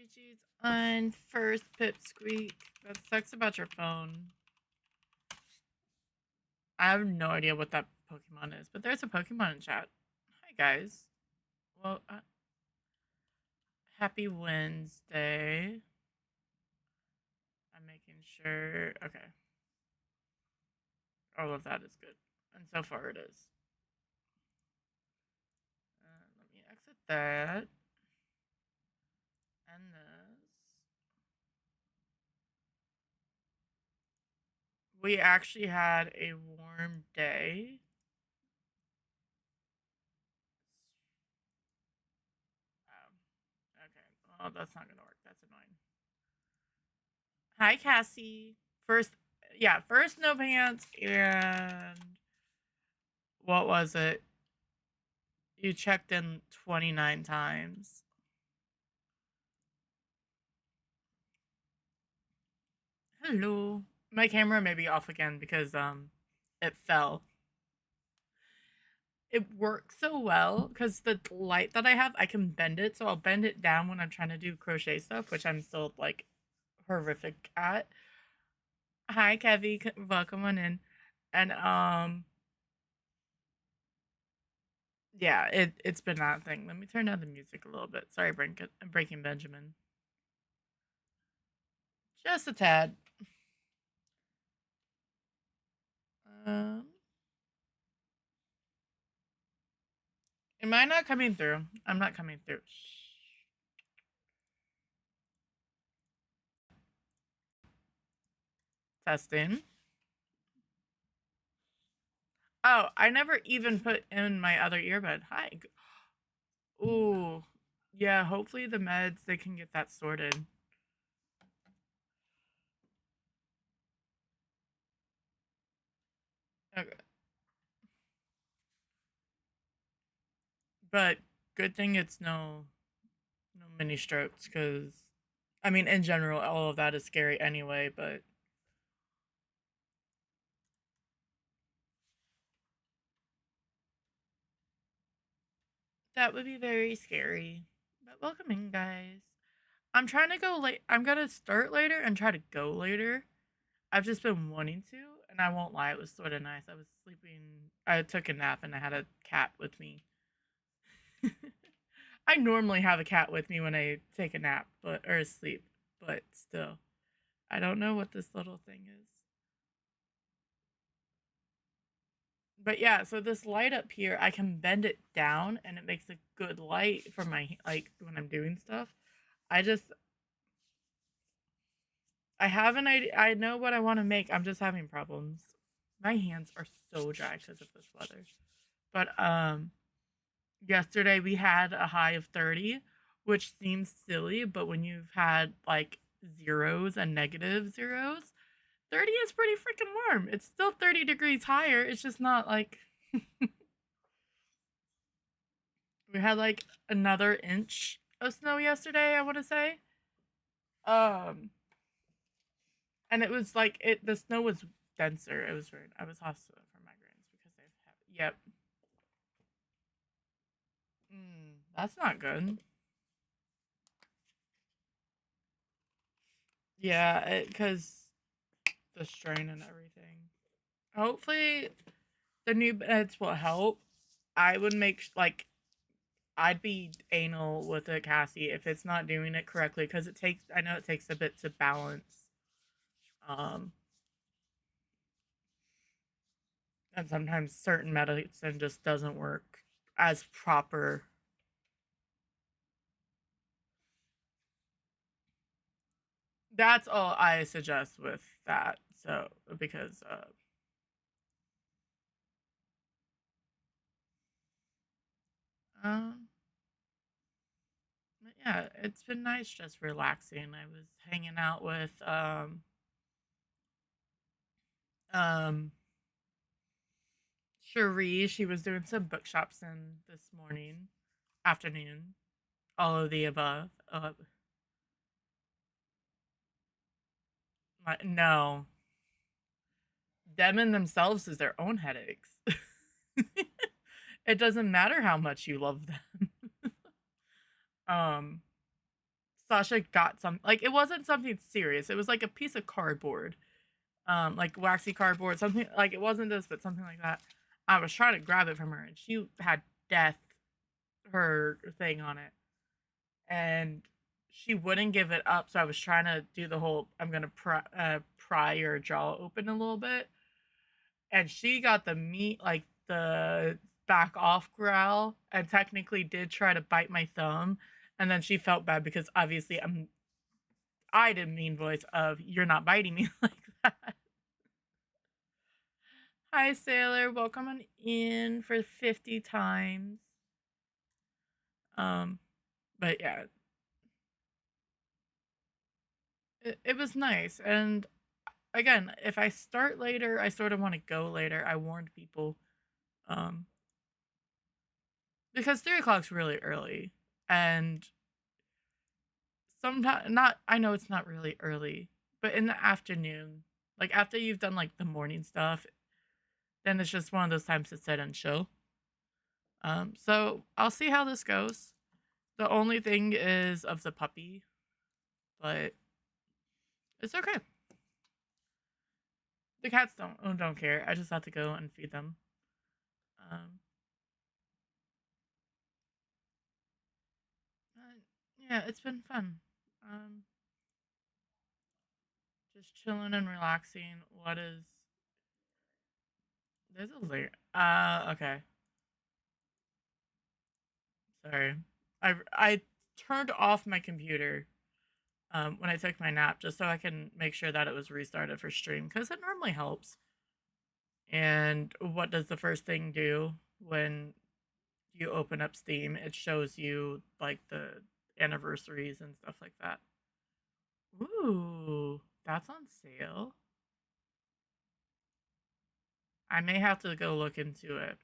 GG's on first pipsqueak. That sucks about your phone. I have no idea what that Pokemon is, but there's a Pokemon in chat. Hi, guys. Well, happy Wednesday. I'm making sure. Okay. All of that is good. And so far it is. Let me exit that. And this. We actually had a warm day. Oh, okay. Well, that's not going to work. That's annoying. Hi, Cassie. First no pants, and what was it? You checked in 29 times. Hello. My camera may be off again because it fell. It works so well because the light that I have, I can bend it, so I'll bend it down when I'm trying to do crochet stuff, which I'm still like horrific at. Hi, Kevy. Welcome on in. And yeah, it's been that thing. Let me turn down the music a little bit. Sorry, Breaking Benjamin. Just a tad. Um, am I not coming through? I'm not coming through. Testing. Oh, I never even put in my other earbud. Hi. Ooh. Yeah, hopefully the meds, they can get that sorted. Okay. But good thing it's no mini strokes, because I mean in general all of that is scary anyway, but that would be very scary. But welcome in, guys. I'm trying to go late. I'm gonna start later and try to go later. I've just been wanting to, and I won't lie, it was sort of nice. I was sleeping. I took a nap and I had a cat with me. I normally have a cat with me when I take a nap, or sleep, but still, I don't know what this little thing is. But yeah, so this light up here, I can bend it down and it makes a good light for my, like, when I'm doing stuff. I have an idea. I know what I want to make. I'm just having problems. My hands are so dry because of this weather. But yesterday we had a high of 30, which seems silly, but when you've had like zeros and negative zeros, 30 is pretty freaking warm. It's still 30 degrees higher. It's just not like we had like another inch of snow yesterday, I want to say. Um and it was like the snow was denser. It was weird. I was hospital for migraines because they've had, yep. That's not good. Yeah, because the strain and everything. Hopefully, the new beds will help. I would make like I'd be anal with it, Cassie, if it's not doing it correctly, because it takes. I know it takes a bit to balance. Um, and sometimes certain medicine just doesn't work as proper. That's all I suggest with that. So because um yeah, it's been nice just relaxing. I was hanging out with um Cherie. She was doing some bookshops in this morning, afternoon, all of the above. No, them in themselves is their own headaches. It doesn't matter how much you love them. um Sasha got some, like, it wasn't something serious. It was like a piece of cardboard, like waxy cardboard, something like, it wasn't this, but something like that. I was trying to grab it from her, and she had death, her thing on it, and she wouldn't give it up. So I was trying to do the whole, I'm gonna pry your jaw open a little bit, and she got the meat, like the back off growl, and technically did try to bite my thumb, and then she felt bad because obviously I didn't mean voice of, you're not biting me like that. Hi Sailor, welcome on in for 50 times. Um but yeah, it was nice. And again, if I start later, I sort of want to go later. I warned people. Um because 3 o'clock's really early. And sometimes not, I know it's not really early, but in the afternoon, like after you've done like the morning stuff, then it's just one of those times to sit and chill. So I'll see how this goes. The only thing is of the puppy, but it's okay. The cats don't care. I just have to go and feed them. Um, yeah, it's been fun. Um, just chilling and relaxing. What is? There's a layer. Okay. Sorry. I turned off my computer when I took my nap just so I can make sure that it was restarted for stream because it normally helps. And what does the first thing do when you open up Steam? It shows you like the anniversaries and stuff like that. Ooh, that's on sale. I may have to go look into it.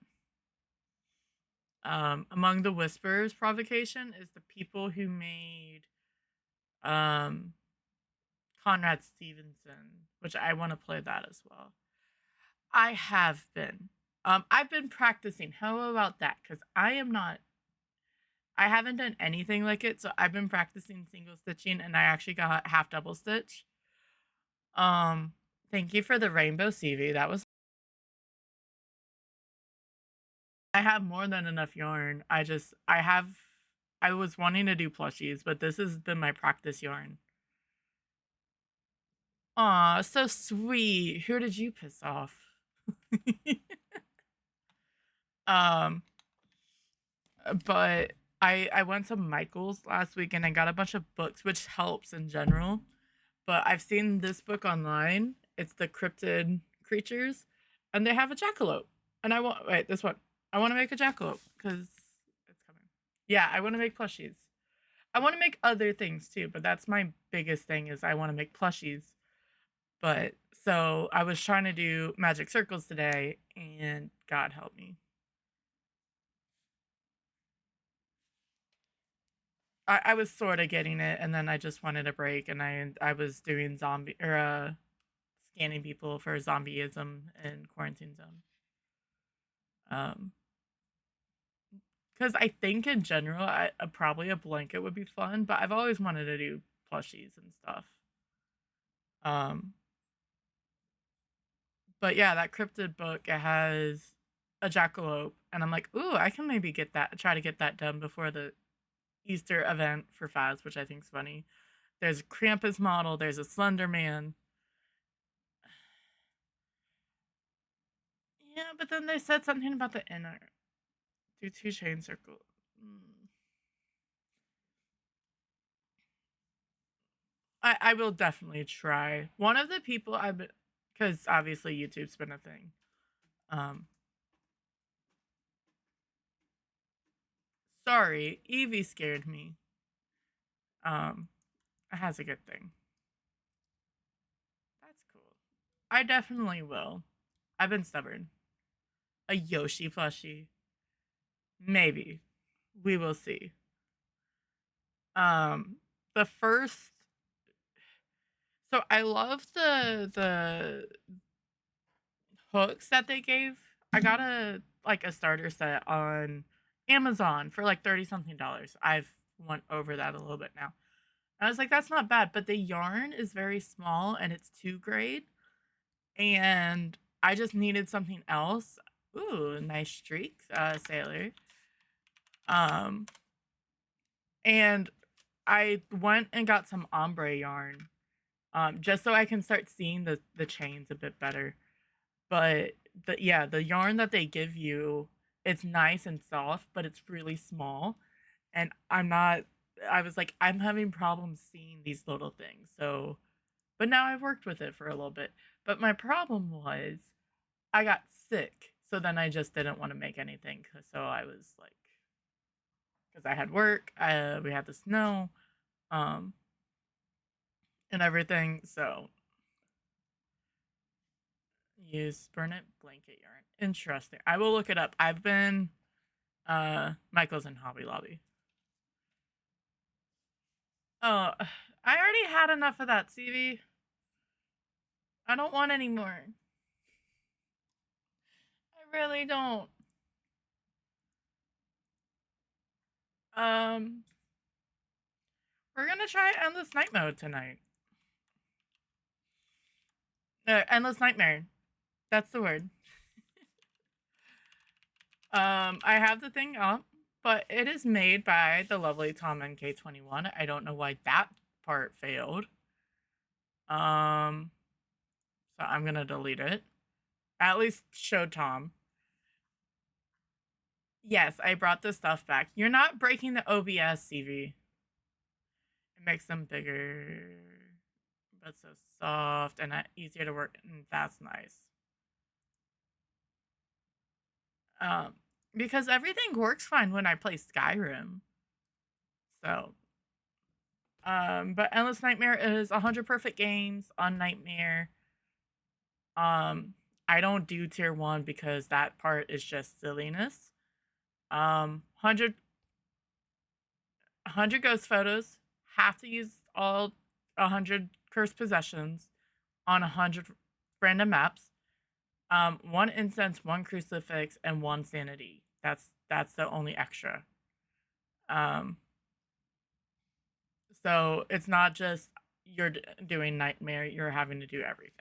Among the Whispers provocation is the people who made um Conrad Stevenson, which I want to play that as well. I have been. I've been practicing. How about that? Because I haven't done anything like it, so I've been practicing single stitching, and I actually got half double stitch. Um, Thank you for the rainbow CV. That was. I have more than enough yarn. I was wanting to do plushies, but this has been my practice yarn. Aw, so sweet. Who did you piss off? um, but I went to Michael's last week and I got a bunch of books, which helps in general. But I've seen this book online. It's the Cryptid Creatures, and they have a jackalope. And I want wait this one. I want to make a jackalope because it's coming. Yeah, I want to make plushies. I want to make other things too, but that's my biggest thing is I want to make plushies. But so I was trying to do magic circles today, and God help me. I was sort of getting it, and then I just wanted a break, and I was doing zombie or scanning people for zombieism in quarantine zone. Um, because I think in general, probably a blanket would be fun, but I've always wanted to do plushies and stuff. Um, but yeah, that cryptid book it has a jackalope, and I'm like, ooh, I can maybe try to get that done before the Easter event for Phas, which I think is funny. There's a Krampus model. There's a Slender Man. Yeah, but then they said something about the inner. Do 2 chain circles. I will definitely try. One of the people I've been, because obviously YouTube's been a thing. Um, Sorry, Evie scared me. Um, it has a good thing. That's cool. I definitely will. I've been stubborn. A Yoshi plushie. Maybe. We will see. Um, the first. So I love the hooks that they gave. I got a starter set on Amazon for like 30 something dollars. I've went over that a little bit now. I was like, that's not bad, but the yarn is very small and it's 2 grade, and I just needed something else. Ooh, nice streaks, Sailor. Um, and I went and got some ombre yarn, just so I can start seeing the chains a bit better. But the yarn that they give you, it's nice and soft, but it's really small. And I was like, I'm having problems seeing these little things. So, but now I've worked with it for a little bit. But my problem was I got sick. So then I just didn't want to make anything. So I was like, because I had work, we had the snow, um, and everything. So use burnet blanket yarn. Interesting. I will look it up. I've been Michael's in Hobby Lobby. Oh, I already had enough of that, CV. I don't want any more. I really don't. Um, we're gonna try Endless Night Mode tonight. Endless Nightmare. That's the word. I have the thing up, but it is made by the lovely Tom NK21. I don't know why that part failed. Um, so I'm gonna delete it. At least show Tom. Yes, I brought the stuff back. You're not breaking the OBS, CV. It makes them bigger, but so soft and easier to work, and that's nice. Um, because everything works fine when I play Skyrim. So, but Endless Nightmare is 100 perfect games on Nightmare. I don't do tier 1 because that part is just silliness. 100 ghost photos, have to use all 100 cursed possessions on 100 random maps. 1 incense, 1 crucifix, and 1 sanity. That's the only extra. Um, so it's not just you're doing Nightmare, you're having to do everything.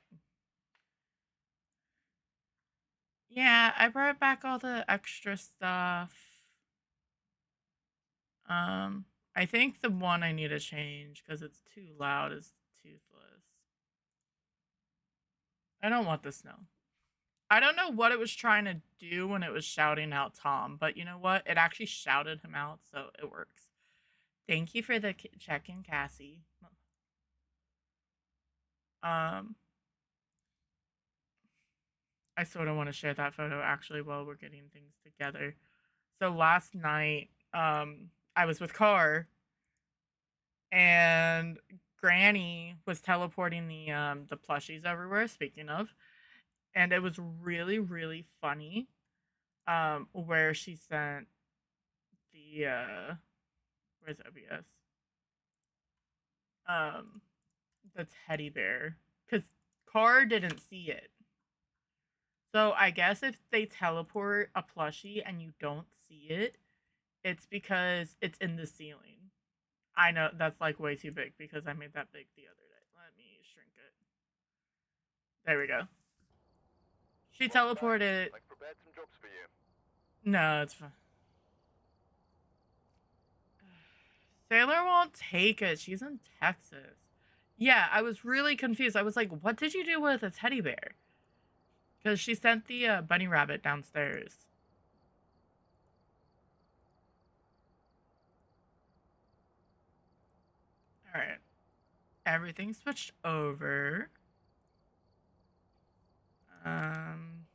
Yeah, I brought back all the extra stuff. I think the one I need to change because it's too loud is Toothless. I don't want the snow. I don't know what it was trying to do when it was shouting out Tom, but you know what? It actually shouted him out, so it works. Thank you for the check-in, Cassie. Um, I sort of want to share that photo actually while we're getting things together. So last night, I was with Car, and Granny was teleporting the plushies everywhere. Speaking of, and it was really really funny. Where she sent the where's OBS? Um, the teddy bear, because Car didn't see it. So I guess if they teleport a plushie and you don't see it, it's because it's in the ceiling. I know that's like way too big because I made that big the other day. Let me shrink it. There we go. She teleported. I prepared some jobs for you. No, it's fine. Sailor won't take it. She's in Texas. Yeah, I was really confused. I was like, what did you do with a teddy bear? Because she sent the bunny rabbit downstairs. All right. Everything switched over. Bring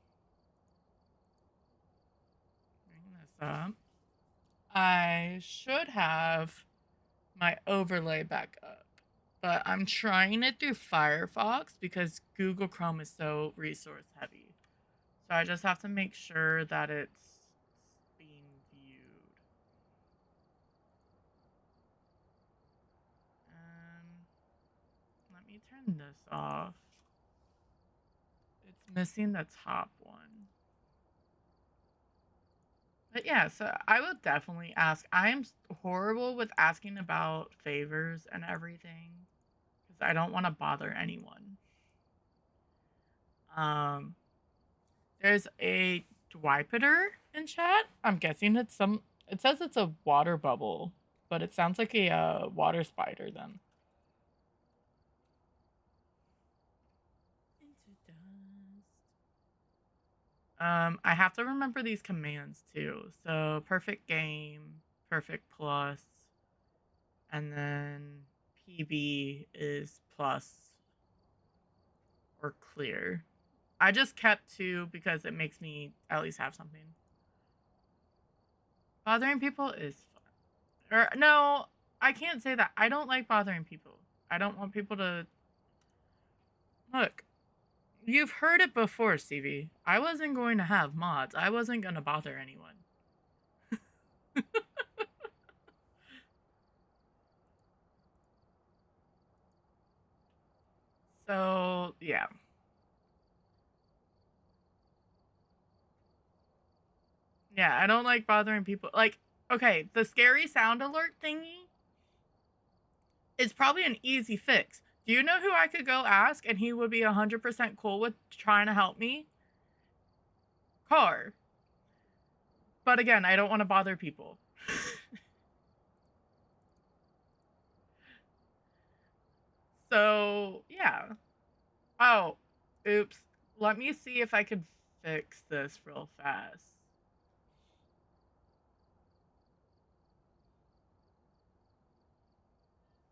this up. I should have my overlay back up, but I'm trying it through Firefox because Google Chrome is so resource heavy. So I just have to make sure that it's being viewed. Let me turn this off. It's missing the top one. But yeah, so I will definitely ask. I am horrible with asking about favors and everything because I don't want to bother anyone. Um, there's a Dwipeter in chat. I'm guessing it's some. It says it's a water bubble, but it sounds like a water spider then. Into dust. I have to remember these commands too. So perfect game, perfect plus, and then PB is plus or clear. I just kept two because it makes me at least have something. Bothering people is fun. Or no, I can't say that. I don't like bothering people. I don't want people to look. You've heard it before, Stevie. I wasn't going to have mods. I wasn't going to bother anyone. So, yeah. Yeah, I don't like bothering people. Like, okay, the scary sound alert thingy is probably an easy fix. Do you know who I could go ask and he would be 100% cool with trying to help me? Car. But again, I don't want to bother people. So, yeah. Oh, oops. Let me see if I can fix this real fast.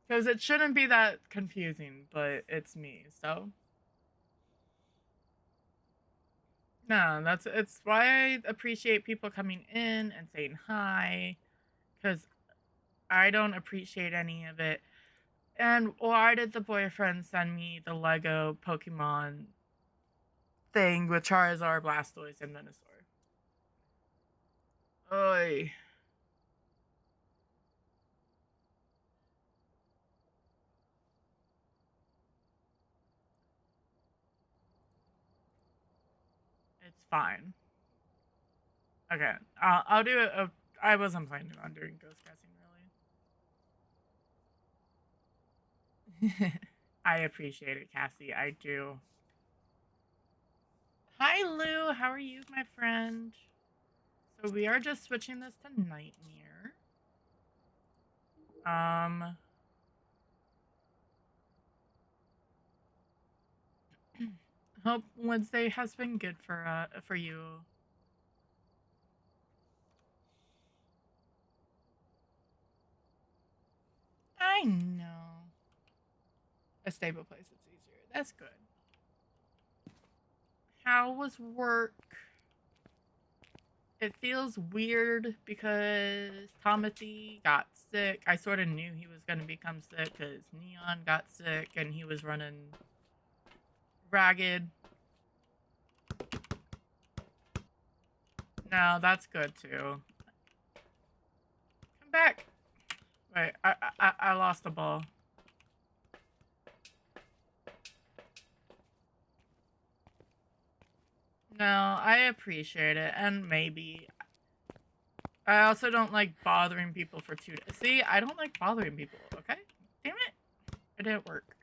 Because it shouldn't be that confusing, but it's me, so. No, that's it's why I appreciate people coming in and saying hi, because I don't appreciate any of it. And why did the boyfriend send me the Lego Pokemon thing with Charizard, Blastoise, and Venusaur? Oy. It's fine. Okay, I'll do it. I wasn't planning on doing ghost guessing really. I appreciate it, Cassie. I do. Hi, Lou. How are you, my friend? So we are just switching this to Nightmare. Um, hope Wednesday has been good for you. I know. A stable place it's easier. That's good. How was work? It feels weird because Timothy got sick. I sort of knew he was going to become sick because Neon got sick and he was running ragged. No, that's good too. Come back. Wait, I lost the ball. No, I appreciate it, and maybe I also don't like bothering people for 2 days. See, I don't like bothering people. Okay, damn it, it didn't work.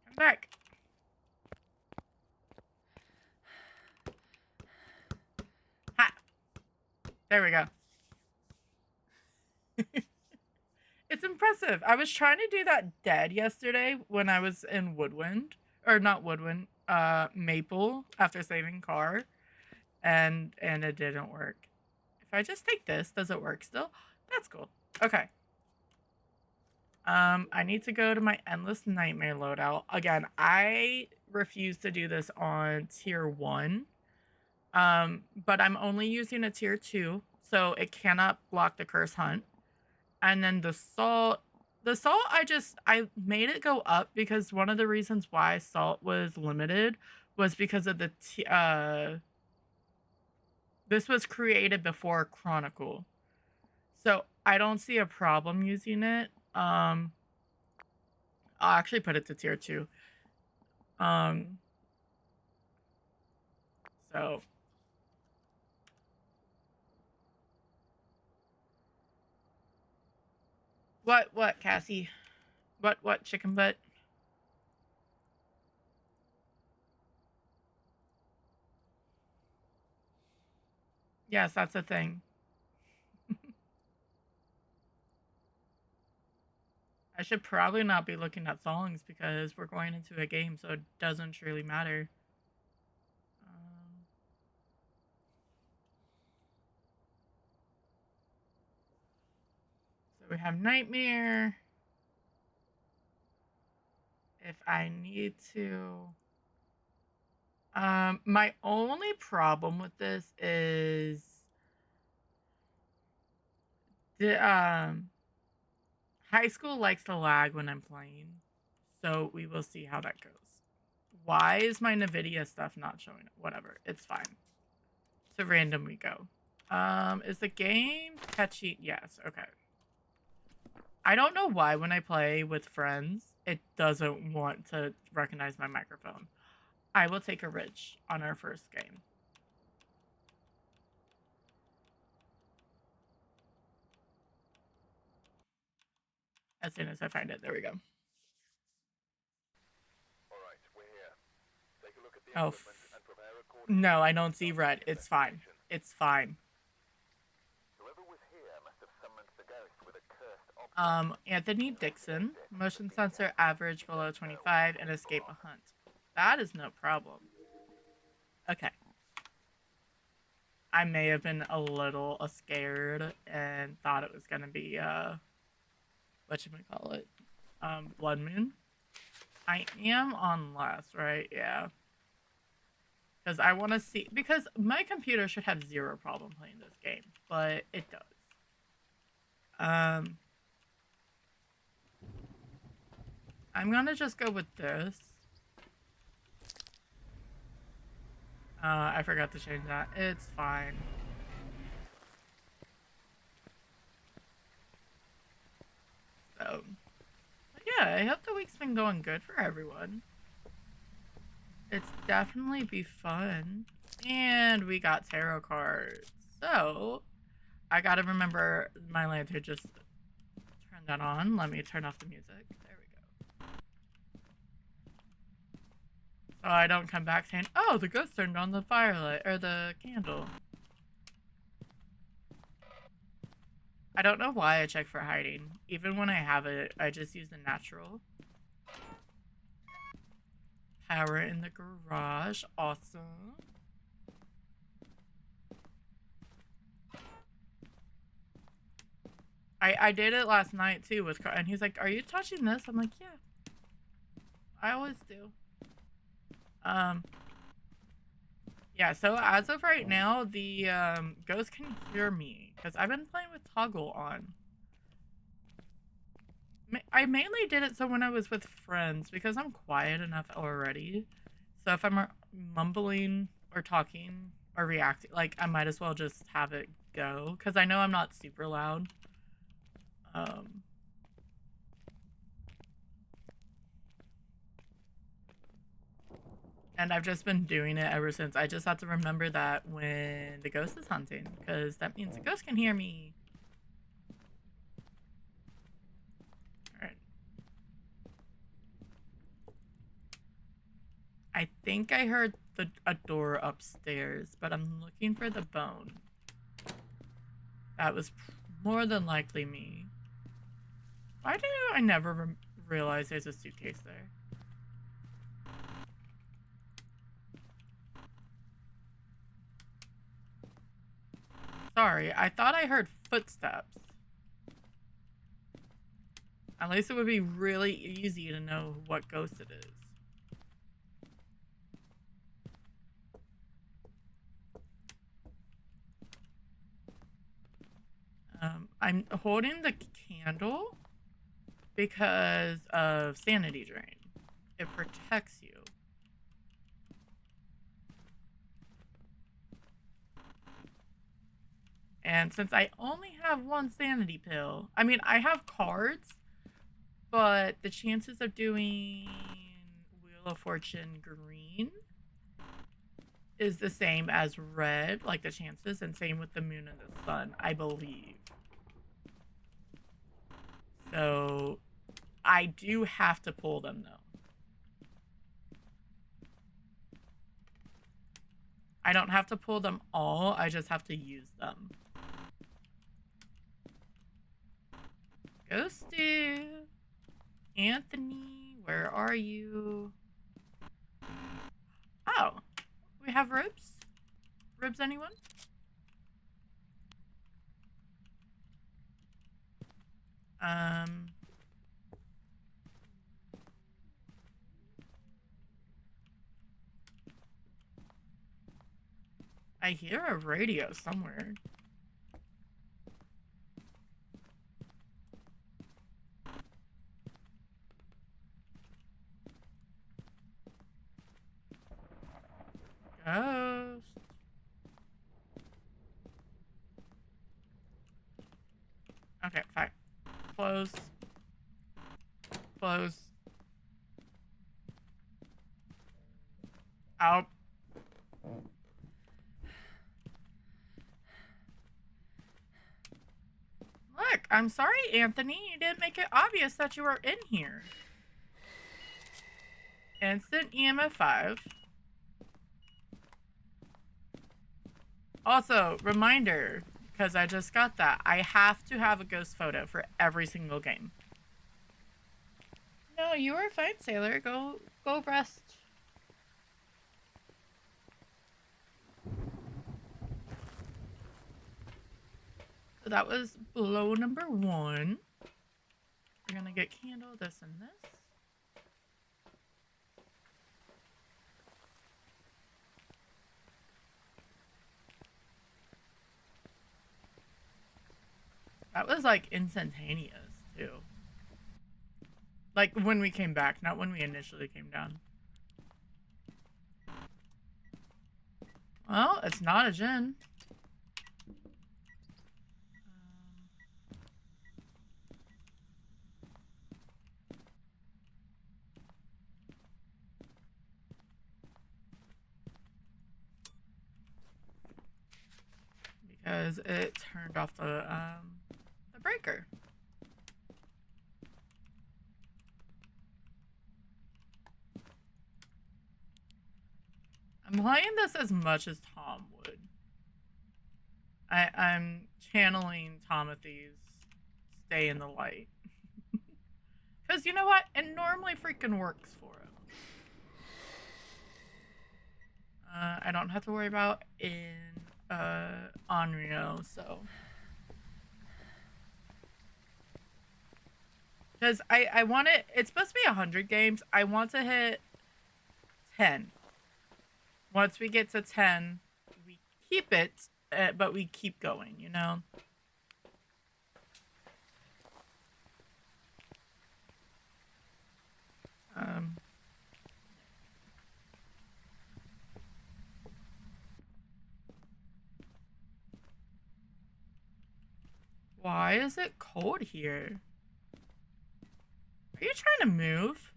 Come back. Ha. There we go. It's impressive. I was trying to do that dead yesterday when I was in Woodwind, or not Woodwind, Maple after saving car, and it didn't work. If I just take this, does it work still? That's cool. Okay. I need to go to my endless nightmare loadout again. I refuse to do this on tier 1, but I'm only using a tier 2, so it cannot block the curse hunt. And then the salt, I made it go up because one of the reasons why salt was limited was because of this was created before Chronicle, so I don't see a problem using it. I'll actually put it to tier 2. So what, Cassie? What, chicken butt? Yes, that's a thing. I should probably not be looking at songs because we're going into a game, so it doesn't truly matter. Um, so we have Nightmare. If I need to. My only problem with this is the high school likes to lag when I'm playing, so we will see how that goes. Why is my NVIDIA stuff not showing up? Whatever, it's fine. To random we go. Is the game catchy? Yes, okay. I don't know why when I play with friends, it doesn't want to recognize my microphone. I will take a Ridge on our first game. As soon as I find it. There we go. Oh, no, I don't see red. It's fine. It's fine. Anthony Dixon, motion sensor average below 25, and escape a hunt. That is no problem. Okay. I may have been a little scared and thought it was gonna be whatchamacallit? Blood Moon. I am on last, right? Yeah. Because I want to see, because my computer should have zero problem playing this game, but it does. I'm gonna just go with this. I forgot to change that. It's fine. So, yeah, I hope the week's been going good for everyone. It's definitely be fun. And we got tarot cards. So, I gotta remember my lantern just turn that on. Let me turn off the music. There we go. So I don't come back saying, oh, the ghost turned on the firelight or the candle. I don't know why I check for hiding. Even when I have it, I just use the natural. Power in the garage. Awesome. I did it last night too with and he's like, are you touching this? I'm like, yeah. I always do. Yeah, so as of right now, the ghost can hear me because I've been playing with toggle on. I mainly did it so when I was with friends because I'm quiet enough already. So if I'm mumbling or talking or reacting, like I might as well just have it go because I know I'm not super loud. And I've just been doing it ever since. I just have to remember that when the ghost is hunting because that means the ghost can hear me. Alright. I think I heard a door upstairs, but I'm looking for the bone. That was more than likely me. Why do I never realize there's a suitcase there? Sorry, I thought I heard footsteps. At least it would be really easy to know what ghost it is. I'm holding the candle because of sanity drain. It protects you. And since I only have one sanity pill, I mean, I have cards, but the chances of doing Wheel of Fortune green is the same as red, like the chances, and same with the moon and the sun, I believe. So I do have to pull them though. I don't have to pull them all, I just have to use them. Ghosty! Anthony, where are you? Oh, we have ribs? Ribs, anyone? I hear a radio somewhere. Ghost. Okay, fine. Close. Close. Out. Look, I'm sorry, Anthony. You didn't make it obvious that you were in here. Instant EMF 5. Also, reminder, because I just got that, I have to have a ghost photo for every single game. No, you are fine, Sailor. Go rest. So that was blow number 1. We're gonna get candle, this and this. That was like instantaneous too. Like when we came back, not when we initially came down. Well, it's not a gin. Because it turned off the breaker. I'm playing this as much as Tom would. I'm channeling Tomothy's stay in the light. Because you know what? It normally freaking works for him. I don't have to worry about in Onryo, so. Because I want it, it's supposed to be 100 games. I want to hit 10. Once we get to 10, we keep it, but we keep going, you know? Why is it cold here? Are you trying to move?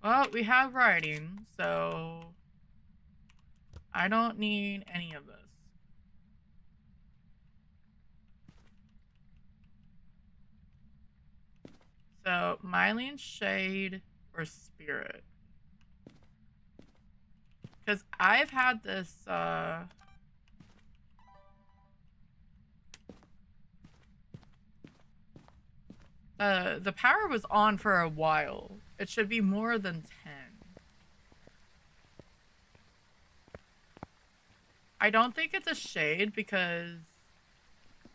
Well, we have writing, so I don't need any of this. So, Mylene, Shade, or Spirit? Because I've had this, the power was on for a while. It should be more than 10. I don't think it's a shade because,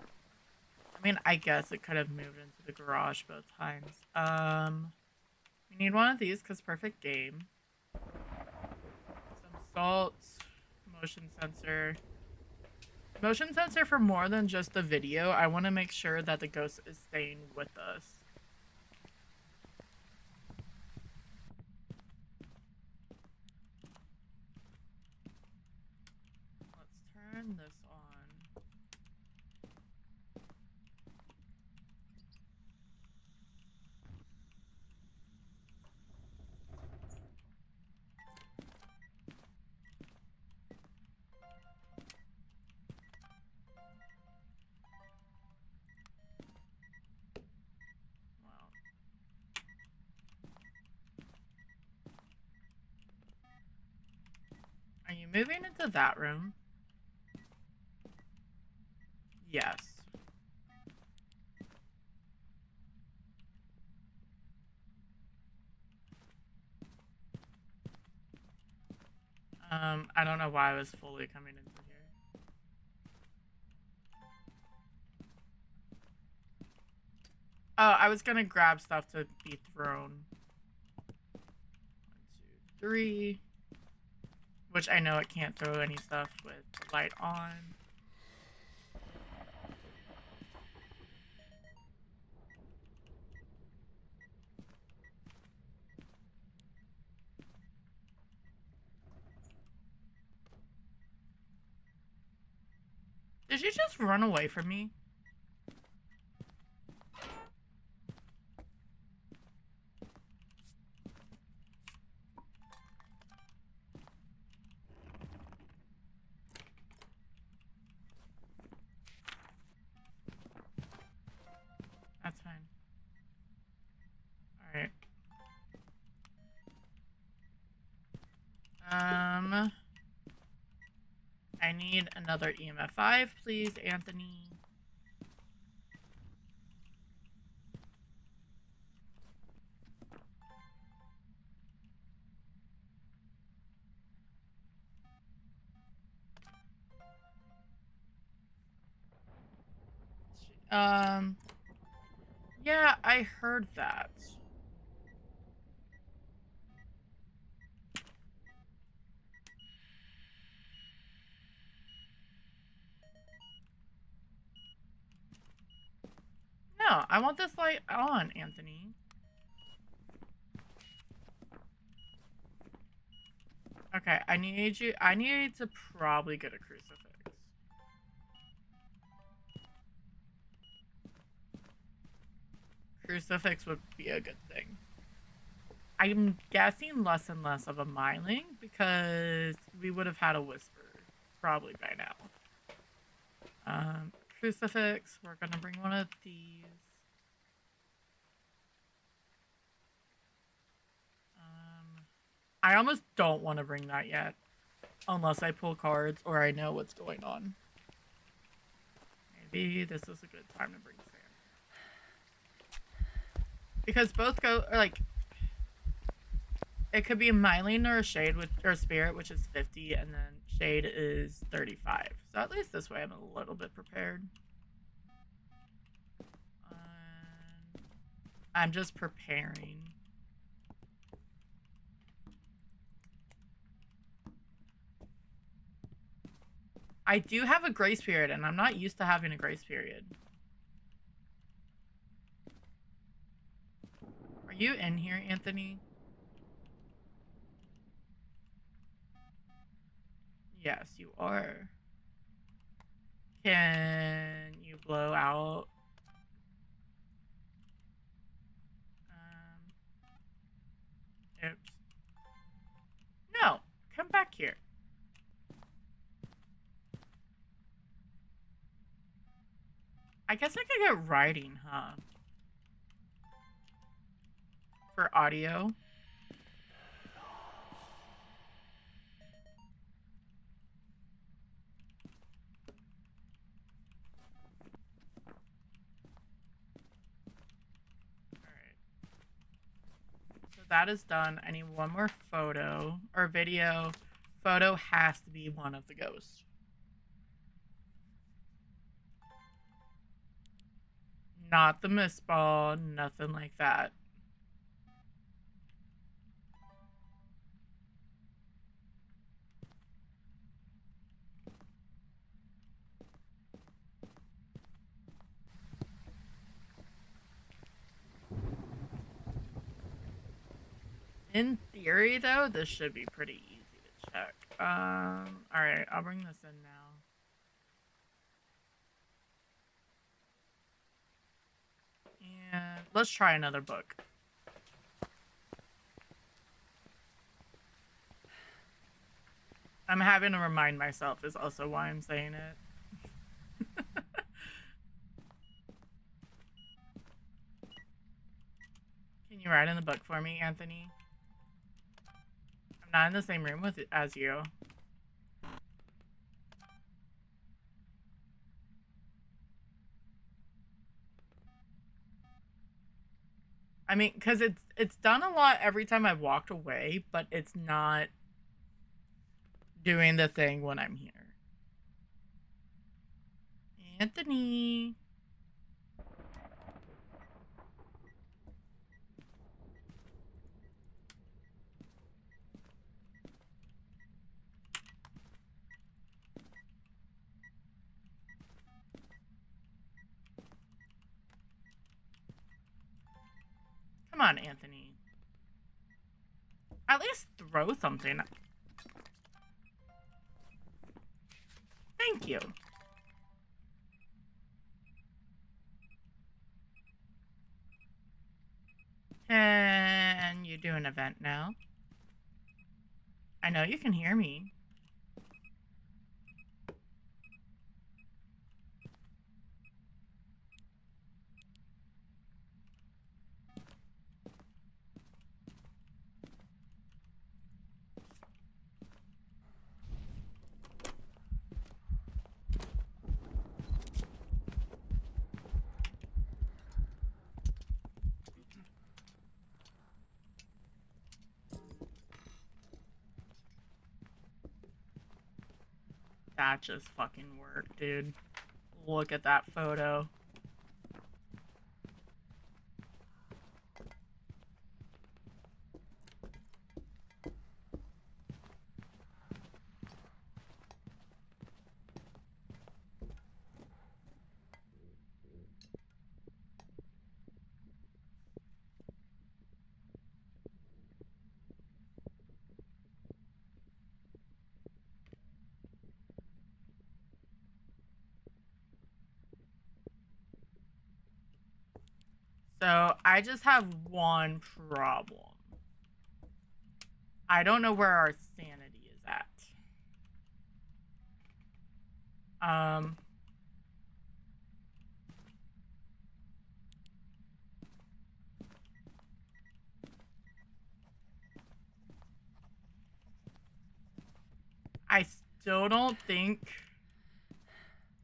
I mean, I guess it could have moved into the garage both times. We need one of these because perfect game. Some salt, motion sensor. Motion sensor for more than just the video. I want to make sure that the ghost is staying with us. Let's turn this on. moving into that room. Yes. I don't know why I was fully coming into here. Oh, I was gonna grab stuff to be thrown. 1, 2, 3. Which I know it can't throw any stuff with the light on. Did you just run away from me? That's fine. Alright. I need another EMF 5, please, Anthony. Yeah, I heard that. No, I want this light on, Anthony. Okay, I need to probably get a crucifix. Crucifix would be a good thing. I'm guessing less and less of a myling because we would have had a whisper probably by now. Crucifix, we're gonna bring one of these. I almost don't want to bring that yet. Unless I pull cards or I know what's going on. Maybe this is a good time to bring sand. Because both go, like, it could be a myling or a shade, or a spirit, which is 50, and then shade is 35. So at least this way I'm a little bit prepared. I'm just preparing. I do have a grace period, and I'm not used to having a grace period. Are you in here, Anthony? Yes, you are. Can you blow out? Oops. No, come back here. I guess I could get writing, huh? For audio. Alright. So that is done. I need one more photo or video. Photo has to be one of the ghosts. Not the mist ball, nothing like that. In theory, though, this should be pretty easy to check. Alright, I'll bring this in now. And let's try another book. I'm having to remind myself is also why I'm saying it. Can you write in the book for me, Anthony? I'm not in the same room as you. I mean, because it's done a lot every time I've walked away, but it's not doing the thing when I'm here. Anthony. Come on, Anthony. At least throw something. Thank you. Can you do an event now? I know you can hear me. That just fucking worked, dude. Look at that photo. So I just have one problem. I don't know where our sanity is at. I still don't think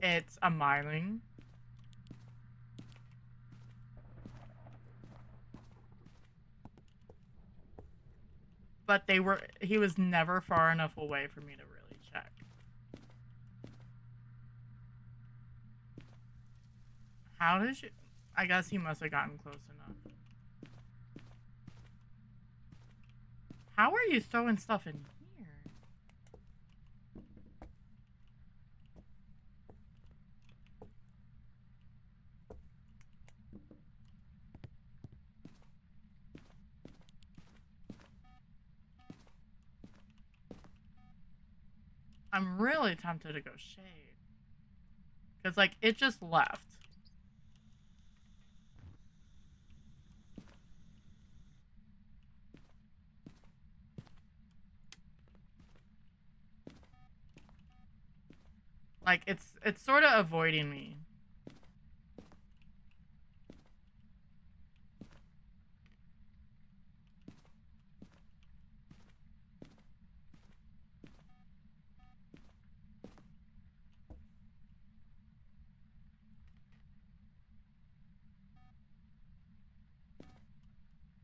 it's a miling. But he was never far enough away for me to really check. How did you? I guess he must have gotten close enough. How are you throwing stuff in here? I'm really tempted to go shade. Because, like, it just left. Like, it's sort of avoiding me.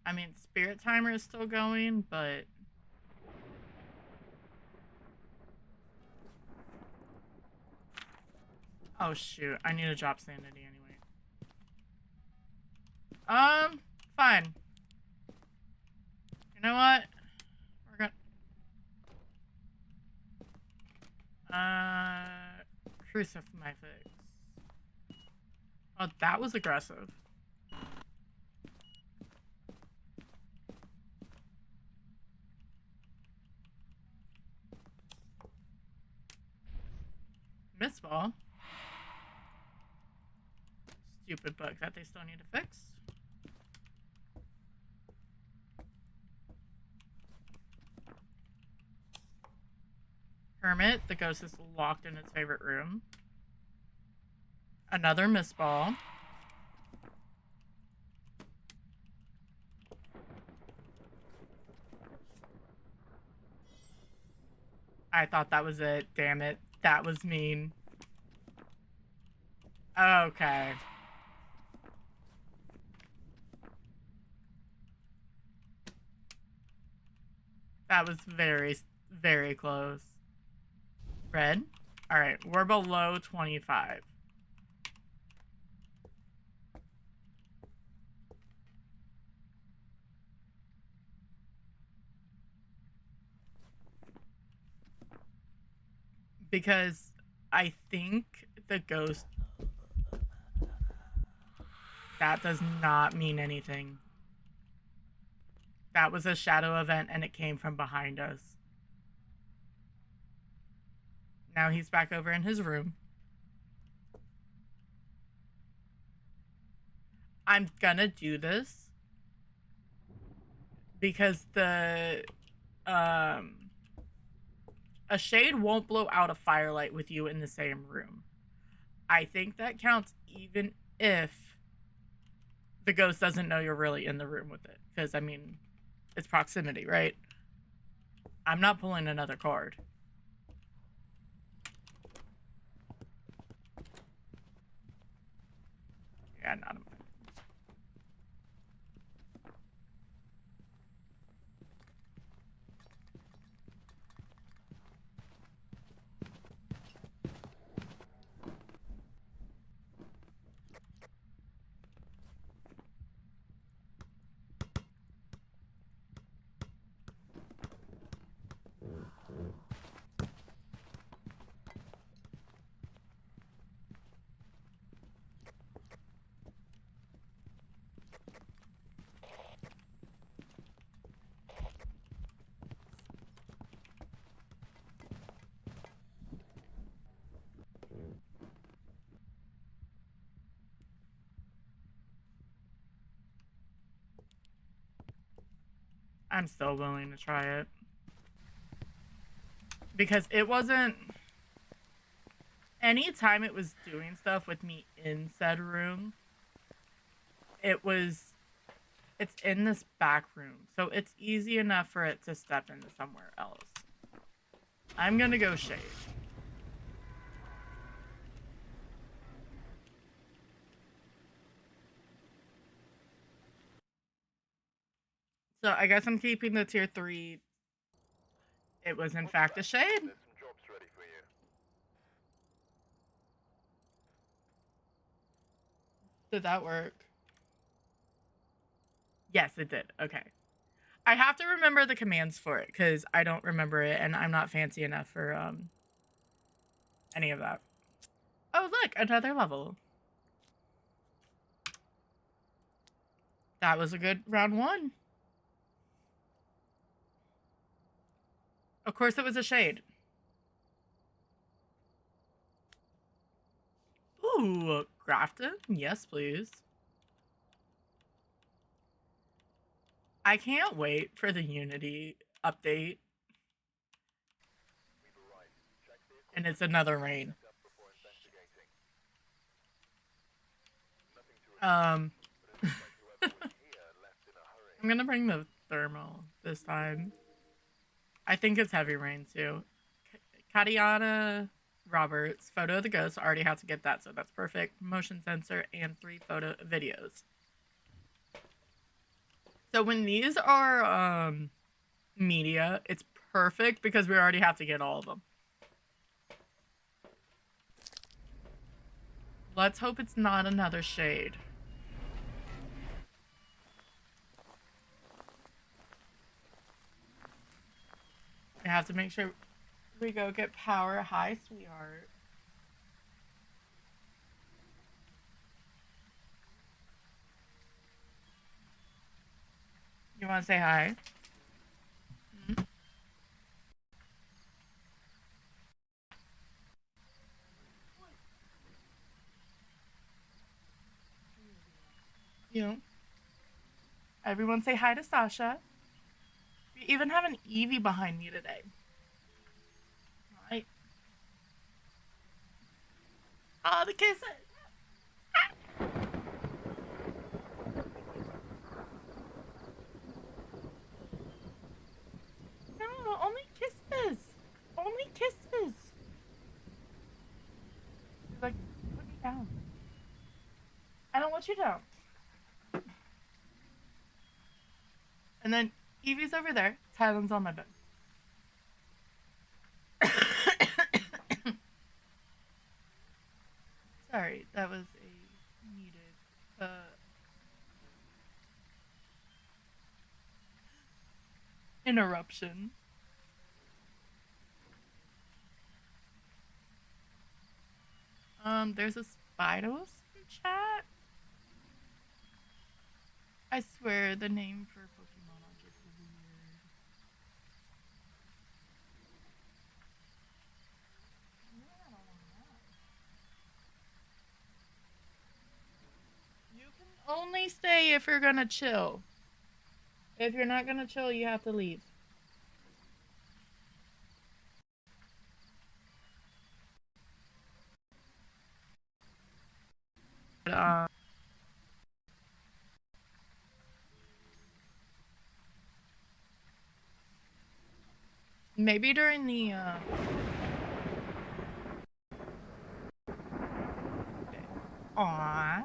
I mean, Spirit Timer is still going, but... Oh, shoot. I need to drop sanity anyway. Fine. You know what? We're gonna... Crucifix. Oh, that was aggressive. Miss ball. Stupid bug that they still need to fix. Hermit, the ghost is locked in its favorite room. Another miss ball. I thought that was it. Damn it. That was mean. Okay. That was very, very close. Red? Alright, we're below 25. Because I think the ghost... That does not mean anything. That was a shadow event and it came from behind us. Now he's back over in his room. I'm gonna do this because a shade won't blow out a firelight with you in the same room. I think that counts even if the ghost doesn't know you're really in the room with it. Because, I mean, it's proximity, right? I'm not pulling another card. Yeah, not a minute. I'm still willing to try it. Because it wasn't... Anytime it was doing stuff with me in said room, it's in this back room. So it's easy enough for it to step into somewhere else. I'm gonna go shade. So I guess I'm keeping the tier 3. It was in fact a shade. Did that work? Yes, it did. Okay. I have to remember the commands for it because I don't remember it and I'm not fancy enough for any of that. Oh, look, another level. That was a good round 1. Of course it was a shade. Ooh, Grafton? Yes, please. I can't wait for the Unity update. And it's another rain. I'm gonna bring the thermal this time. I think it's heavy rain too. Katiana Roberts, photo of the ghost. Already had to get that, so that's perfect. Motion sensor and 3 photo videos. So when these are media, it's perfect because we already have to get all of them. Let's hope it's not another shade. We have to make sure we go get power. Hi, sweetheart. You want to say hi? Mm-hmm. You. Everyone say hi to Sasha. We even have an Evie behind me today. Right. Oh, the kisses. No, only kisses. Only kisses. He's like, put me down. I don't want you down. And then Evie's over there. Tylen's on my bed. Sorry, that was a needed interruption. There's a Spidos in chat. I swear the name for Pokemon are just weird. You can only stay if you're gonna chill. If you're not gonna chill, you have to leave. But, maybe during the Aww.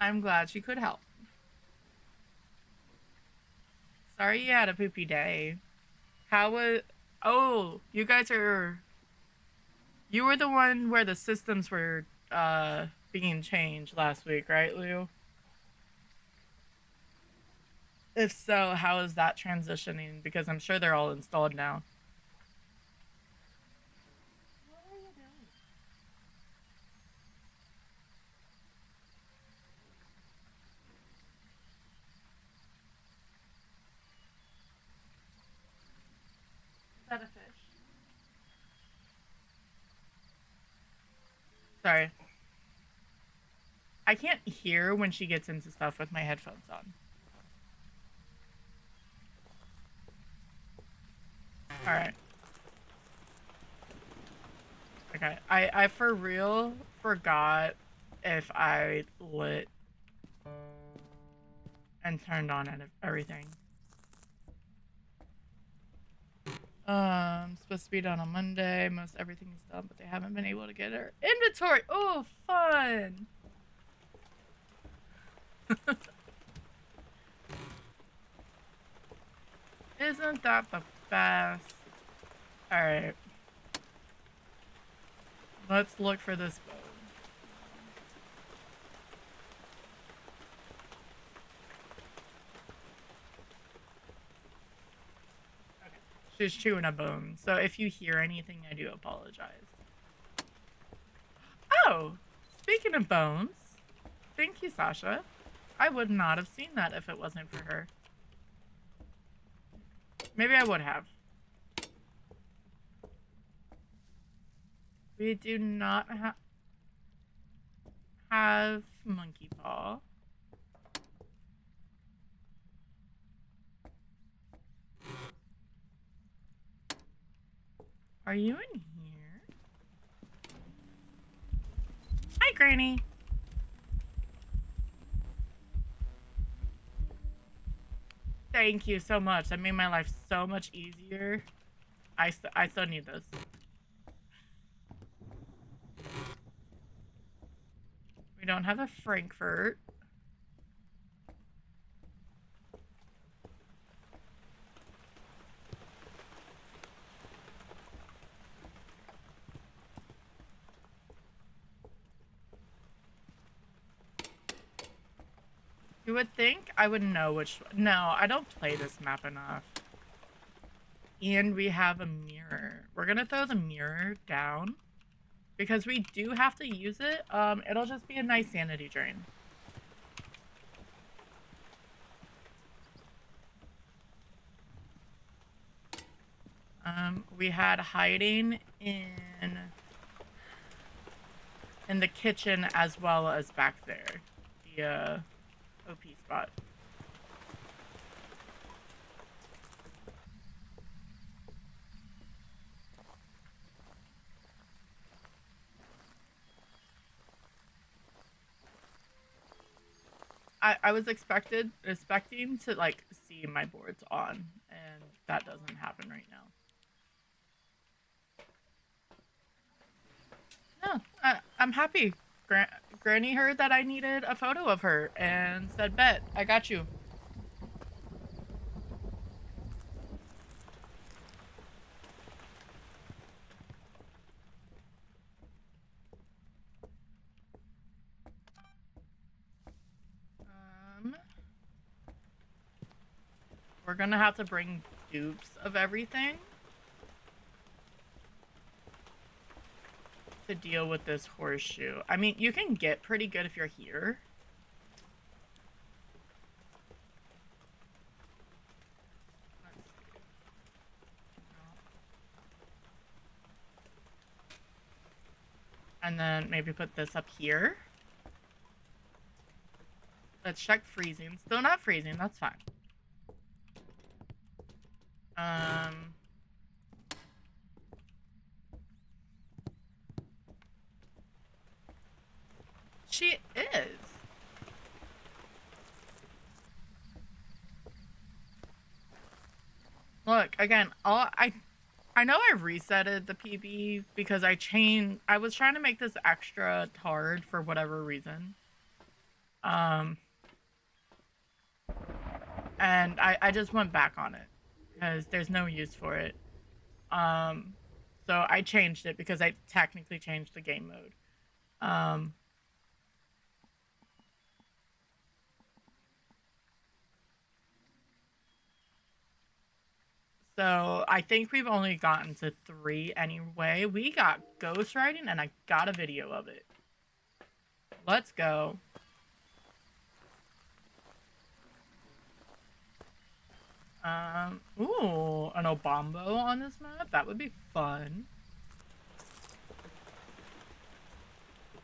I'm glad she could help. Sorry you had a poopy day. How was... Oh, you guys are... You were the one where the systems were being changed last week, right, Lou? If so, how is that transitioning? Because I'm sure they're all installed now. What are you doing? Is that a fish? Sorry. I can't hear when she gets into stuff with my headphones on. Alright. Okay. I for real forgot if I lit and turned on everything. Supposed to be done on Monday. Most everything is done, but they haven't been able to get her inventory. Oh, fun! Isn't that the best? Alright. Let's look for this bone. Okay. She's chewing a bone, so if you hear anything, I do apologize. Oh! Speaking of bones, thank you, Sasha. I would not have seen that if it wasn't for her. Maybe I would have. We do not have monkey paw. Are you in here? Hi, Granny. Thank you so much. That made my life so much easier. I still need this. We don't have a Frankfurt. You would think I would know which... No, I don't play this map enough. And we have a mirror. We're gonna throw the mirror down. Because we do have to use it. It'll just be a nice sanity drain. We had hiding in the kitchen as well as back there. The, OP spot. I was expecting to like see my boards on, and that doesn't happen right now. No, I'm happy. Granny heard that I needed a photo of her and said, "Bet, I got you." we're gonna have to bring dupes of everything to deal with this horseshoe. I mean, you can get pretty good if you're here. And then maybe put this up here. Let's check freezing. Still not freezing. That's fine. She is. Look, again, I know I resetted the PB because I was trying to make this extra hard for whatever reason. And I just went back on it because there's no use for it. So I changed it because I technically changed the game mode. So I think we've only gotten to 3 anyway. We got ghost writing and I got a video of it. Let's go. Ooh, an Obambo on this map? That would be fun.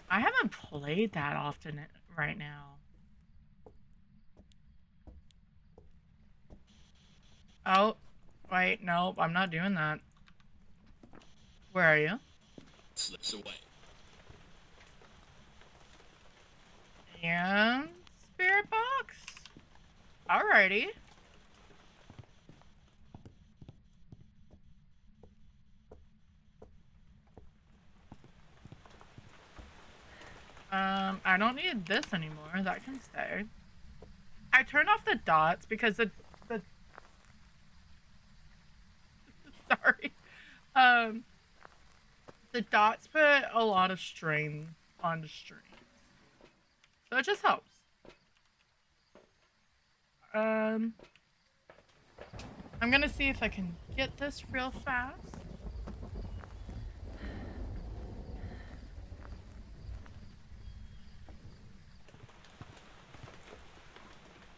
I haven't played that often right now. Oh, wait, nope, I'm not doing that. Where are you? Slips away. And spirit box? Alrighty. I don't need this anymore. That can stay. I turned off the dots because the sorry. The dots put a lot of strain on the streams. So it just helps. I'm gonna see if I can get this real fast.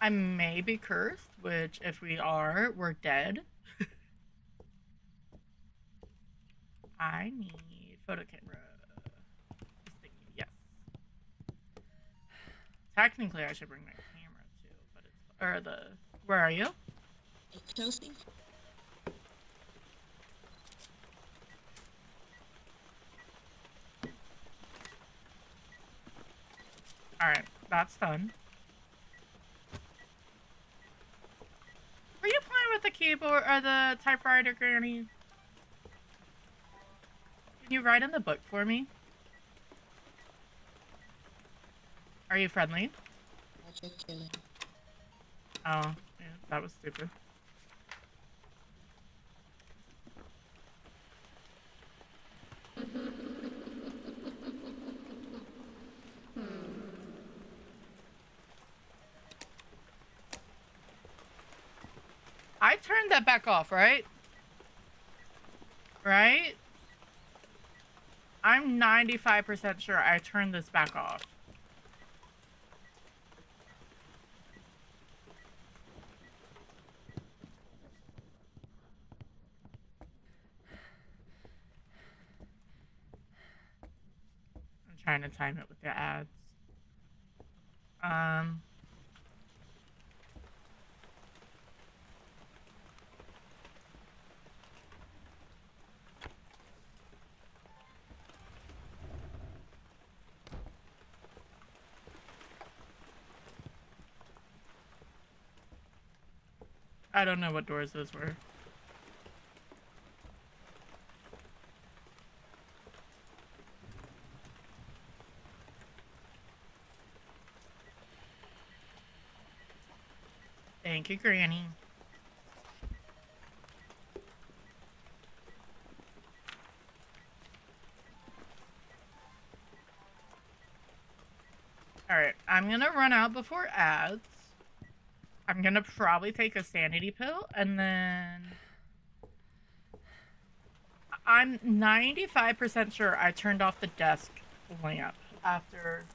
I may be cursed, which if we are, we're dead. I need photo camera. This thing, yes. Technically, I should bring my camera too, but it's or the. Where are you? Chelsea. All right, that's done. Were you playing with the keyboard or the typewriter, Granny? Can you write in the book for me? Are you friendly? Oh, yeah, that was stupid. I turned that back off, right? Right? I'm 95% sure I turned this back off. I'm trying to time it with the ads. I don't know what doors those were. Thank you, Granny. Alright, I'm gonna run out before ads. I'm gonna probably take a sanity pill, and then I'm 95% sure I turned off the desk lamp after,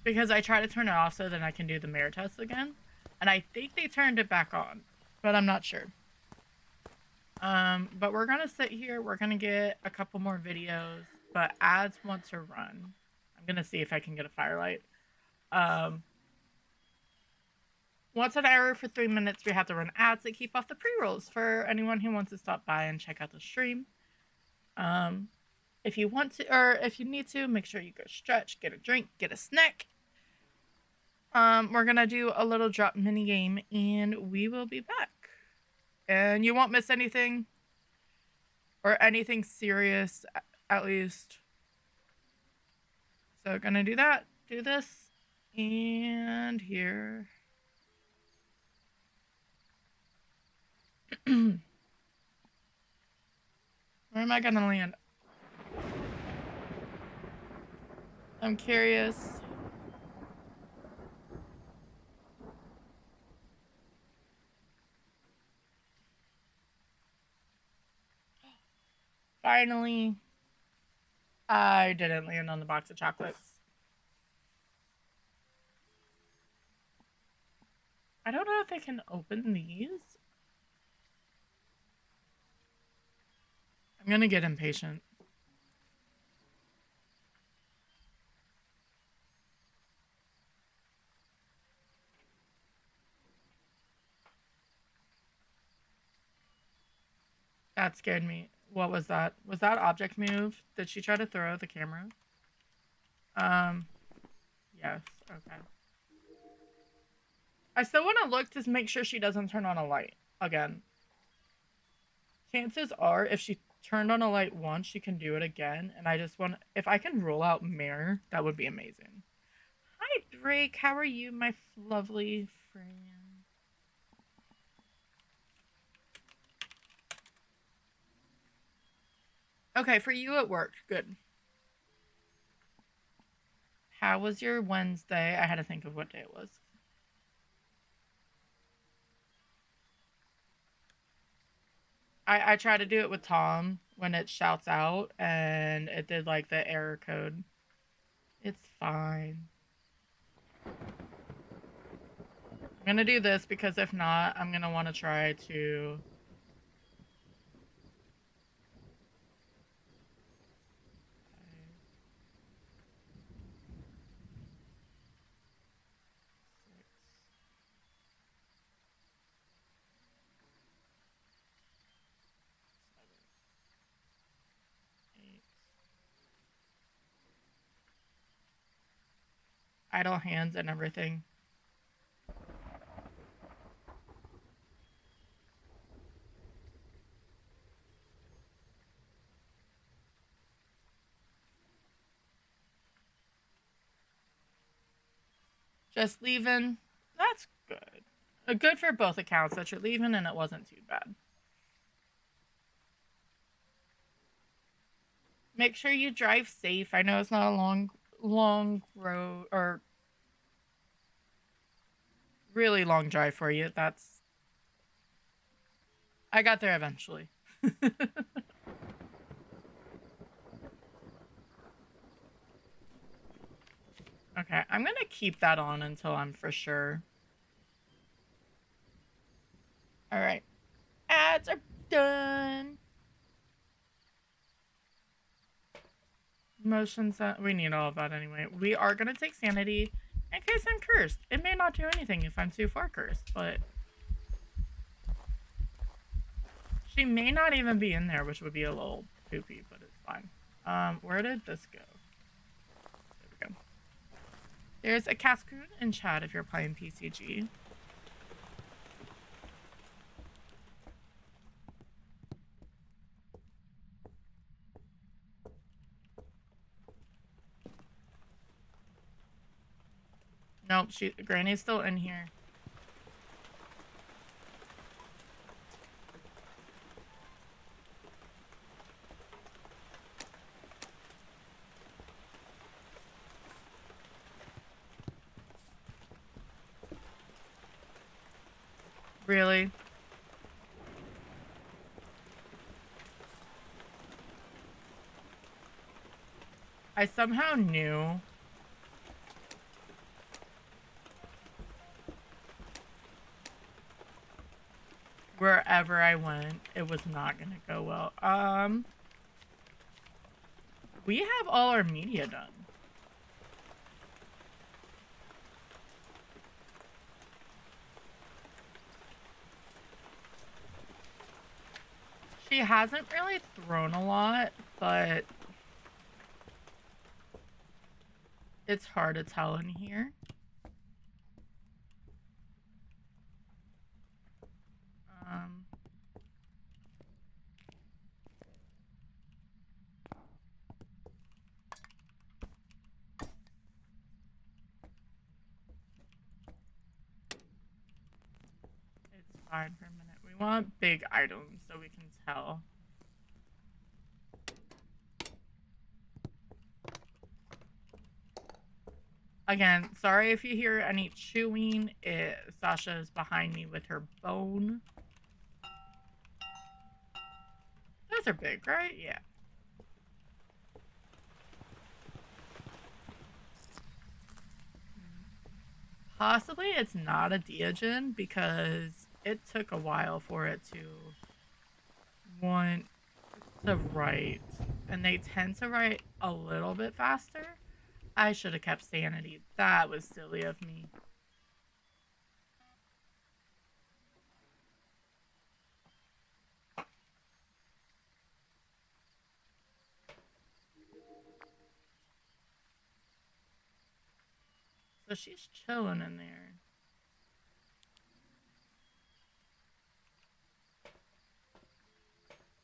because I try to turn it off so then I can do the mirror test again, and I think they turned it back on, but I'm not sure. But we're gonna sit here. We're gonna get a couple more videos, but ads want to run. I'm gonna see if I can get a firelight. Once an hour for 3 minutes, we have to run ads that keep off the pre-rolls for anyone who wants to stop by and check out the stream. If you want to, or if you need to, make sure you go stretch, get a drink, get a snack. We're gonna do a little drop mini game, and we will be back. And you won't miss anything, or anything serious, at least. So gonna do that, do this, and here. Where am I gonna land? I'm curious. Finally, I didn't land on the box of chocolates. I don't know if I can open these. I'm gonna get impatient. That scared me. What was that? Was that object move? Did she try to throw the camera? Yes. Okay. I still want to look to make sure she doesn't turn on a light again. Chances are, if she turned on a light once, she can do it again. And I just want, if I can rule out mirror, that would be amazing. Hi, Drake. How are you, my lovely friend? Okay, for you it worked. Good. How was your Wednesday? I had to think of what day it was. I tried to do it with Tom when it shouts out and it did like the error code. It's fine. I'm gonna do this because if not, I'm gonna want to try to. Idle hands and everything. Just leaving. That's good. Good for both accounts that you're leaving and it wasn't too bad. Make sure you drive safe. I know it's not a long road or really long drive for you. That's. I got there eventually. Okay, I'm gonna keep that on until I'm for sure. All right, ads are done. Motions, we need all of that anyway. We are gonna take sanity in case I'm cursed. It may not do anything if I'm too far cursed, but she may not even be in there, which would be a little poopy, but it's fine. Where did this go? There we go. There's a Cascoon in chat if you're playing PCG. Nope, Granny's still in here. Really? I somehow knew wherever I went, it was not gonna go well. We have all our media done. She hasn't really thrown a lot, but it's hard to tell in here. Um, it's fine for a minute. We want big items so we can tell. Again, sorry if you hear any chewing. Sasha is behind me with her bone. Those are big, right? Yeah. Possibly it's not a Deogen because it took a while for it to want to write. And they tend to write a little bit faster. I should have kept sanity. That was silly of me. So she's chilling in there.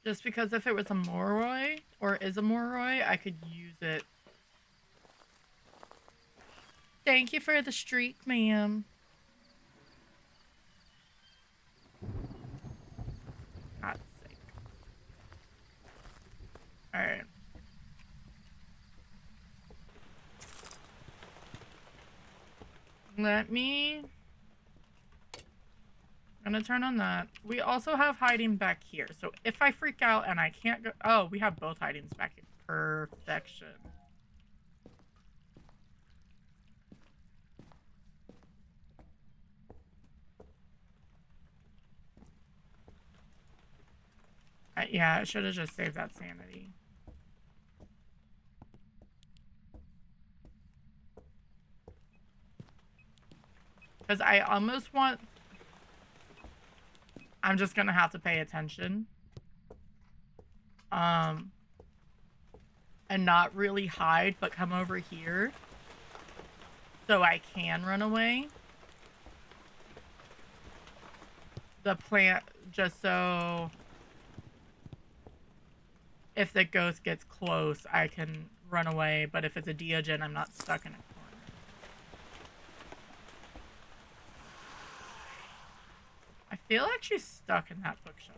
Just because if it was a Moroi, or is a Moroi, I could use it. Thank you for the streak, ma'am. God's sake. Alright. Let me... I'm gonna turn on that. We also have hiding back here. So if I freak out and I can't go... Oh, we have both hidings back here. Perfection. Yeah, I should have just saved that sanity. Because I almost want... I'm just gonna have to pay attention. And not really hide, but come over here. So I can run away. The plant, just so... If the ghost gets close, I can run away. But if it's a Deogen, I'm not stuck in a corner. I feel like she's stuck in that bookshelf.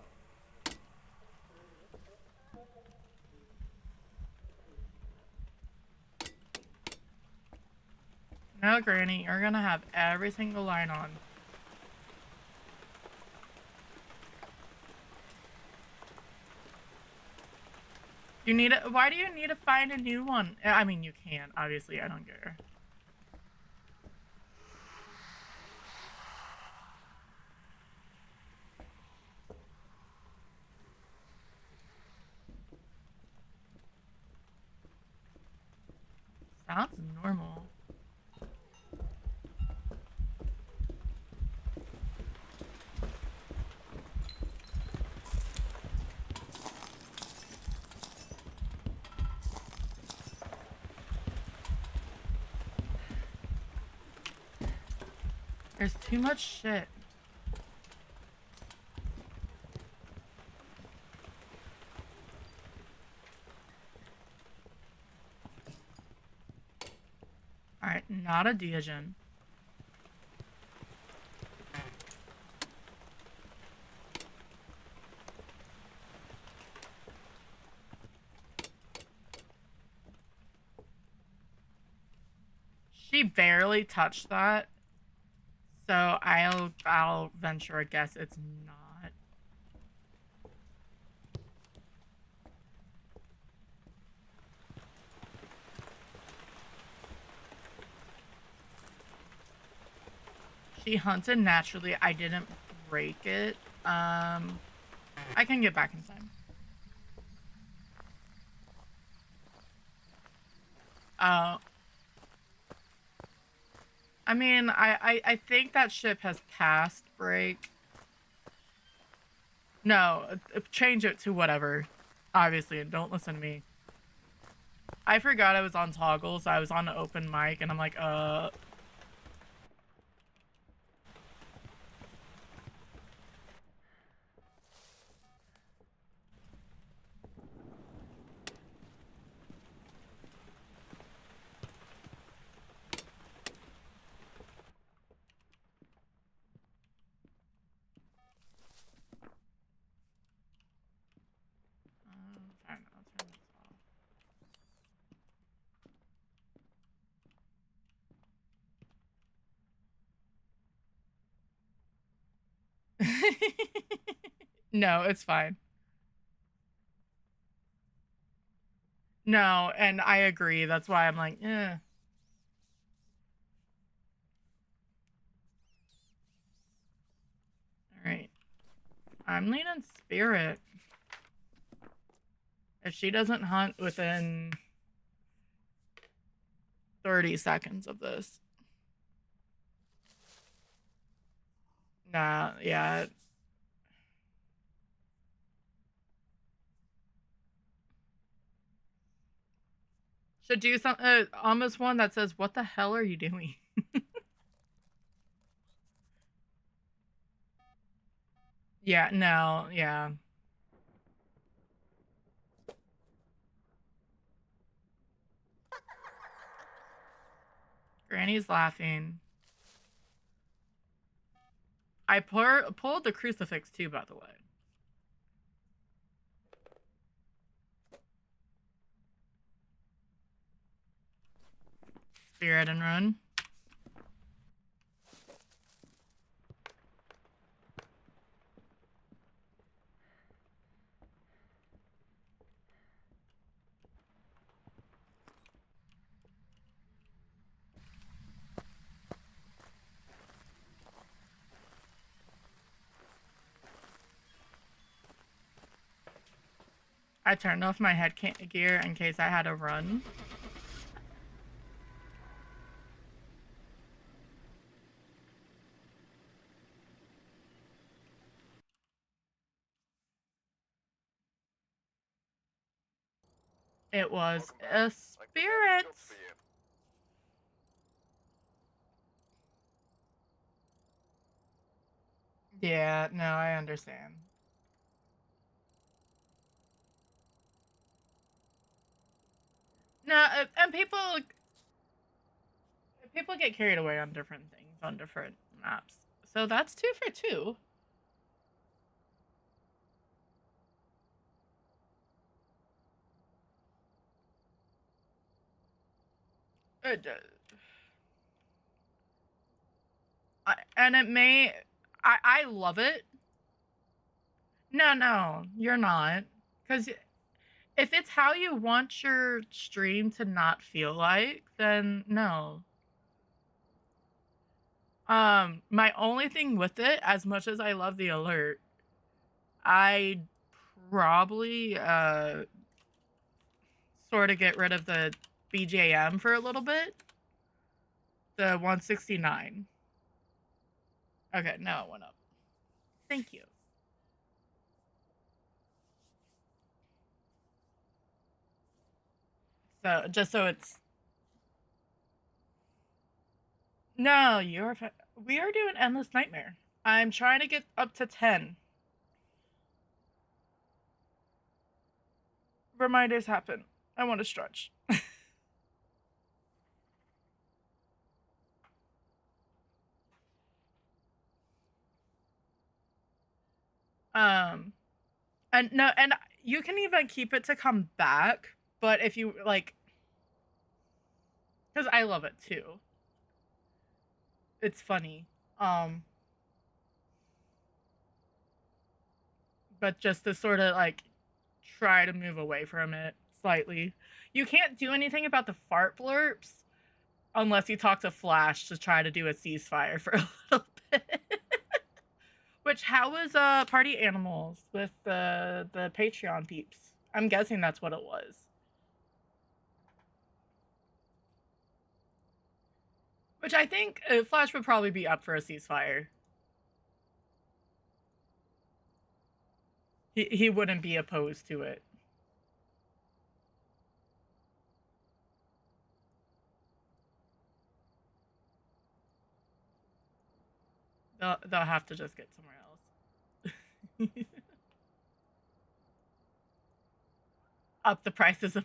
No, Granny, you're gonna have every single line on. You need it. Why do you need to find a new one? I mean, you can. Obviously, I don't care. Sounds normal. There's too much shit. Alright, not a Deogen. She barely touched that. So I'll venture a guess it's not. She hunted naturally. I didn't break it. I can get back in time. Oh. I mean, I think that ship has passed break. No, change it to whatever. Obviously, don't listen to me. I forgot I was on toggle, so I was on an open mic, and I'm like, fine, I'll turn this off. No, it's fine. No, and I agree. That's why I'm like, eh. All right. I'm leaning spirit. If she doesn't hunt within 30 seconds of this. Nah, yeah. Should do some almost one that says, "What the hell are you doing?" Yeah, no, yeah. Granny's laughing. I pulled the crucifix too, by the way. Spirit and run. I turned off my head gear in case I had to run. It was a spirit. Yeah, no, I understand. No, and people get carried away on different things on different maps. So that's 2 for 2. And it may I love it. No, you're not. Cuz if it's how you want your stream to not feel like, then no. My only thing with it, as much as I love the alert, I probably sort of get rid of the BJM for a little bit. The 169. Okay, now it went up. Thank you. So just so it's no, we are doing endless nightmare. I'm trying to get up to 10. Reminders happen. I want to stretch. um and no, and you can even keep it to come back, but if you like, cuz I love it too. It's funny. Um, but just to sort of like try to move away from it slightly. You can't do anything about the fart blurps unless you talk to Flash to try to do a ceasefire for a little bit. Which how was Party Animals with the Patreon peeps? I'm guessing that's what it was. Which I think Flash would probably be up for a ceasefire. He wouldn't be opposed to it. They'll have to just get somewhere else. Up the prices of.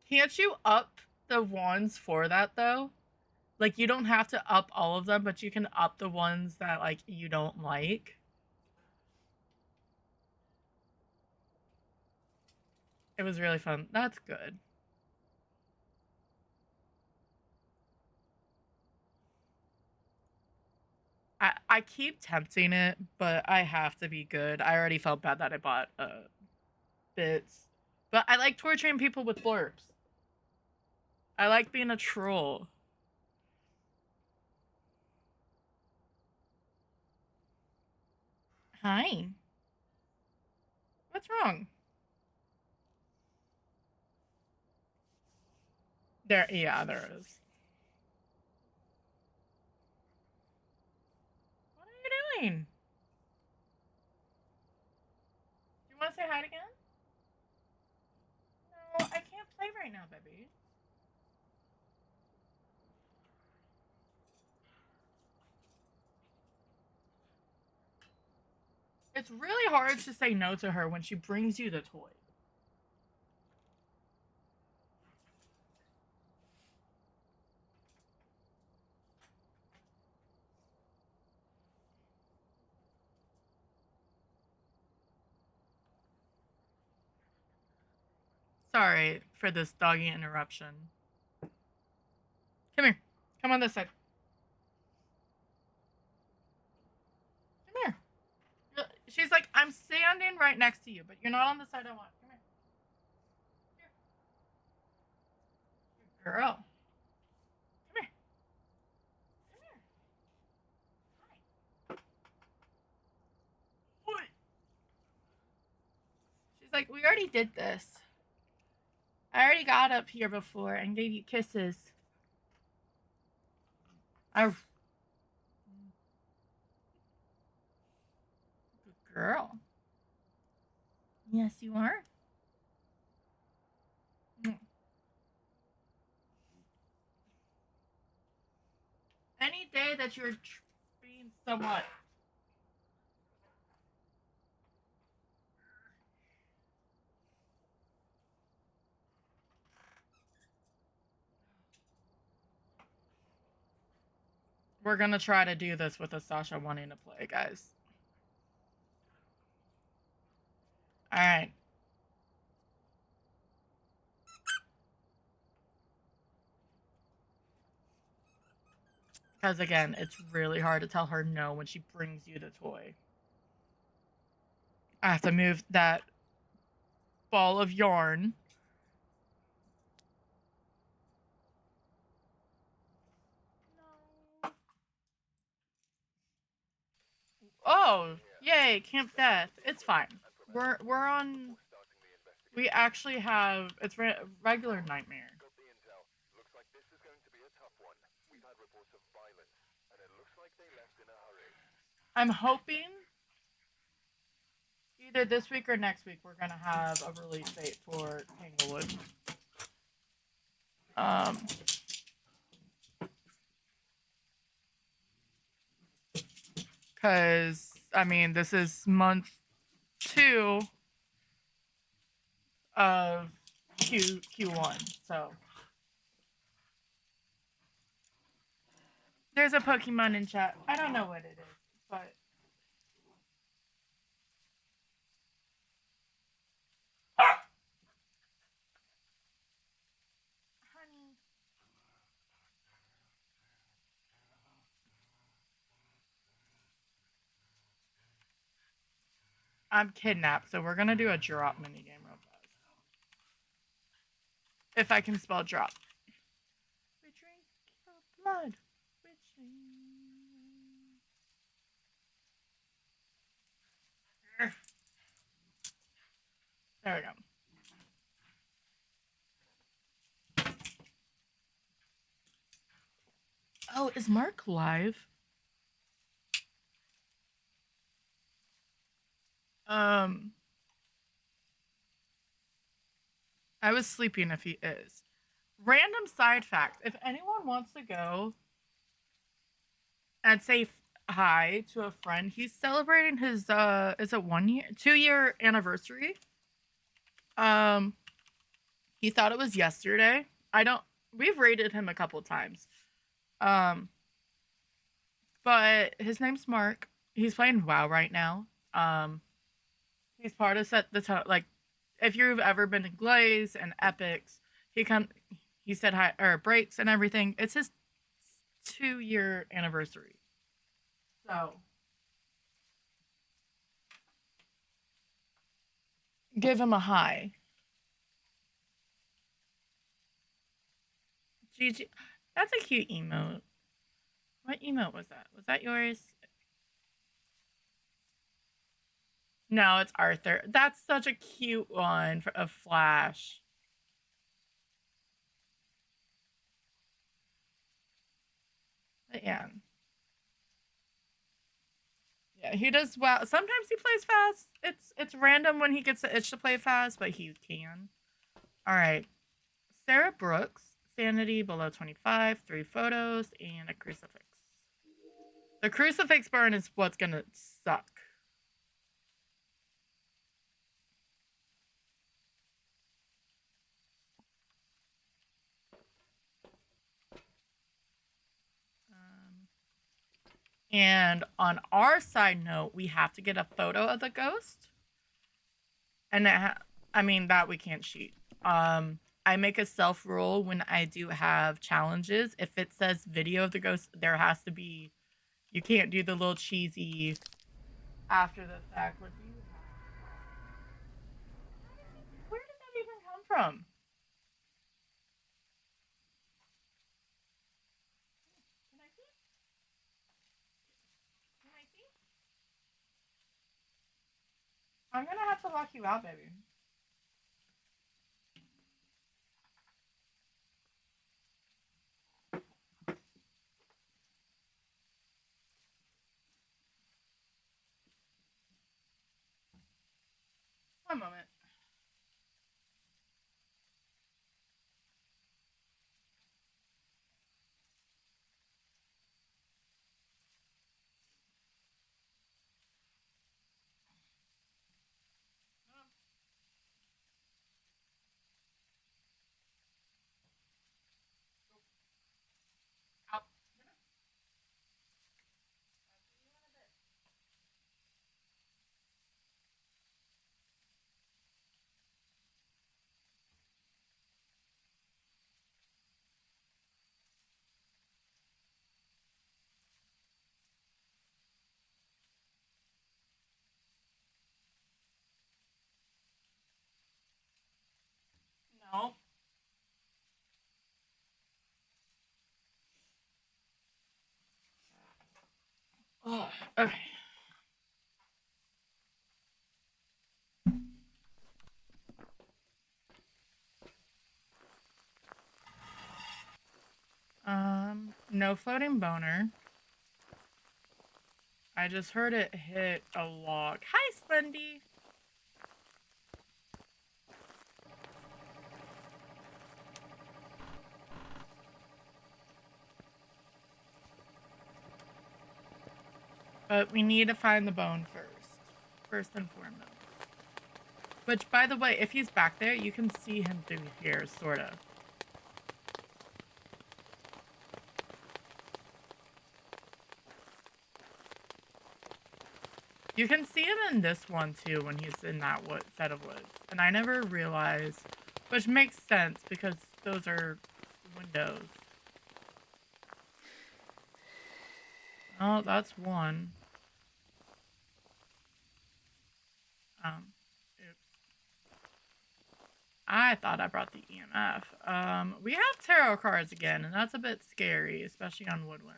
Can't you up the ones for that though? Like you don't have to up all of them, but you can up the ones that like you don't like. It was really fun. That's good. I keep tempting it, but I have to be good. I already felt bad that I bought bits. But I like torturing people with blurbs. I like being a troll. Hi. What's wrong? There is. What are you doing? Do you want to say hi again? No, I can't play right now, baby. It's really hard to say no to her when she brings you the toy. Sorry for this doggy interruption. Come here. Come on this side. Come here. She's like, I'm standing right next to you, but you're not on the side I want. Come here. Here. Girl. Come here. Come here. Hi. What? She's like, we already did this. I already got up here before and gave you kisses. I. Good girl. Yes, you are. Any day that you're being somewhat. We're gonna try to do this with a Sasha wanting to play, guys. Alright. Because again, it's really hard to tell her no when she brings you the toy. I have to move that ball of yarn. No. Oh, yay, Camp Death. It's fine. We're on. We actually have. It's regular Nightmare. I'm hoping either this week or next week we're gonna have a release date for Tanglewood. Because I mean this is month 2 of Q1, so there's a Pokemon in chat. I don't know what it is, but honey, I'm kidnapped, so we're gonna do a drop minigame real fast. If I can spell drop. We drink your blood. We drink... There we go. Oh, is Mark live? I was sleeping if he is. Random side fact. If anyone wants to go and say hi to a friend, he's celebrating his is it 1 year, 2 year anniversary. Um he thought it was yesterday. I don't we've rated him a couple times. Um but his name's Mark. He's playing WoW right now. He's part of set the like if you've ever been to Glaze and Epics, he said hi or breaks and everything. It's his 2 year anniversary. So give him a hi. GG. That's a cute emote. What emote was that? Was that yours? No, it's Arthur. That's such a cute one for a Flash. But yeah. Yeah, he does well. Sometimes he plays fast. It's random when he gets the itch to play fast, but he can. All right. Sarah Brooks, sanity below 25, 3 photos, and a crucifix. The crucifix burn is what's gonna suck. And on our side note, we have to get a photo of the ghost. And I mean, that we can't cheat. I make a self rule when I do have challenges. If it says video of the ghost, there has to be. You can't do the little cheesy after the fact. What do you have? Where did that even come from? Can I see? Can I see? I'm gonna have to lock you out, baby. One moment. Out. No. Oh, okay. No floating boner. I just heard it hit a log. Hi, Slendy. But we need to find the bone first. First and foremost. Which, by the way, if he's back there, you can see him through here, sort of. You can see him in this one, too, when he's in that set of woods. And I never realized, which makes sense, because those are windows. Oh, that's one. Oops. I thought I brought the EMF. We have tarot cards again, and that's a bit scary, especially on Woodwind.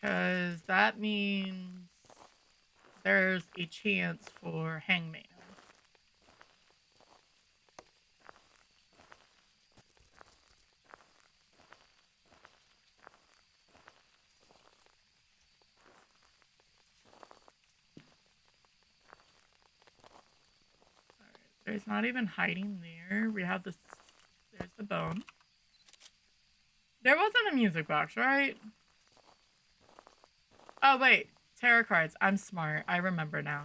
Because that means there's a chance for Hangman. Alright, there's not even hiding there. We have this. There's the bone. There wasn't a music box, right? Oh, wait. Tarot cards. I'm smart. I remember now.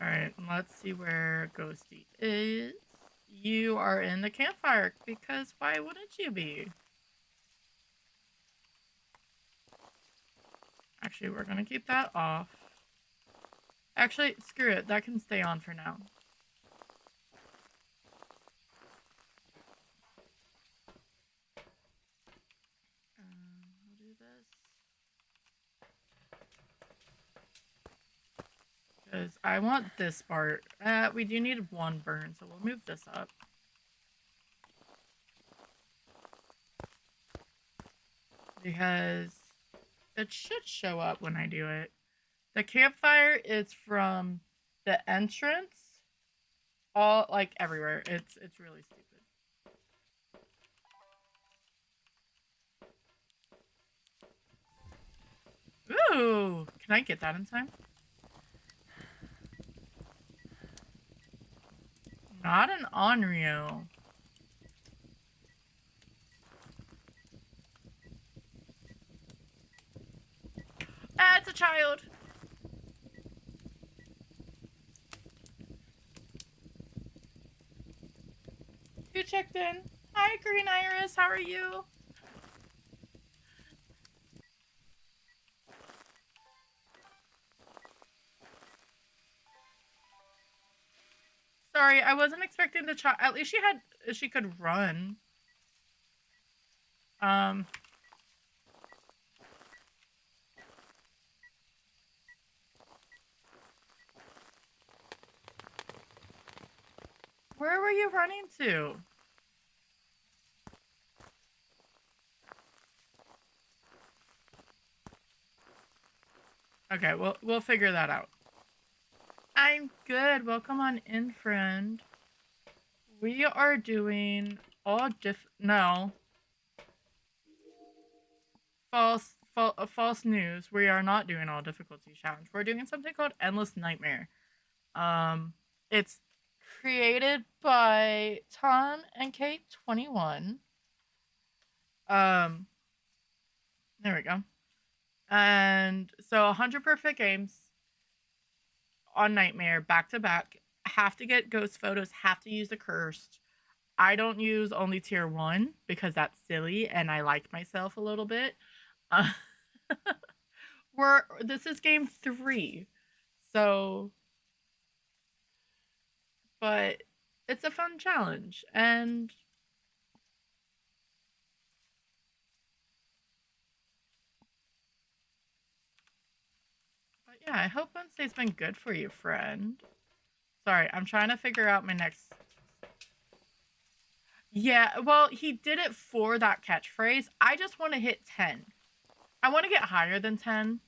Alright, let's see where Ghosty is. You are in the campfire, because why wouldn't you be? Actually, we're gonna keep that off. Actually, screw it. That can stay on for now. We'll do this. Because I want this part. We do need one burn, so we'll move this up. Because it should show up when I do it. The campfire is from the entrance, all like everywhere. It's really stupid. Ooh, can I get that in time? Not an Onryo. Ah, it's a child. Who checked in? Hi, Green Iris. How are you? Sorry, I wasn't expecting the child. At least she could run. Where were you running to? Okay, we'll figure that out. I'm good. Welcome on in, friend. We are doing all no. False news. We are not doing all difficulty challenge. We're doing something called Endless Nightmare. It's created by Tom and Kate 21. There we go. And so 100 perfect games on Nightmare back to back. Have to get ghost photos, have to use the cursed. I don't use only tier 1 because that's silly and I like myself a little bit. This is game 3. So but it's a fun challenge and but yeah, I hope Wednesday's been good for you, friend. Sorry, I'm trying to figure out my next. Yeah, well, he did it for that catchphrase. I just want to hit 10. I want to get higher than 10.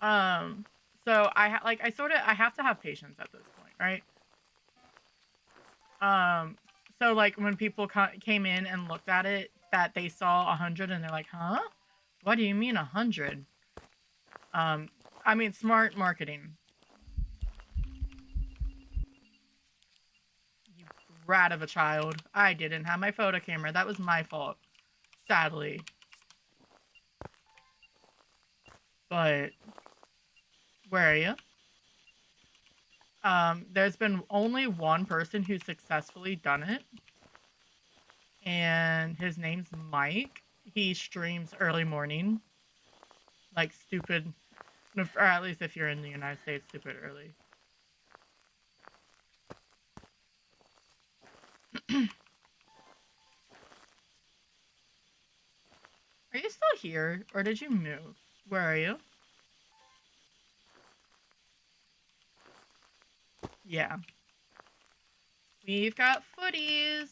So I have to have patience at this point, right? So like when people came in and looked at it, that they saw 100 and they're like, huh? What do you mean 100? I mean, smart marketing. You rat of a child. I didn't have my photo camera. That was my fault. Sadly. But where are you? There's been only one person who's successfully done it. And his name's Mike. He streams early morning. Like stupid, or at least if you're in the United States, stupid early. Are you still here, or did you move? Where are you? Yeah. We've got footies.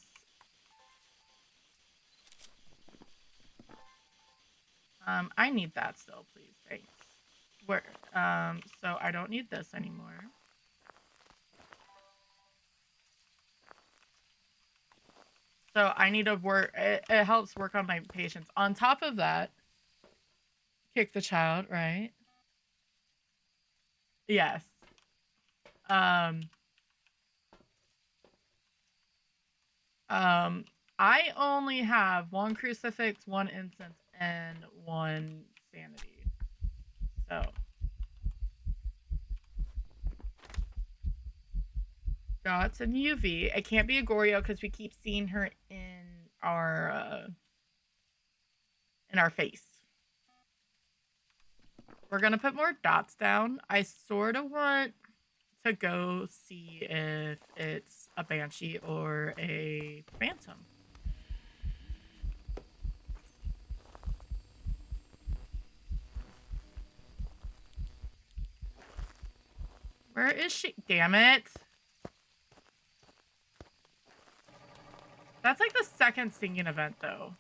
I need that still, please. Thanks. Where? So I don't need this anymore. So I need to work. It helps work on my patience. On top of that, kick the child, right? Yes. Um. Um. I only have one crucifix, one incense, and one sanity. So dots and UV. It can't be a Goryo because we keep seeing her in our face. We're gonna put more dots down. I sort of want to go see if it's a banshee or a phantom. Where is she? Damn it. That's like the second singing event, though.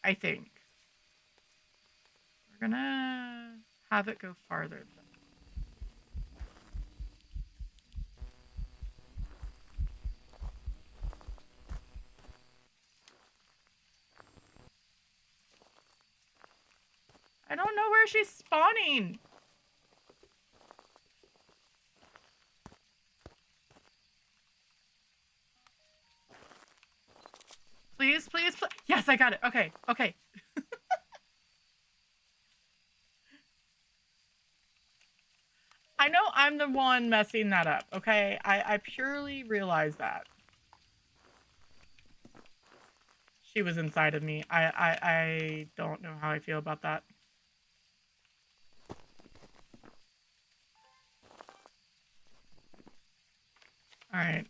I think. We're gonna have it go farther, though. I don't know where she's spawning. Please, please, please. Yes, I got it. Okay, okay. I know I'm the one messing that up, okay? I purely realize that. She was inside of me. I don't know how I feel about that. All right.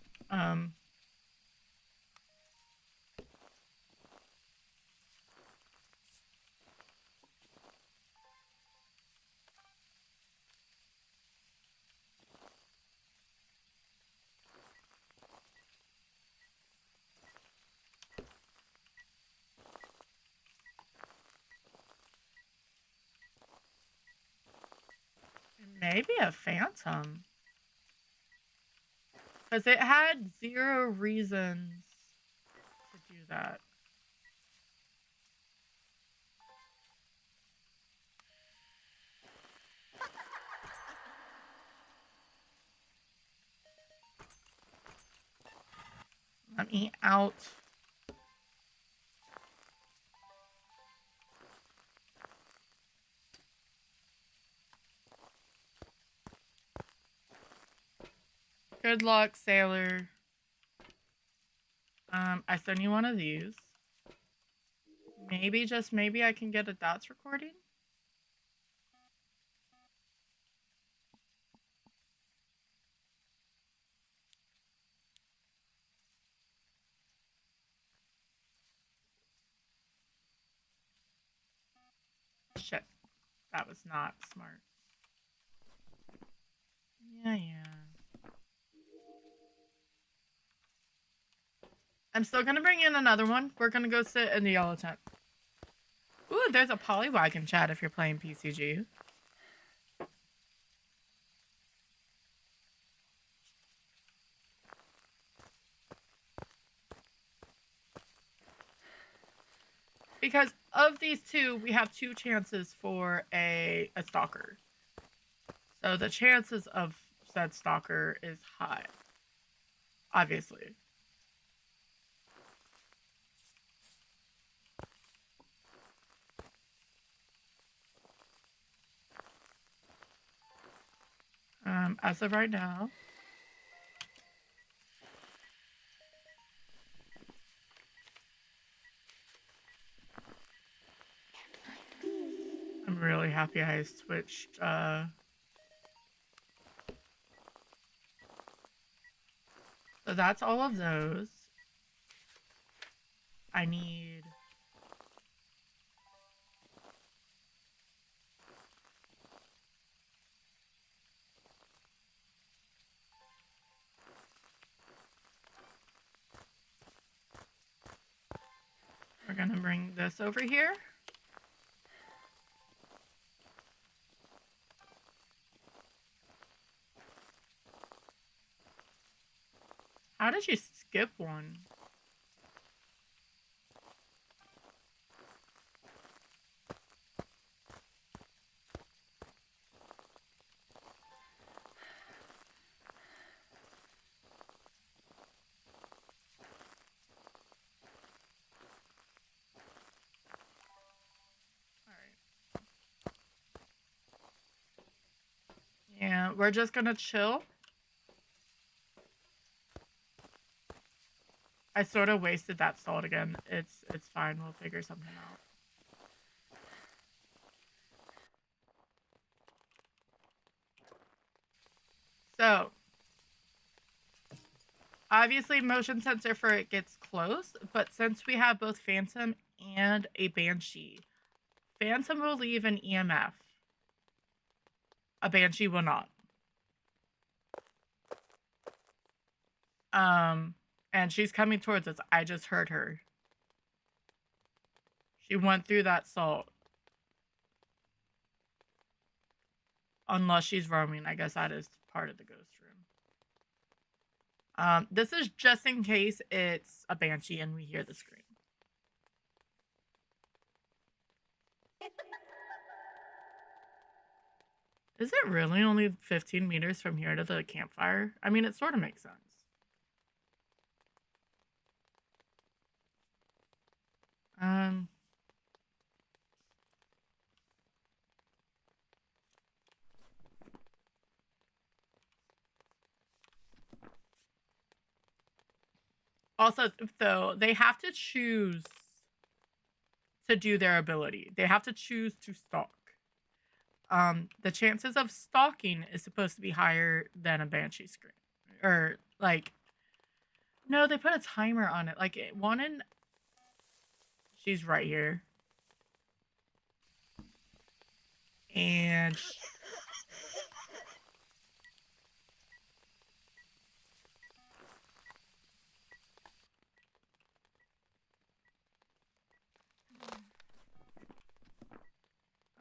Maybe a phantom. Because it had 0 reasons to do that. Let me out. Good luck, sailor. I send you one of these. Maybe, just maybe, I can get a dots recording. Shit. That was not smart. Yeah. I'm still gonna bring in another one. We're gonna go sit in the yellow tent. Ooh, there's a Polywagon chat if you're playing PCG. Because of these two, we have 2 chances for a stalker. So the chances of said stalker is high. Obviously. As of right now. I'm really happy I switched, so that's all of those. I need... We're gonna bring this over here. How did you skip one? Yeah, we're just gonna chill. I sort of wasted that salt again. It's fine. We'll figure something out. So, obviously motion sensor for it gets close, but since we have both Phantom and a Banshee, Phantom will leave an EMF. A Banshee will not. And she's coming towards us. I just heard her. She went through that salt. Unless she's roaming. I guess that is part of the ghost room. This is just in case it's a Banshee and we hear the scream. Is it really only 15 meters from here to the campfire? I mean, it sort of makes sense. Also, though, they have to choose to do their ability. They have to choose to stalk. The chances of stalking is supposed to be higher than a Banshee scream. Or, like... No, they put a timer on it. Like, one in... She's right here. And...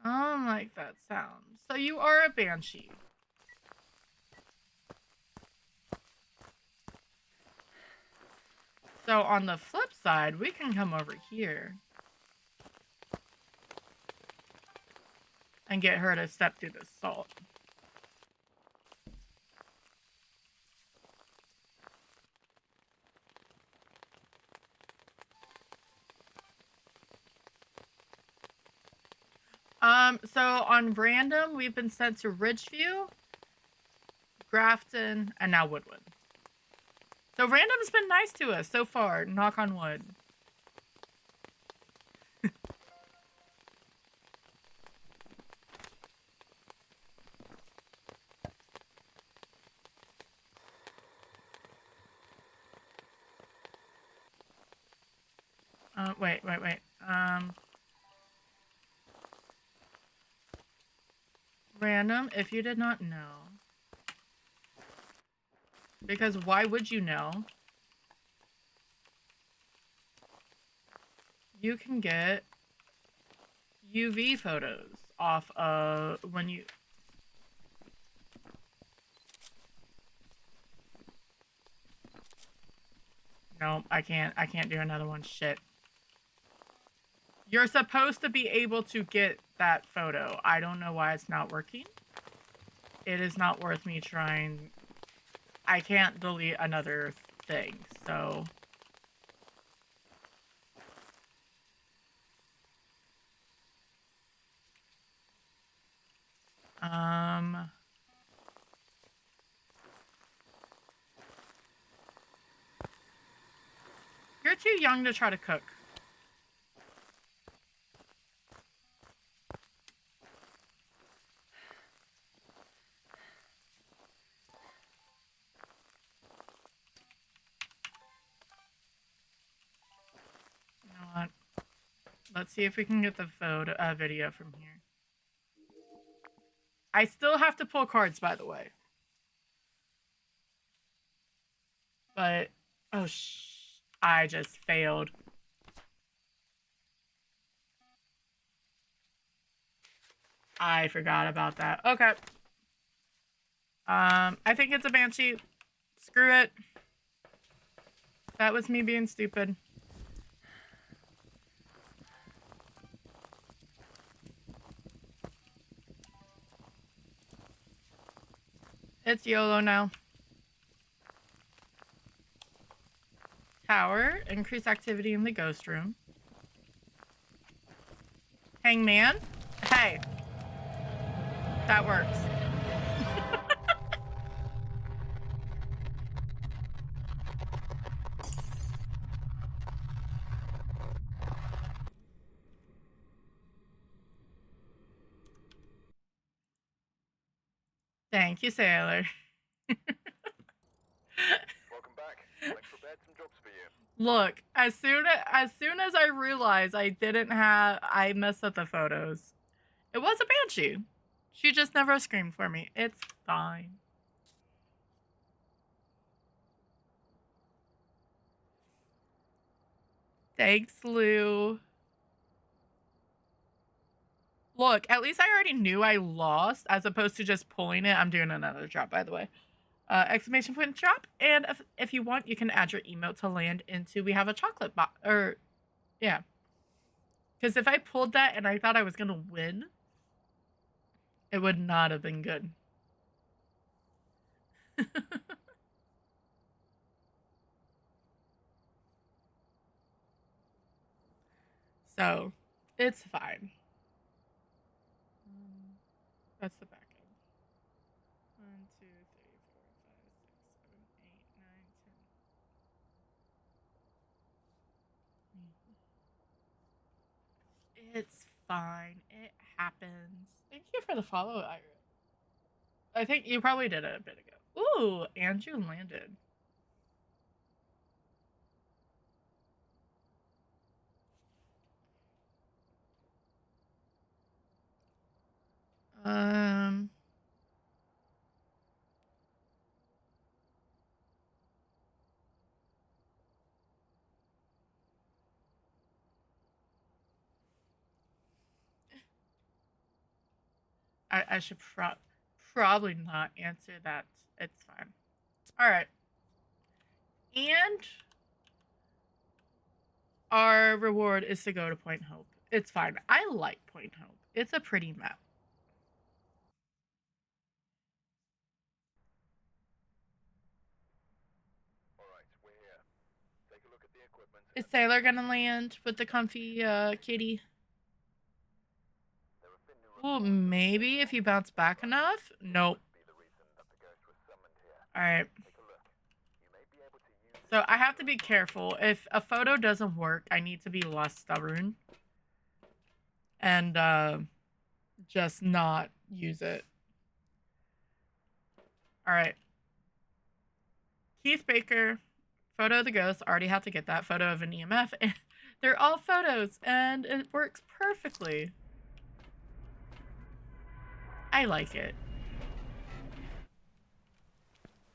I don't like that sound. So you are a Banshee. So on the flip side, we can come over here. And get her to step through the salt. So on random, we've been sent to Ridgeview, Grafton, and now Woodland. So random's been nice to us so far, knock on wood. Wait. Random, if you did not know. Because why would you know? You can get UV photos off of when you... No, I can't do another one. Shit. You're supposed to be able to get that photo. I don't know why it's not working. It is not worth me trying. I can't delete another thing, so... You're too young to try to cook. Let's see if we can get the video from here. I still have to pull cards, by the way. But, oh, I just failed. I forgot about that. Okay. I think it's a banshee. Screw it. That was me being stupid. It's YOLO now. Tower. Increase activity in the ghost room. Hangman. Hey. That works. Thank you, Sailor. Welcome back. I've prepared some jobs for you. Look, as soon as I realized I messed up the photos. It was a banshee. She just never screamed for me. It's fine. Thanks, Lou. Look, at least I already knew I lost as opposed to just pulling it. I'm doing another drop, by the way. Exclamation point drop. And if you want, you can add your email to land into, we have a chocolate box. Or, yeah. Because if I pulled that and I thought I was going to win, it would not have been good. So, it's fine. That's the back end. 1, 2, 3, 4, 5, 6, 7, 8, 9, 10. It's fine. It happens. Thank you for the follow, Ira. I think you probably did it a bit ago. Ooh, Andrew landed. I should probably not answer that. It's fine. All right. And our reward is to go to Point Hope. It's fine. I like Point Hope. It's a pretty map. All right, we're here. Take a look at the equipment. Is Sailor gonna land with the comfy kitty? Well, maybe if you bounce back enough. Nope. All right. So I have to be careful. If a photo doesn't work, I need to be less stubborn and just not use it. All right. Keith Baker, photo of the ghost. Already have to get that photo of an EMF. They're all photos, and it works perfectly. I like it.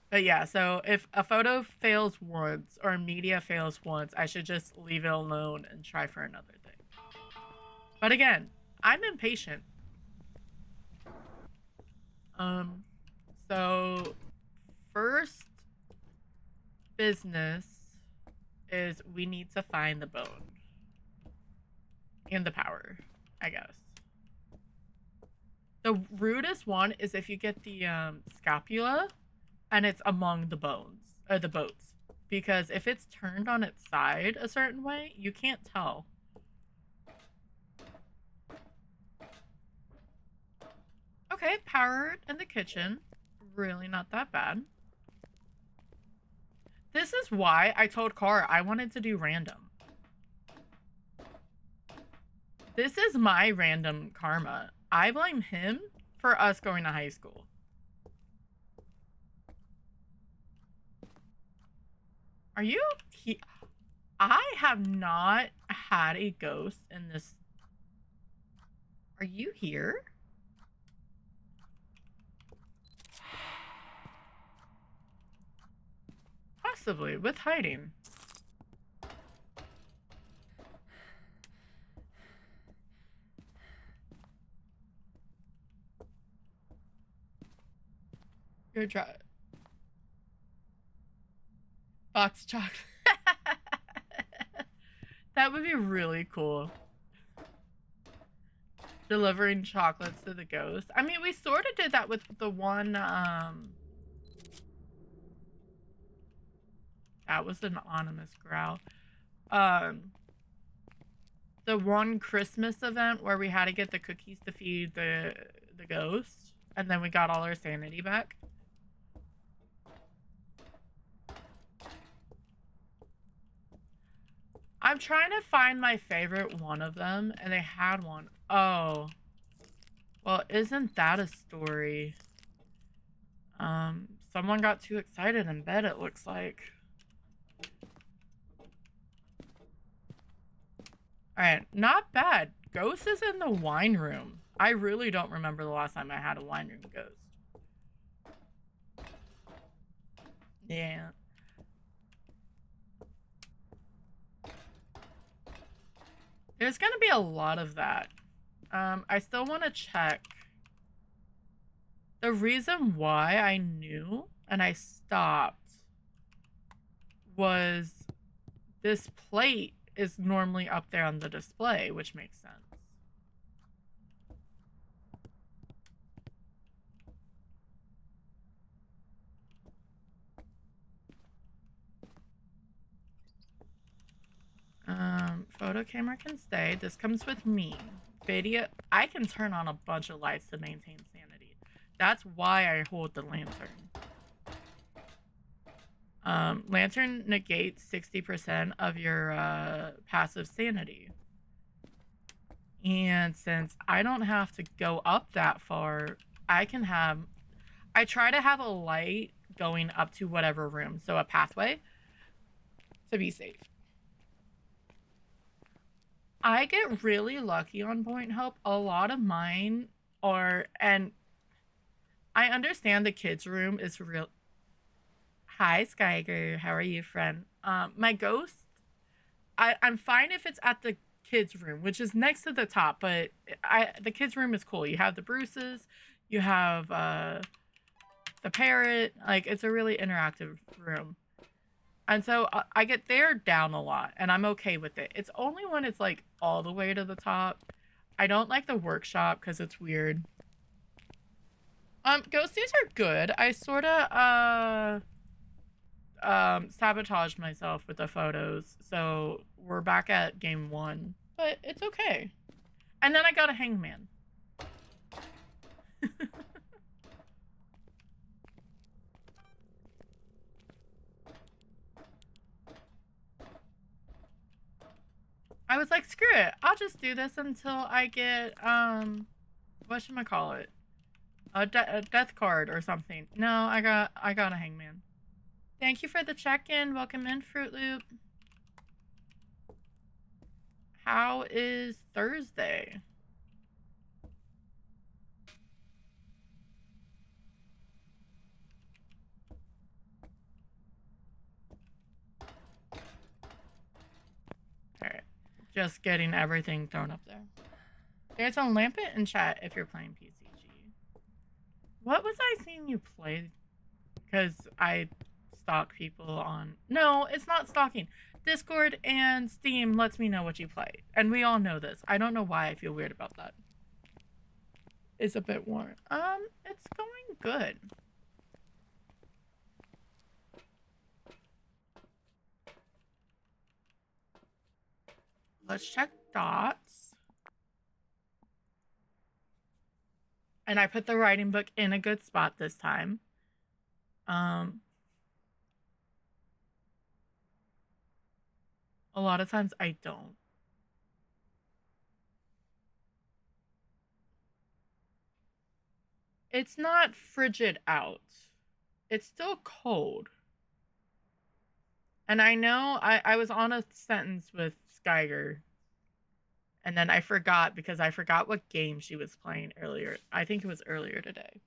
But yeah, so if a photo fails once or media fails once, I should just leave it alone and try for another thing. But again, I'm impatient. So first business is we need to find the bone and the power, I guess. The rudest one is if you get the scapula and it's among the bones or the boats, because if it's turned on its side a certain way, you can't tell. Okay, power in the kitchen. Really not that bad. This is why I told Car I wanted to do random. This is my random karma. I blame him for us going to high school. Are you... I have not had a ghost in this Are you here? Possibly, with hiding. You're dry. Box chocolate. That would be really cool. Delivering chocolates to the ghost. I mean, we sort of did that with the one, that was an anonymous growl. The one Christmas event where we had to get the cookies to feed the ghost, and then we got all our sanity back. I'm trying to find my favorite one of them, and they had one. Oh. Well, isn't that a story? Someone got too excited in bed, it looks like. Alright, not bad. Ghost is in the wine room. I really don't remember the last time I had a wine room ghost. Yeah. There's gonna be a lot of that. I still want to check. The reason why I knew and I stopped was this plate is normally up there on the display, which makes sense. Photo camera can stay. This comes with me. Video, I can turn on a bunch of lights to maintain sanity. That's why I hold the lantern. Lantern negates 60% of your passive sanity. And since I don't have to go up that far, I try to have a light going up to whatever room. So a pathway to be safe. I get really lucky on point help. A lot of mine are, and I understand the kids' room is real. Hi, Skyger. How are you, friend? My ghost, I'm fine if it's at the kids' room, which is next to the top, but the kids' room is cool. You have the Bruces, you have the parrot. Like, it's a really interactive room. And so I get there down a lot, and I'm okay with it. It's only when it's like all the way to the top. I don't like the workshop because it's weird. Ghosties are good. I sort of sabotaged myself with the photos, so we're back at game 1, but it's okay. And then I got a hangman. I was like, screw it. I'll just do this until I get, whatchamacallit? A death card or something. No, I got a hangman. Thank you for the check-in. Welcome in, Fruit Loop. How is Thursday? Alright. Just getting everything thrown up there. There's a Lampet in chat if you're playing PCG. What was I seeing you play? Because I stalk people on... No, it's not stalking. Discord and Steam lets me know what you play. And we all know this. I don't know why I feel weird about that. It's a bit warm. It's going good. Let's check dots. And I put the writing book in a good spot this time. A lot of times I don't. It's not frigid out. It's still cold. And I know I was on a sentence with Skyger. And then I forgot because I forgot what game she was playing earlier. I think it was earlier today.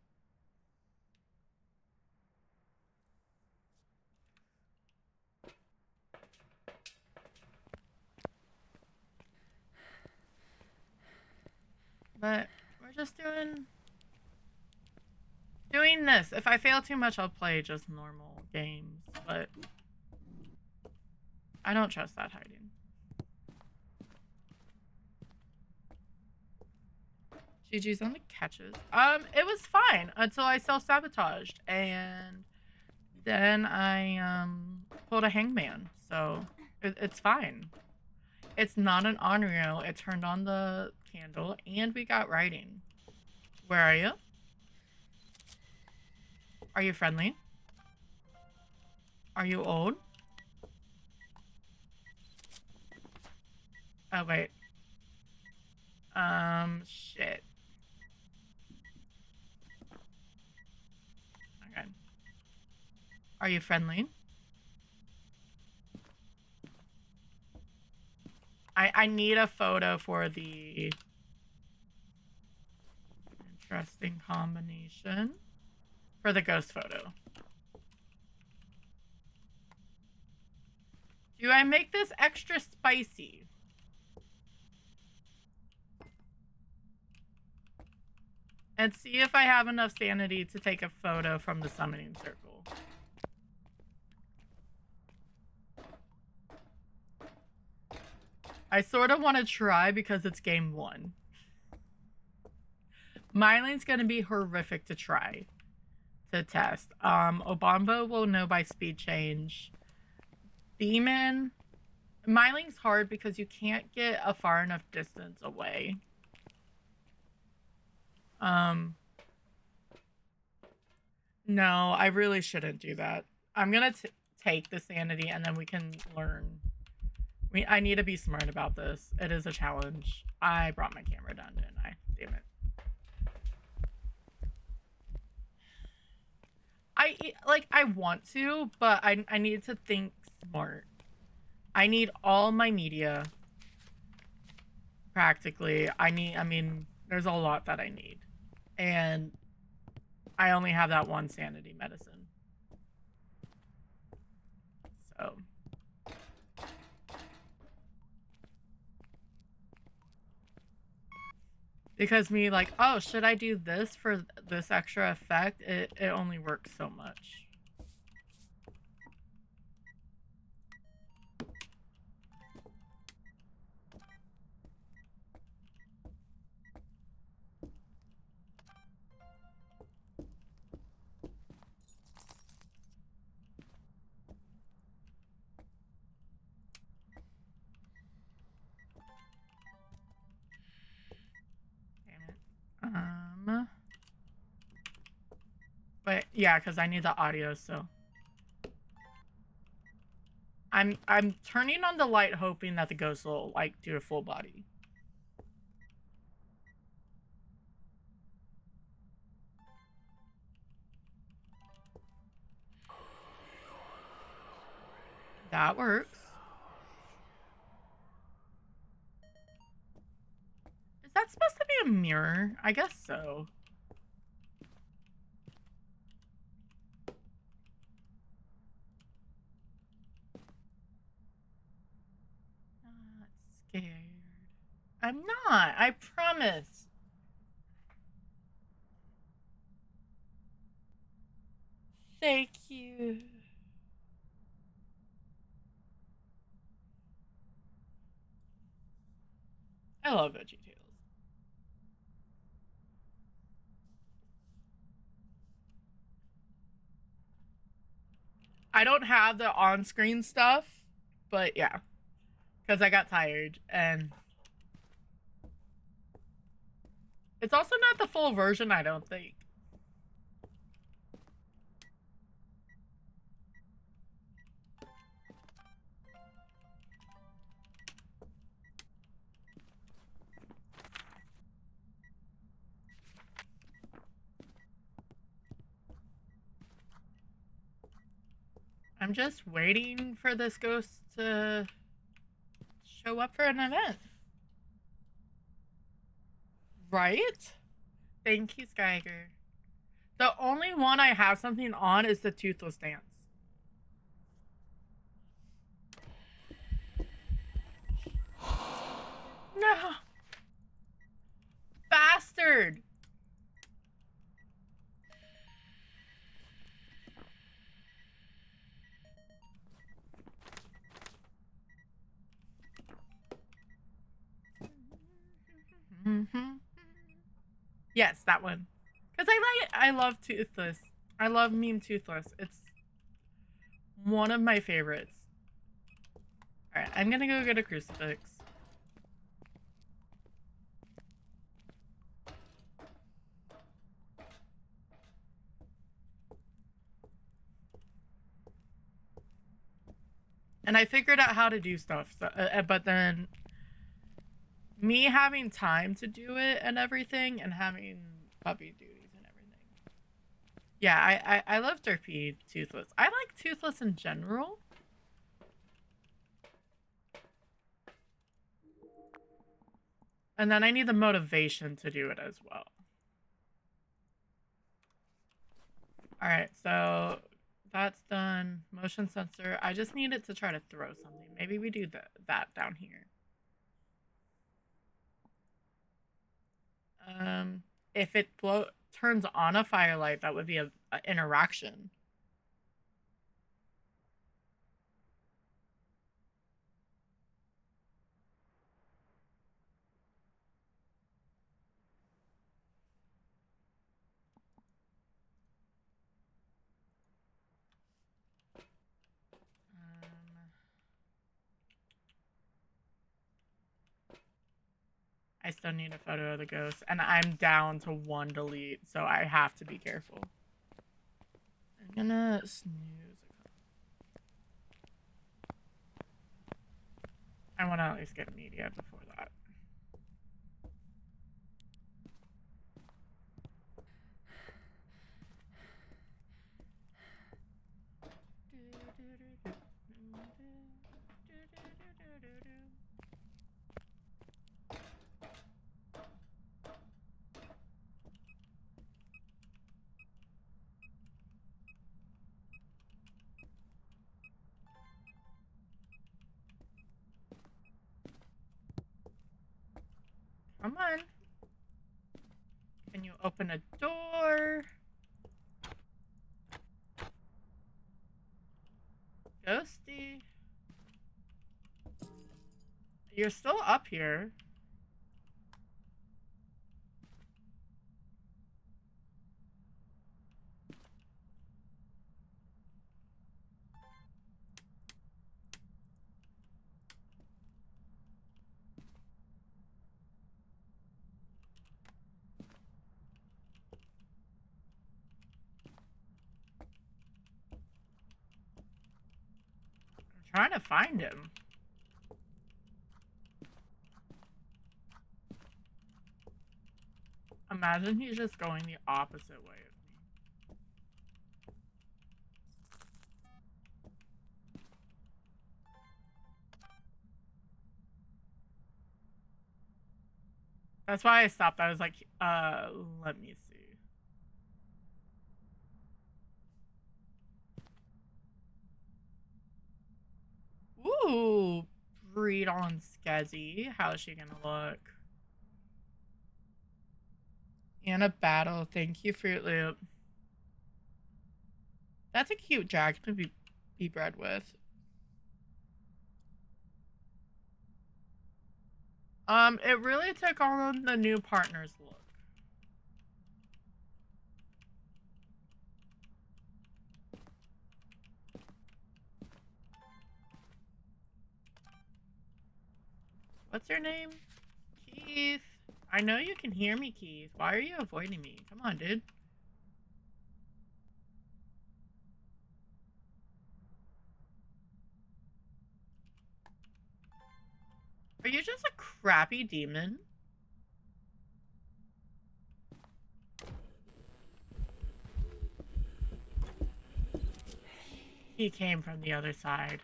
But we're just doing this. If I fail too much, I'll play just normal games, but I don't trust that hiding. GG's on the catches. It was fine until I self-sabotaged, and then I pulled a hangman, so it's fine. It's not an on-reel. It turned on the candle, and we got writing. Where are you? Are you friendly? Are you old? Oh, wait. Shit. Okay. Are you friendly? I need a photo for the interesting combination for the ghost photo. Do I make this extra spicy? And see if I have enough sanity to take a photo from the summoning circle. I sort of want to try because it's game 1. Myling's going to be horrific to try to test. Obambo will know by speed change. Demon. Myling's hard because you can't get a far enough distance away. No, I really shouldn't do that. I'm gonna take the sanity and then we can learn. I need to be smart about this. It is a challenge. I brought my camera down, didn't I? Damn it. I want to, but I need to think smart. I need all my media. Practically. I mean, there's a lot that I need. And I only have that one sanity medicine. So. Because me like, oh, should I do this for this extra effect? It only works so much. But yeah, because I need the audio, so I'm turning on the light hoping that the ghost will like do a full body. That works. Is that supposed to be a mirror? I guess so. Not scared. I'm not. I promise. Thank you. I love VeggieTales. I don't have the on-screen stuff, but yeah. Because I got tired, and it's also not the full version, I don't think. I'm just waiting for this ghost to show up for an event. Right? Thank you, Skyger. The only one I have something on is the Toothless Dance. No! Bastard! Yes, that one. Because I love Toothless. I love meme Toothless. It's one of my favorites. Alright, I'm gonna go get a crucifix. And I figured out how to do stuff, so, but then me having time to do it and everything, and having puppy duties and everything. Yeah, I love Derpy Toothless. I like Toothless in general. And then I need the motivation to do it as well. Alright, so that's done. Motion sensor. I just need it to try to throw something. Maybe we do that down here. If it turns on a firelight, that would be a interaction. I still need a photo of the ghost, and I'm down to 1 delete, so I have to be careful. I'm gonna snooze. I want to at least get media before that. Come on. Can you open a door? Ghosty. You're still up here. I'm trying to find him. Imagine he's just going the opposite way of me. That's why I stopped. I was like, let me see. Ooh, breed on Skezzy. How's she gonna look? In a battle. Thank you, Fruit Loop. That's a cute dragon to be bred with. It really took on the new partner's look. What's your name? Keith. I know you can hear me, Keith. Why are you avoiding me? Come on, dude. Are you just a crappy demon? He came from the other side.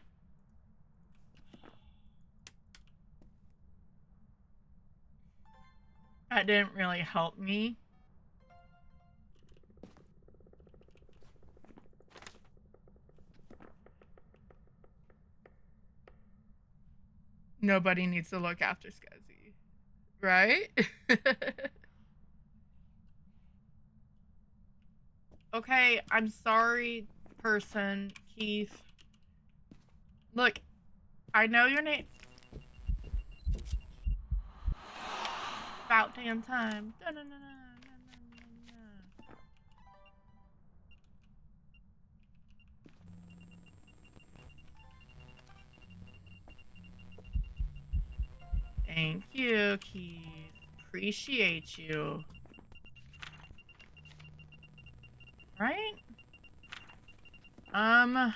that didn't really help me. Nobody needs to look after Scuzzy, right? Okay, I'm sorry, person, Keith. Look, I know your name. About damn time. Thank you, Keith. Appreciate you. Right? I'm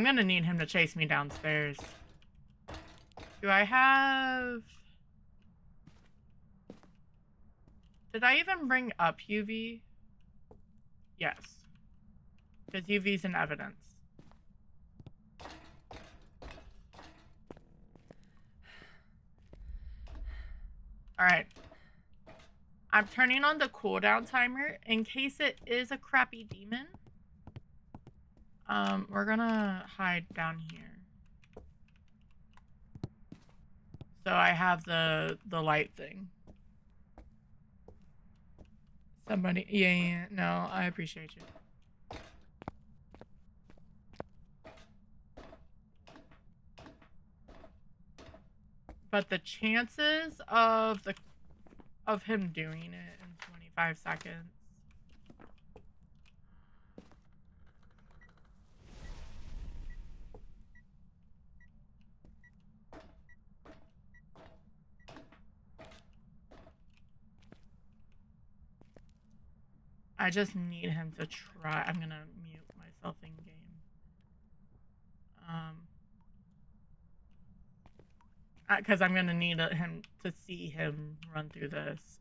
gonna need him to chase me downstairs. Do I have... Did I even bring up UV? Yes. Because UV's in evidence. Alright. I'm turning on the cooldown timer in case it is a crappy demon. We're gonna hide down here. So I have the light thing. Somebody, yeah, no, I appreciate you. But the chances of him doing it in 25 seconds. I just need him to try. I'm gonna mute myself in game. Because I'm gonna need him to see him run through this.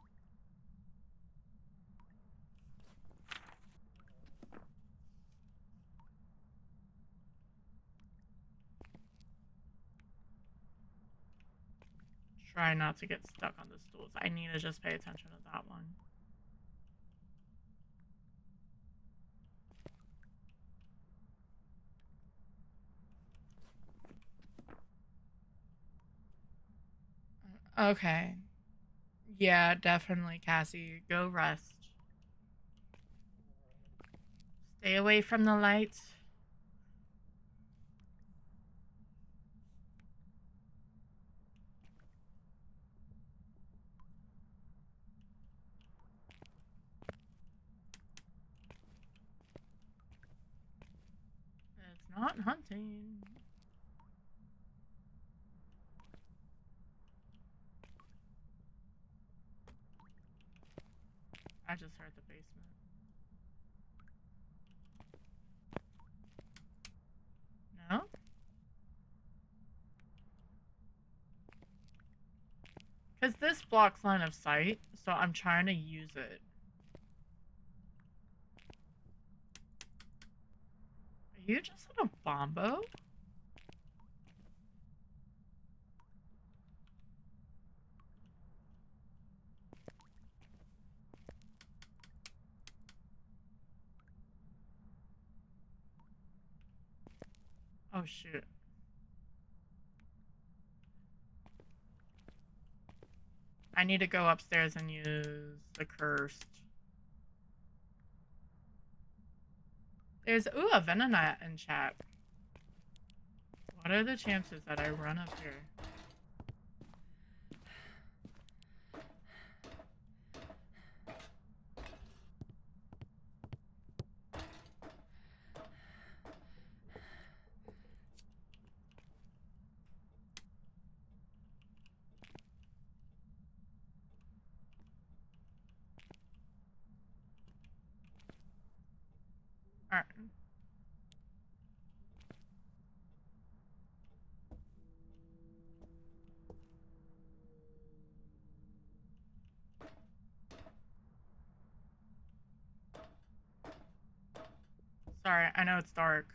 Try not to get stuck on the stools. I need to just pay attention to that one. Okay. Yeah, definitely, Cassie. Go rest. Stay away from the lights. It's not hunting. I just heard the basement. No? Because this blocks line of sight, so I'm trying to use it. Are you just in a bombo? Oh shoot. I need to go upstairs and use the cursed. There's, ooh, a Venonat in chat. What are the chances that I run up here? Alright. Sorry, I know it's dark.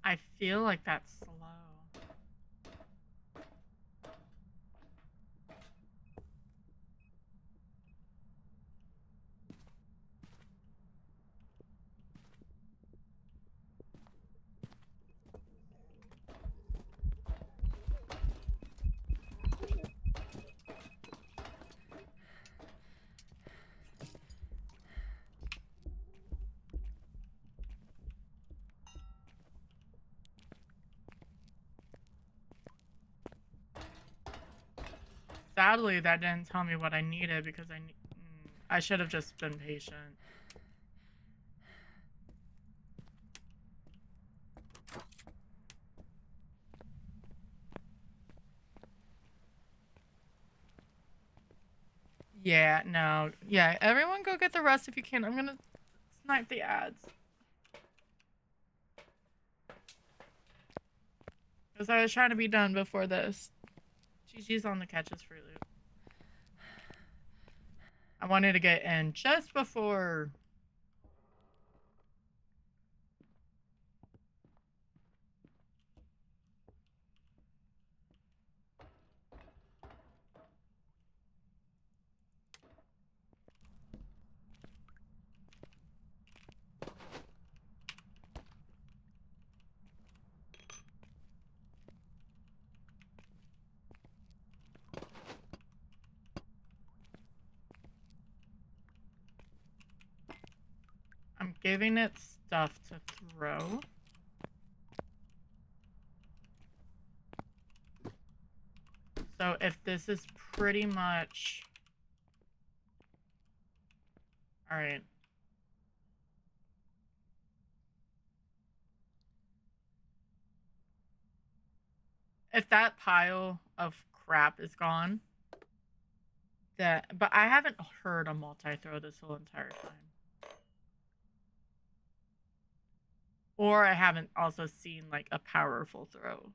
I feel like that's slow. Sadly, that didn't tell me what I needed because I should have just been patient. Yeah, no. Yeah, everyone go get the rest if you can. I'm gonna snipe the ads. Because I was trying to be done before this. GG's on the catches Fruit Loop. I wanted to get in just before. I'm giving it stuff to throw. So if this is pretty much... Alright. If that pile of crap is gone, but I haven't heard a multi-throw this whole entire time. Or I haven't also seen like a powerful throw.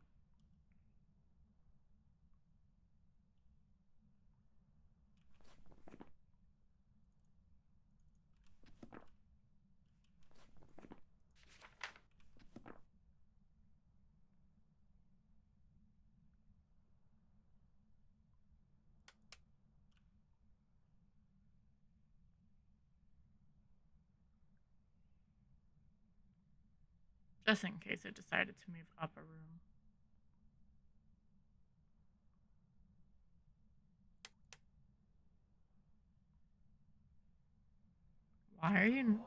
Just in case it decided to move up a room. Why are you...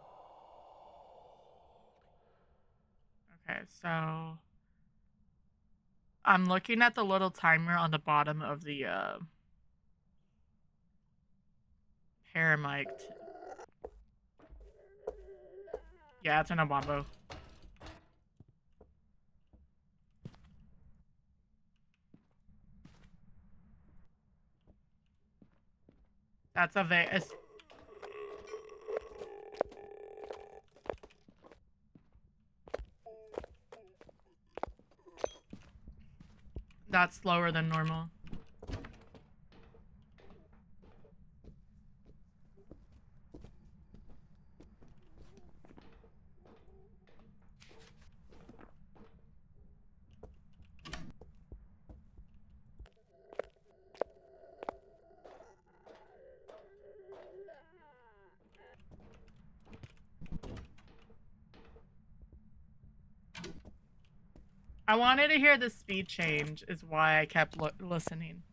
Okay, so... I'm looking at the little timer on the bottom of the paramite. Yeah, it's an Obombo. That's a that's slower than normal. I wanted to hear the speed change is why I kept listening.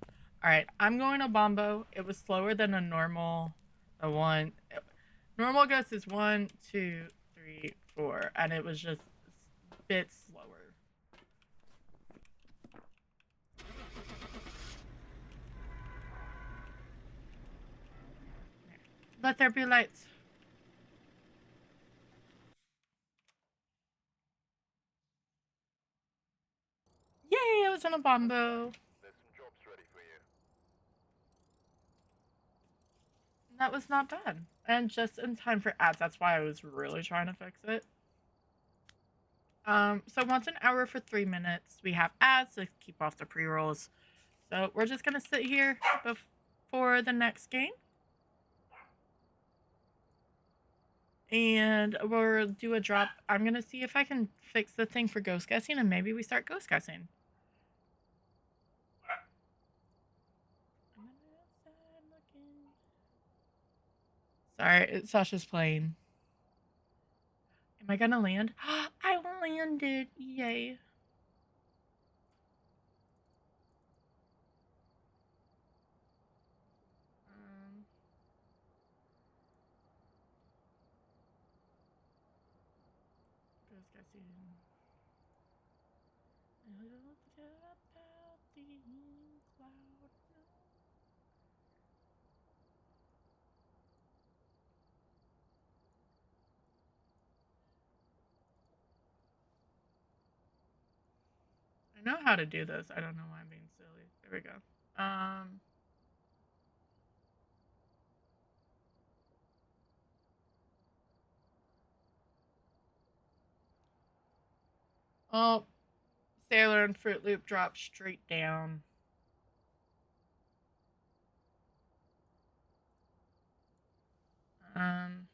Alright, I'm going to Bombo. It was slower than a normal one. Normal ghost is 1, 2, 3, 4, and it was just a bit slower. Let there be lights. Yay, I was on a Bombo. There's some jobs ready for you. That was not bad. And just in time for ads. That's why I was really trying to fix it. So once an hour for 3 minutes, we have ads to keep off the pre-rolls. So we're just gonna sit here before the next game. And we'll do a drop. I'm going to see if I can fix the thing for ghost guessing, and maybe we start ghost guessing. Sorry, Sasha's playing. Am I gonna land? I landed! Yay. Ghost guessing. A little bit about the cloud. I know how to do this. I don't know why I'm being silly. There we go. Oh, Sailor and Fruit Loop drop straight down. Um,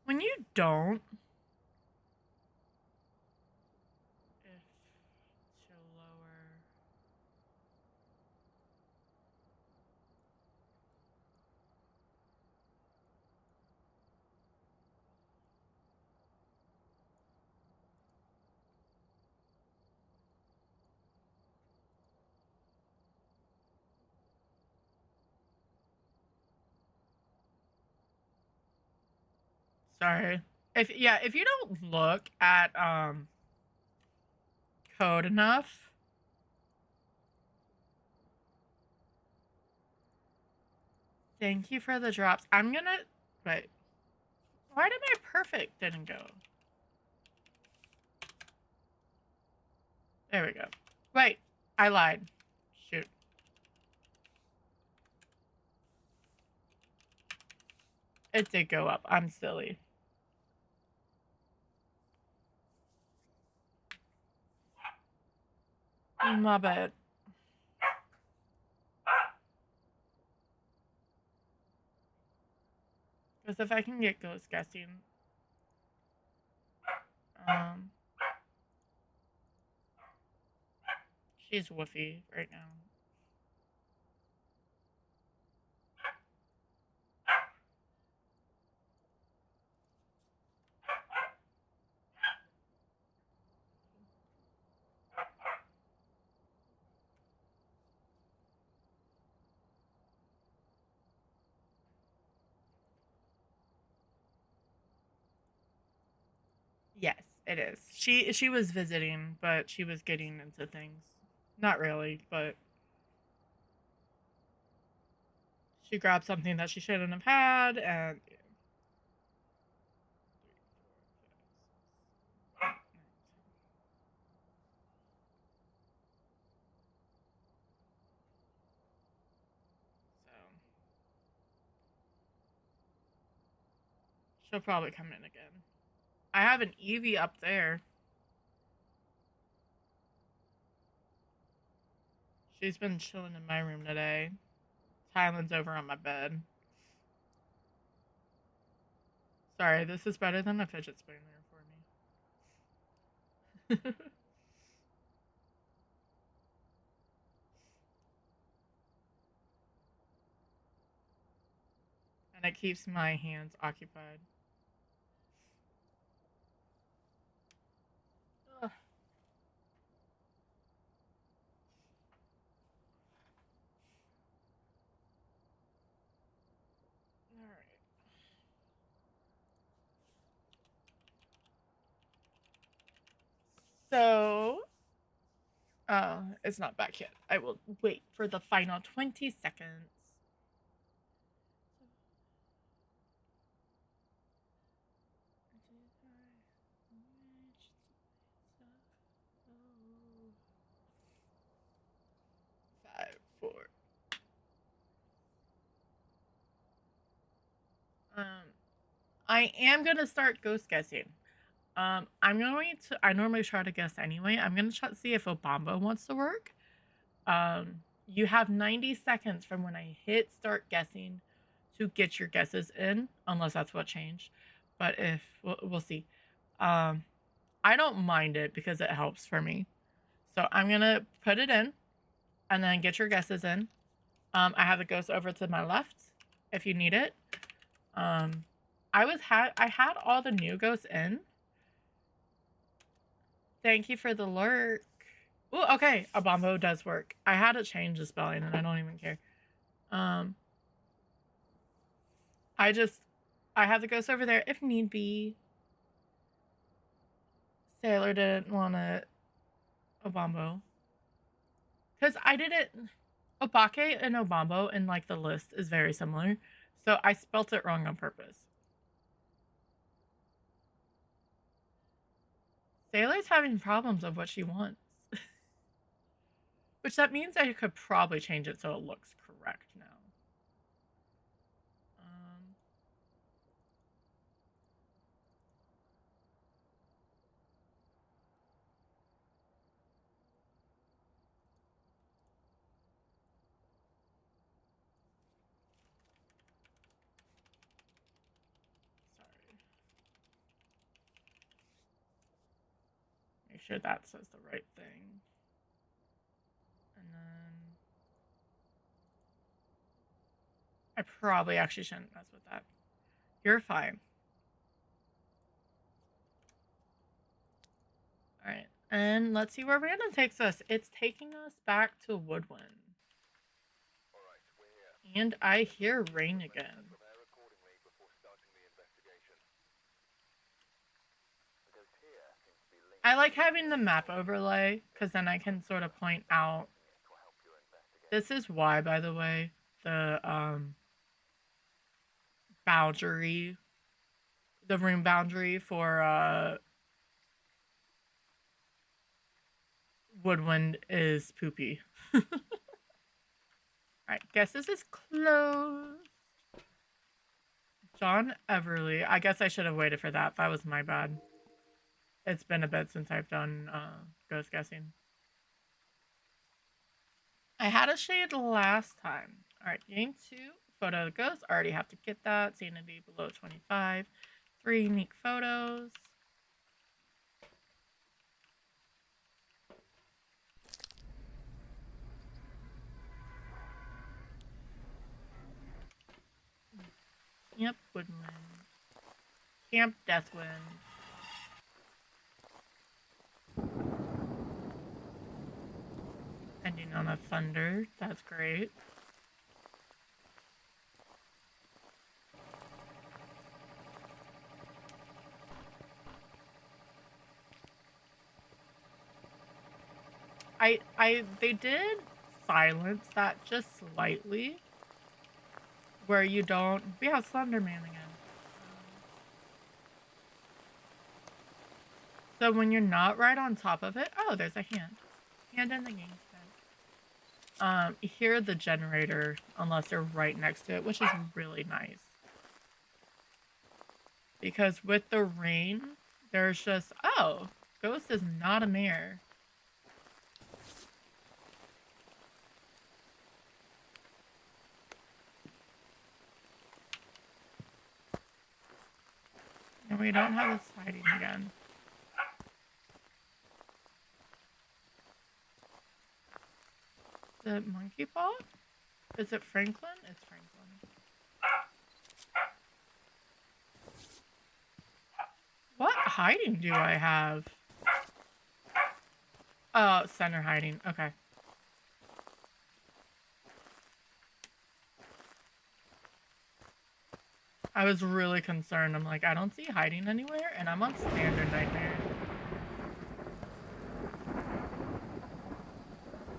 when you don't, if to lower. Sorry. If you don't look at code enough. Thank you for the drops. I'm gonna wait. Why did my perfect didn't go? There we go. Wait, I lied. Shoot. It did go up. I'm silly. My bad. Because if I can get ghost guessing, she's woofy right now. Yes, it is. She was visiting, but she was getting into things. Not really, but she grabbed something that she shouldn't have had, and so she'll probably come in again. I have an Eevee up there. She's been chilling in my room today. Tylen's over on my bed. Sorry, this is better than a fidget spinner for me. And it keeps my hands occupied. Ugh. Alright. So, oh, it's not back yet. I will wait for the final 20 seconds. Five, four, I am gonna start ghost guessing. I'm going to. I normally try to guess anyway. I'm gonna try to see if Obamba wants to work. You have 90 seconds from when I hit start guessing to get your guesses in, unless that's what changed. But if we'll see. I don't mind it because it helps for me. So I'm gonna put it in, and then get your guesses in. I have the ghost over to my left if you need it. I had all the new ghosts in. Thank you for the lurk. Ooh, okay. A bombo does work. I had to change the spelling and I don't even care. I have the ghost over there if need be. Sailor didn't want a bombo. Because I didn't. Obake and Obambo in like the list is very similar. So I spelt it wrong on purpose. Sailor's having problems of what she wants. Which that means I could probably change it so it looks correct now. Sorry. Make sure that says the right thing. And then I probably actually shouldn't mess with that. You're fine. All right. And let's see where random takes us. It's taking us back to Woodwind. Alright, we're here. And I hear rain again. Prepare accordingly before starting the investigation. The ghost here seems to be linked I like having the map overlay because then I can sort of point out. to help you investigate. This is why, by the way, the boundary, the room boundary for Woodwind is poopy. Alright, guess this is closed. John Everly. I guess I should have waited for that. That was my bad. It's been a bit since I've done ghost guessing. I had a shade last time. Alright, game 2. Photo of the ghost. I already have to get that. Sanity below 25. 3 unique photos. Yep, Woodwind. Camp Deathwind. Ending on a thunder. That's great. They did silence that just slightly. Where you don't. We have Slenderman again. So when you're not right on top of it, oh, there's a hand. Hand in the game set. You hear the generator unless you're right next to it, which is really nice. Because with the rain, there's just, oh, ghost is not a mirror. And we don't have this hiding again. Is it Monkey Paw? Is it Franklin? It's Franklin. What hiding do I have? Oh, center hiding. Okay. I was really concerned. I'm like, I don't see hiding anywhere, and I'm on standard nightmare.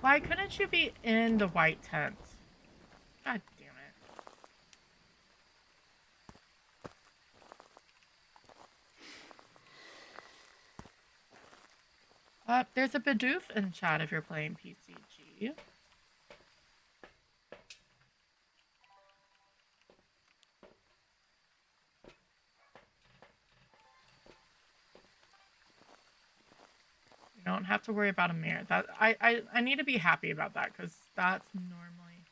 Why couldn't you be in the white tent? God damn it. There's a Bidoof in chat if you're playing PCG. don't have to worry about a mare. That I need to be happy about that because that's normally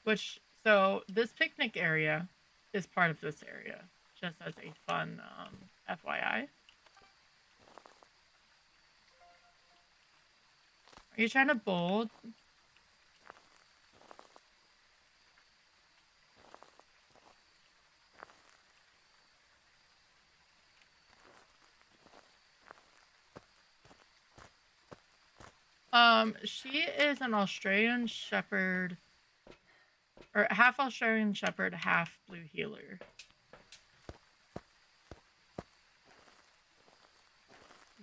which so this picnic area is part of this area. Just as a fun FYI. Are you trying to bold? She is an Australian Shepherd, or half Australian Shepherd, half Blue Heeler.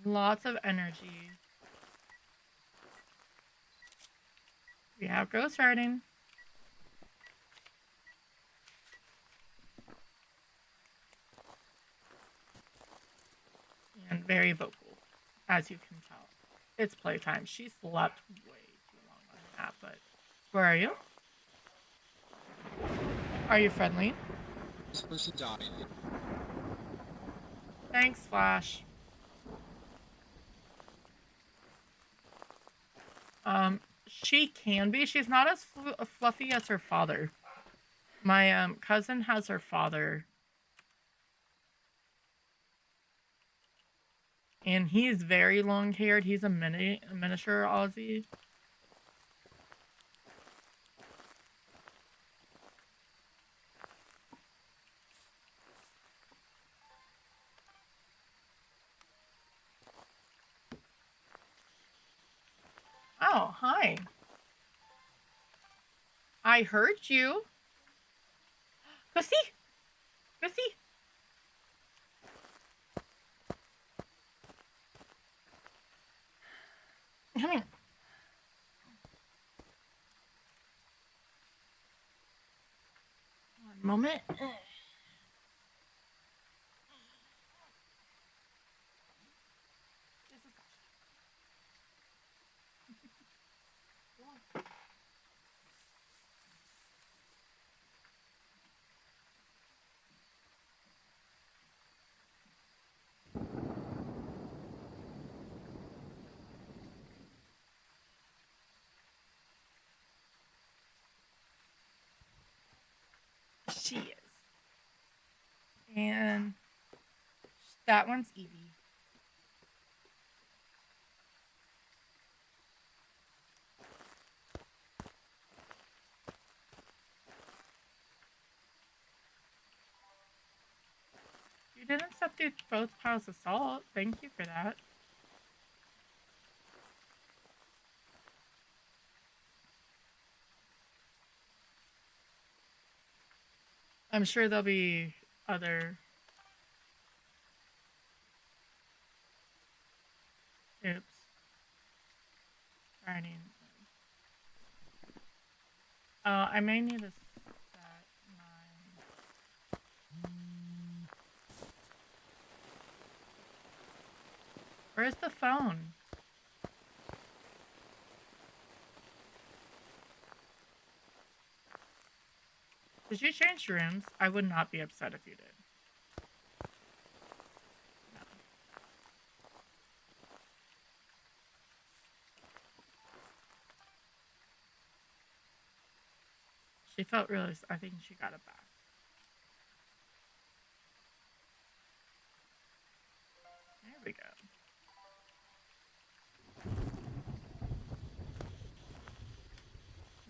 Lots of energy. We have ghost riding. And very vocal, as you can tell. It's playtime. She slept way too long on that, but where are you? Are you friendly? This person died. Thanks, Flash. She can be. She's not as fluffy as her father. My cousin has her father, and he's very long haired. He's a miniature Aussie. Oh, hi. I heard you. Go see. Go see. Come here. One moment. She is. And that one's Evie. You didn't step through both piles of salt. Thank you for that. I'm sure there'll be other. Oops. Writing. I may need to set my. Where's the phone? Did you change rooms? I would not be upset if you did. No. She felt really. I think she got it back. There we go.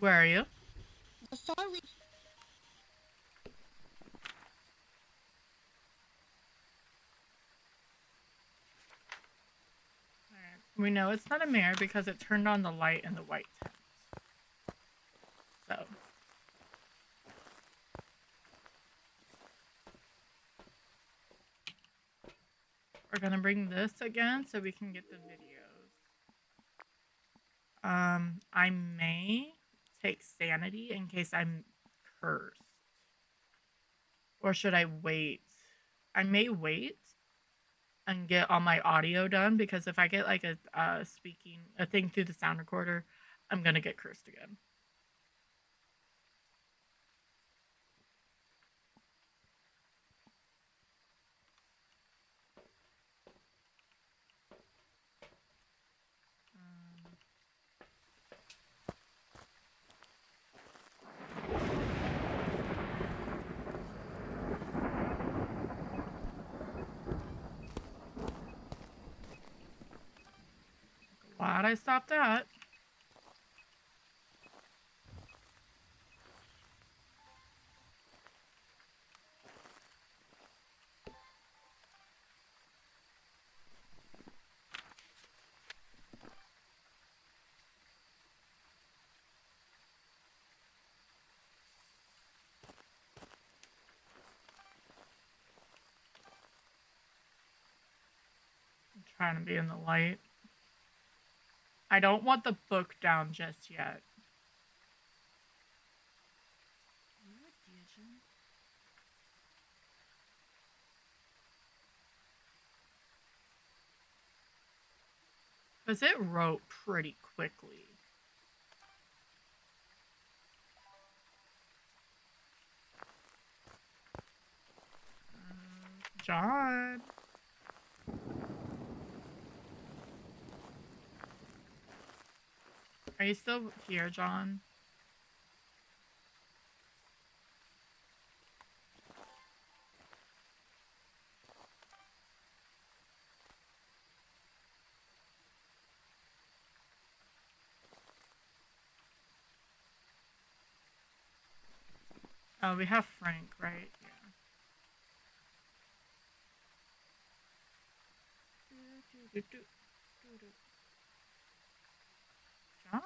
Where are you? The far reach. We know it's not a mirror because it turned on the light in the white tent. So. We're gonna bring this again so we can get the videos. I may take sanity in case I'm cursed. Or should I wait? I may wait and get all my audio done because if I get like a thing through the sound recorder, I'm gonna get cursed again. glad I stopped that. I'm trying to be in the light. I don't want the book down just yet. Because it wrote pretty quickly. John. Are you still here, John? Oh, we have Frank, right? Yeah. John.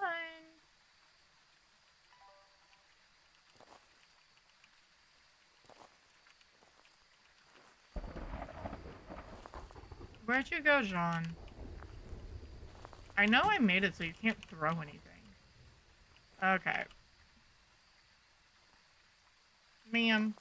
Where'd you go, John? I know I made it so you can't throw anything. Okay. Ma'am.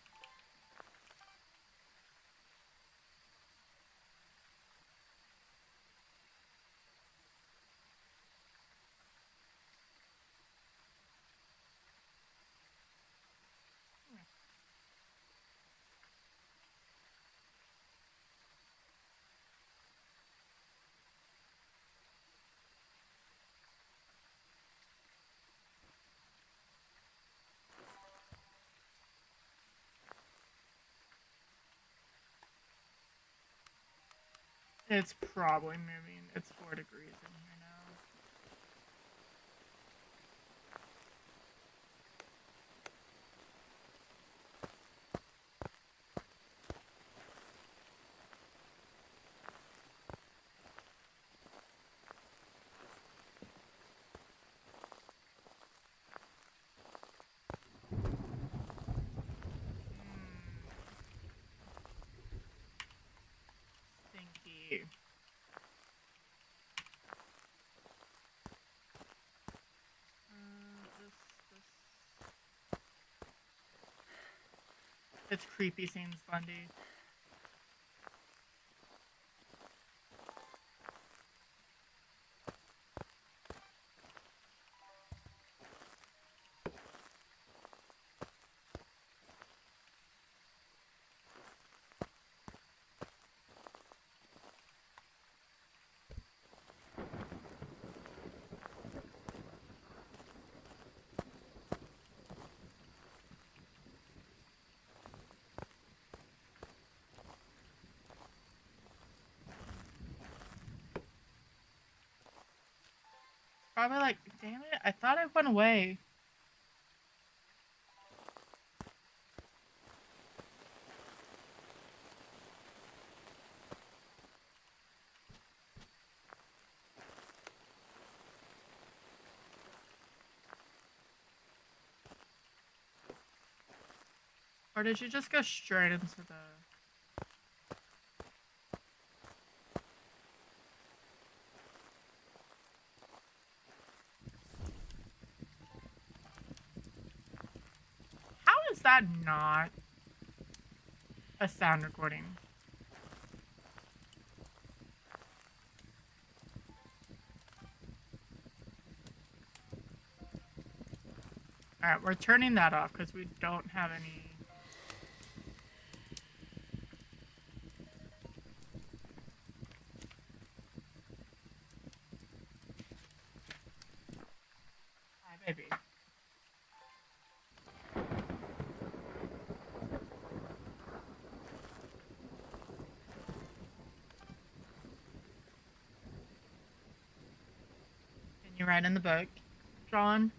It's probably moving. It's 4 degrees in here now. Stinky. It's creepy seeing Slendy. Probably like, damn it, I thought I went away. Or did you just go straight into the... How is that not a sound recording? Alright, we're turning that off because we don't have any... Hi, baby. you write in the book, John?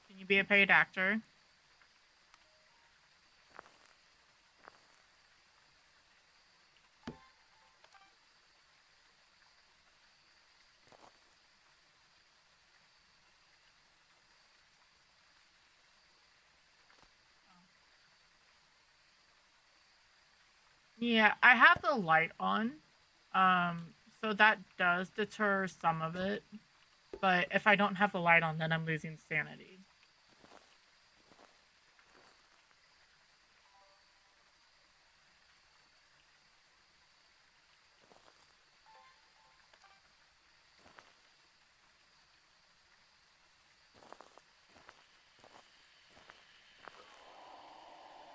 Can you be a paid actor? Yeah, I have the light on. So that does deter some of it. But if I don't have the light on, then I'm losing sanity.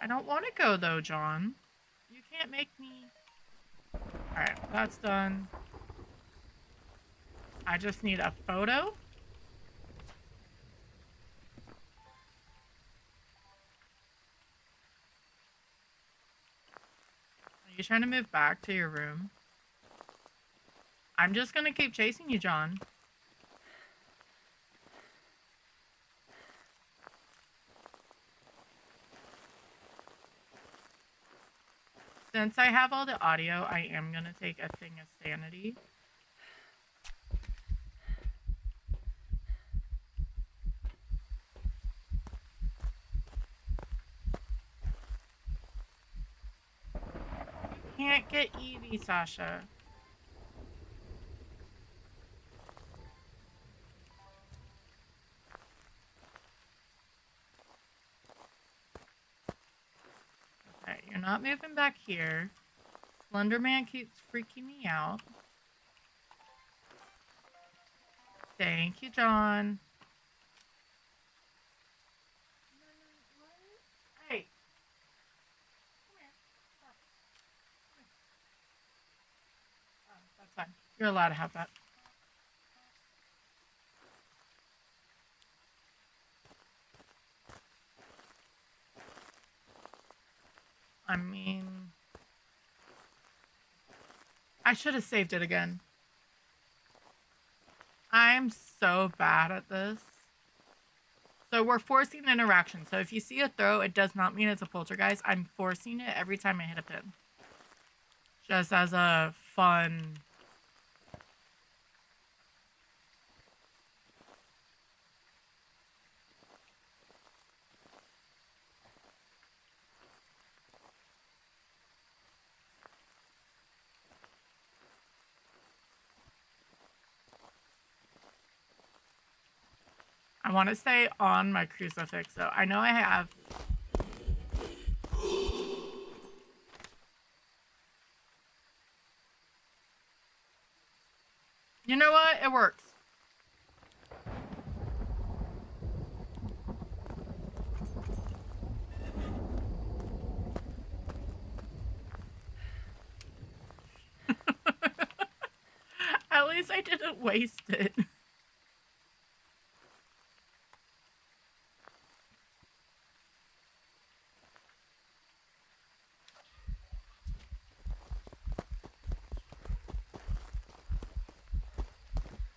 I don't want to go though, John. You can't make me. Alright, that's done. I just need a photo. Are you trying to move back to your room? I'm just gonna keep chasing you, John. Since I have all the audio, I am gonna take a thing of sanity. You can't get Evie, Sasha. Okay, you're not moving back here. Slenderman keeps freaking me out. Thank you, John. Hey. Come here. Stop. Come here. Oh, that's fine. You're allowed to have that. I mean, I should have saved it again. I'm so bad at this. So we're forcing interaction. So if you see a throw, it does not mean it's a poltergeist. I'm forcing it every time I hit a pin. Just as a fun... I want to stay on my crucifix, so I know I have... You know what? It works. At least I didn't waste it.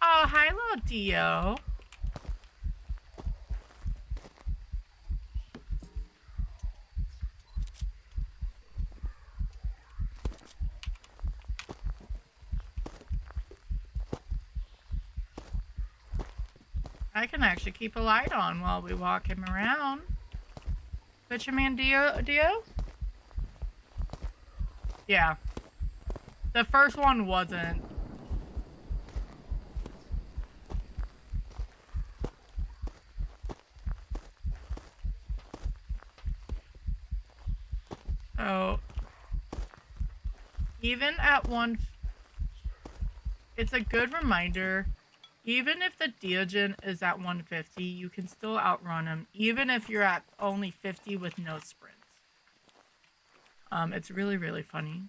Oh, hi, little Dio. I can actually keep a light on while we walk him around. But you mean Dio? Yeah. The first one wasn't. So, even at one... It's a good reminder. Even if the Diogen is at 150, you can still outrun him, even if you're at only 50 with no sprints. It's really, really funny.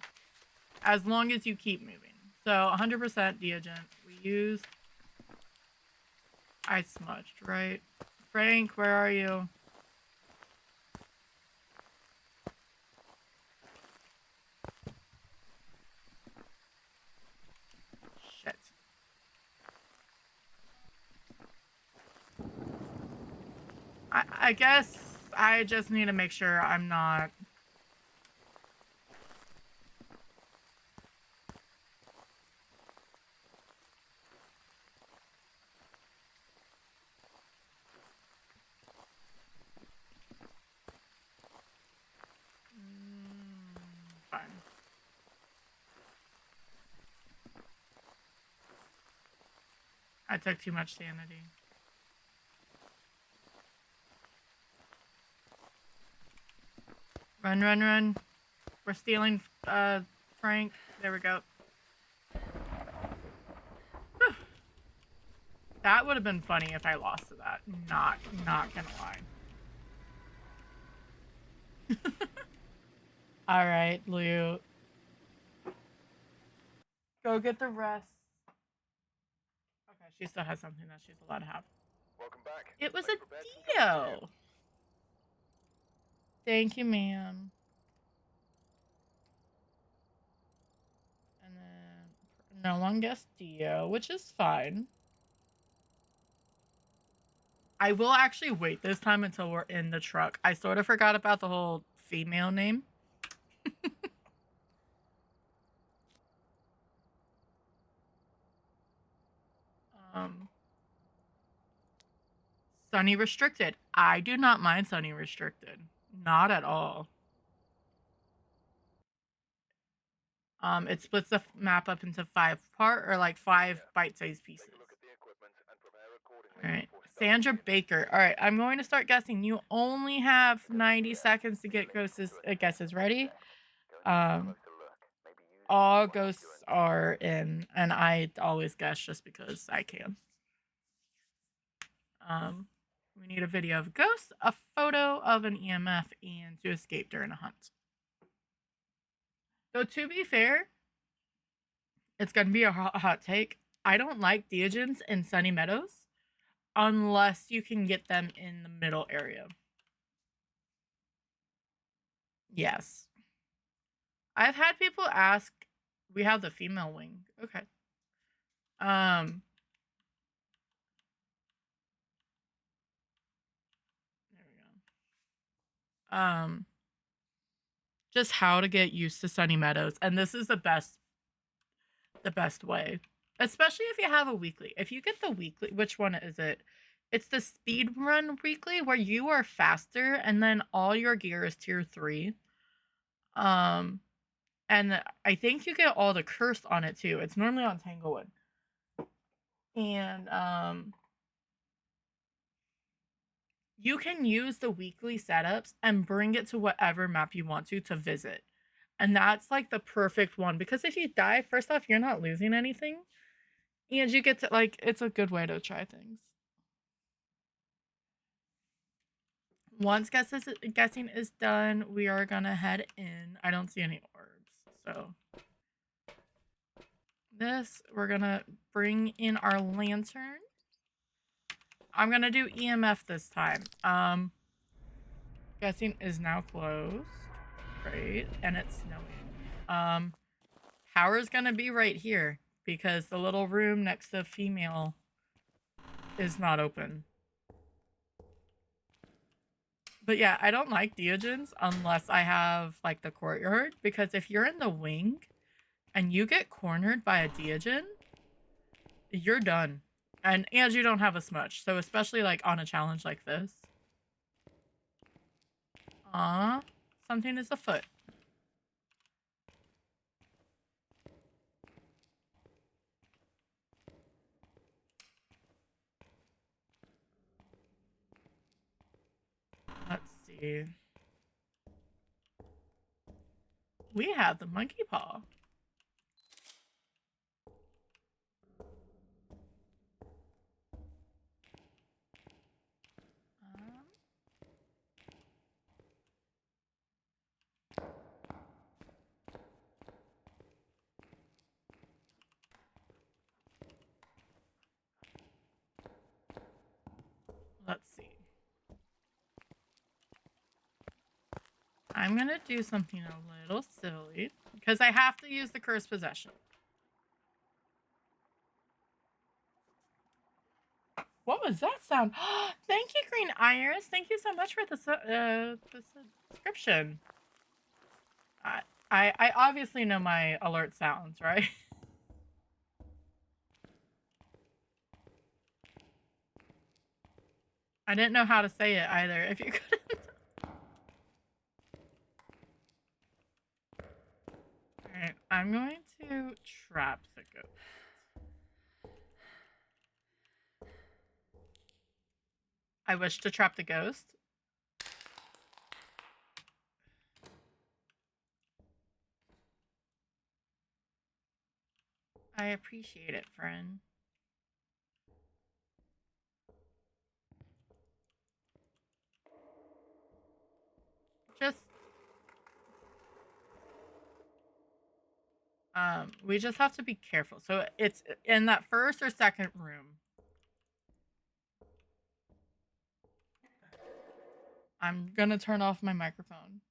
As long as you keep moving. So, 100% Diogen. We used... I smudged, right? Frank, where are you? I guess I just need to make sure I'm not... Fine. I took too much sanity. Run, run, run. We're stealing Frank. There we go. Whew. That would have been funny if I lost to that. Not gonna lie. Alright, Lou. Go get the rest. Okay, she still has something that she's allowed to have. Welcome back. It was Are a you prepared for something Dio. Thank you, ma'am. And then no one guessed Dio, which is fine. I will actually wait this time until we're in the truck. I sort of forgot about the whole female name. Sunny Restricted. I do not mind Sunny Restricted. Not at all. It splits the map up into 5-part or like 5 bite-sized pieces. Take a look at the equipment and prepare accordingly. All right, before starting Sandra the Baker. All right, I'm going to start guessing. You only have 90 seconds to get guesses ready. All ghosts are in, and I always guess just because I can. We need a video of ghosts, a photo of an EMF, and to escape during a hunt. So to be fair, it's gonna be a hot take. I don't like Deogens in Sunny Meadows unless you can get them in the middle area. Yes. I've had people ask, we have the female wing. Okay. There we go. Just how to get used to Sunny Meadows. And this is the best way. Especially if you have a weekly. If you get the weekly, which one is it? It's the speed run weekly where you are faster and then all your gear is tier 3. And I think you get all the curse on it too. It's normally on Tanglewood. And you can use the weekly setups and bring it to whatever map you want to visit. And that's like the perfect one because if you die, first off, you're not losing anything. And you get to, like, it's a good way to try things. Once guessing is done, we are gonna head in. I don't see any orbs, so this, we're gonna bring in our lantern. I'm gonna do EMF this time. Guessing is now closed. Great, and it's snowing. Power's gonna be right here because the little room next to female is not open. But yeah, I don't like Deogens unless I have like the courtyard because if you're in the wing and you get cornered by a Deogen, you're done. And you don't have a smudge, so especially like on a challenge like this. Something is afoot. Let's see. We have the monkey paw. Let's see. I'm gonna do something a little silly because I have to use the cursed possession. What was that sound? Thank you, Green Iris. Thank you so much for the subscription. I obviously know my alert sounds, right? I didn't know how to say it either. If you couldn't. Alright, I'm going to trap the ghost. I wish to trap the ghost. I appreciate it, friend. Just we just have to be careful. So it's in that first or second room. I'm gonna turn off my microphone.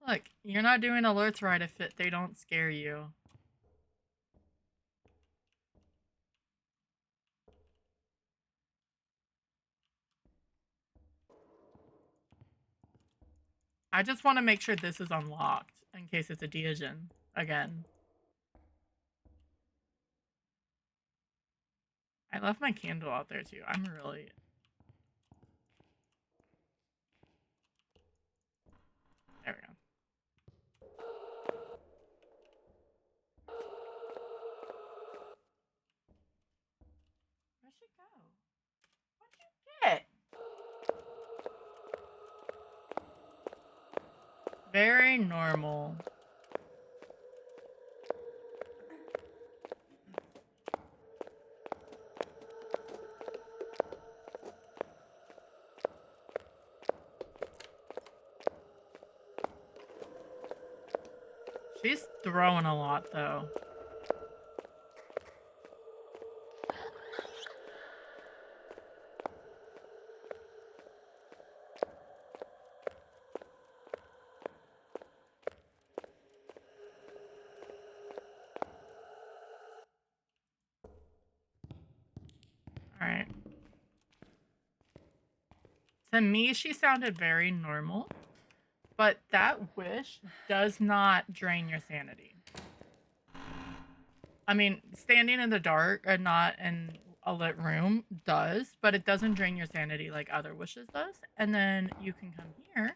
Look, you're not doing alerts right if they don't scare you. I just want to make sure this is unlocked in case it's a Deogen again. I left my candle out there too. I'm really... There we go. Where'd she go? What'd you get? Very normal. She's throwing a lot though. Alright. To me, she sounded very normal, but that wish does not drain your sanity. I mean, standing in the dark and not in a lit room does, but it doesn't drain your sanity like other wishes does. And then you can come here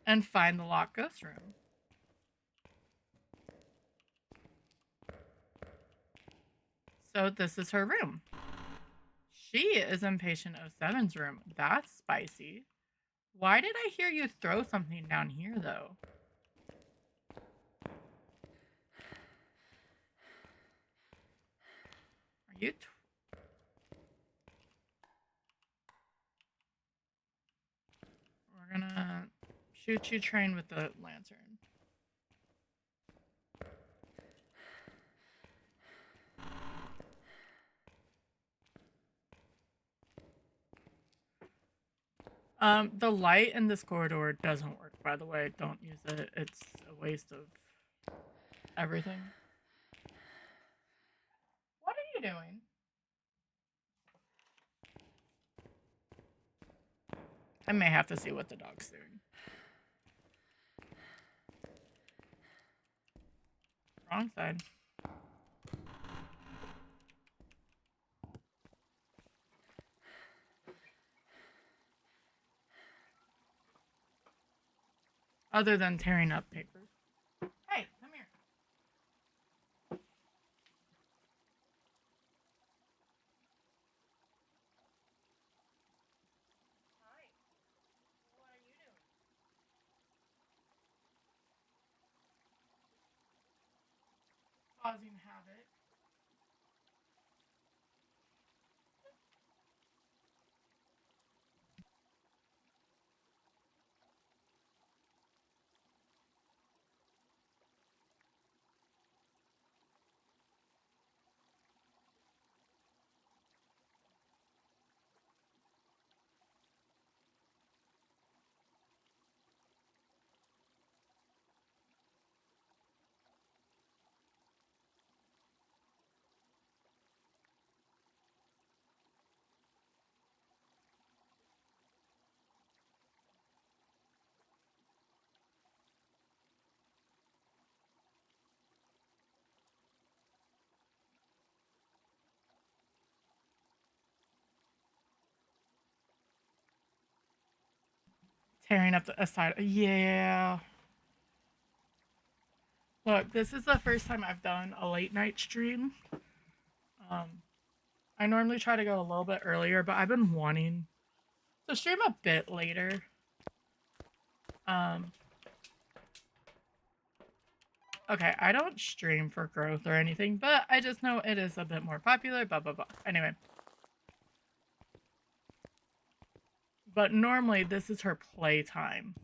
and find the locked ghost room. So this is her room. She is in patient 07's room. That's spicy. Why did I hear you throw something down here though? Are you... We're gonna shoot you train with the lantern. The light in this corridor doesn't work, by the way. Don't use it. It's a waste of everything. What are you doing? I may have to see what the dog's doing. Wrong side. Other than tearing up papers. Hey, come here. Hi. What are you doing? Causing havoc. Tearing up a side. Yeah. Look, this is the first time I've done a late night stream. I normally try to go a little bit earlier, but I've been wanting to stream a bit later. Okay, I don't stream for growth or anything, but I just know it is a bit more popular, blah, blah, blah. Anyway. But normally this is her playtime.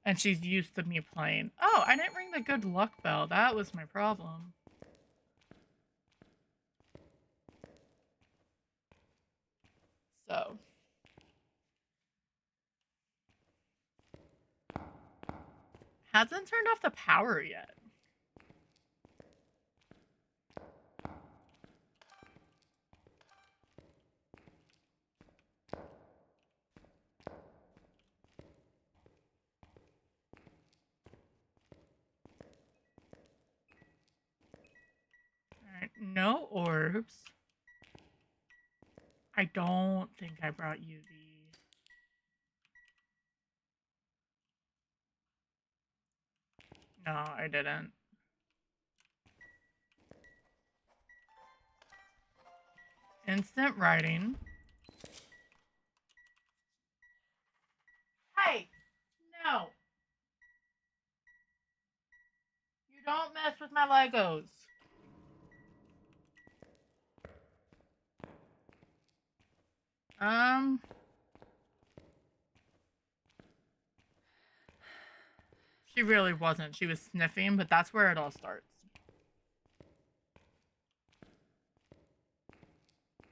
And she's used to me playing. Oh, I didn't ring the good luck bell. That was my problem. So. Hasn't turned off the power yet. Alright, no orbs. I don't think I brought UV. No, I didn't. Instant writing. Hey! No! You don't mess with my Legos. She really wasn't. She was sniffing, but that's where it all starts.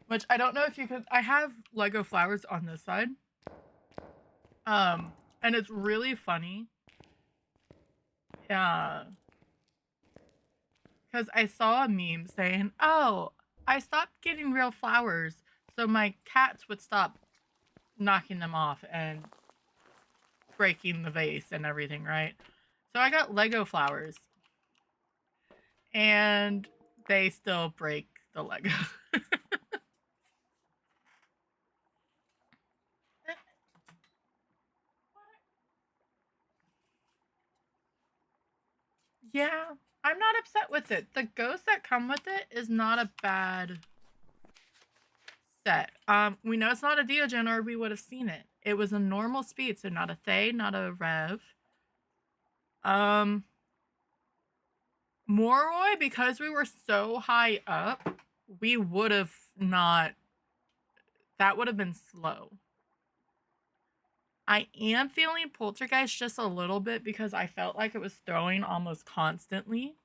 Which I don't know if you could. I have Lego flowers on this side. And it's really funny. Because I saw a meme saying, "Oh, I stopped getting real flowers, so my cats would stop knocking them off and breaking the vase and everything, right?" So I got Lego flowers, and they still break the Lego. Yeah, I'm not upset with it. The ghosts that come with it is not a bad set. We know it's not a Deogen or we would have seen it. It was a normal speed, so not a Thay, not a Rev. Moroi, because we were so high up, we would have not. That would have been slow. I am feeling Poltergeist just a little bit because I felt like it was throwing almost constantly.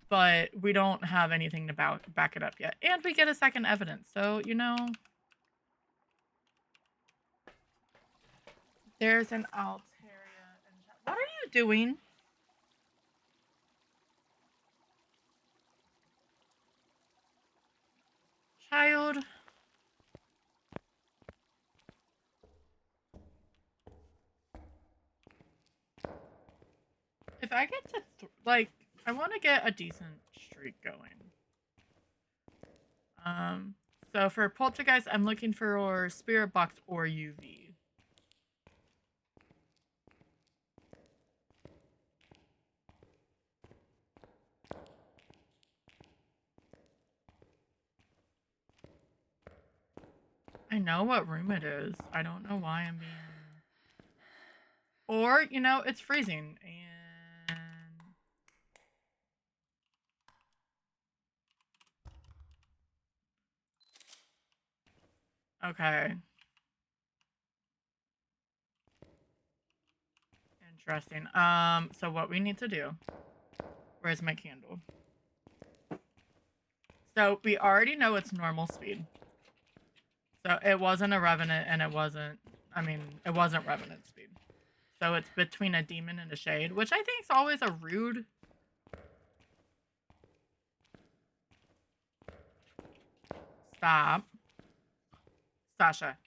But we don't have anything to back it up yet. And we get a second evidence. So, you know, there's an Altaria. What are you doing? Child. If I get to, like, I want to get a decent streak going. So for Poltergeist, I'm looking for Spirit Box or UV. I know what room it is. I don't know why I'm being... Or, you know, it's freezing. And... Okay. Interesting. So what we need to do... Where's my candle? So we already know it's normal speed. So it wasn't a Revenant and it wasn't... I mean, it wasn't Revenant speed. So it's between a demon and a shade, which I think is always a rude... Stop. Sasha.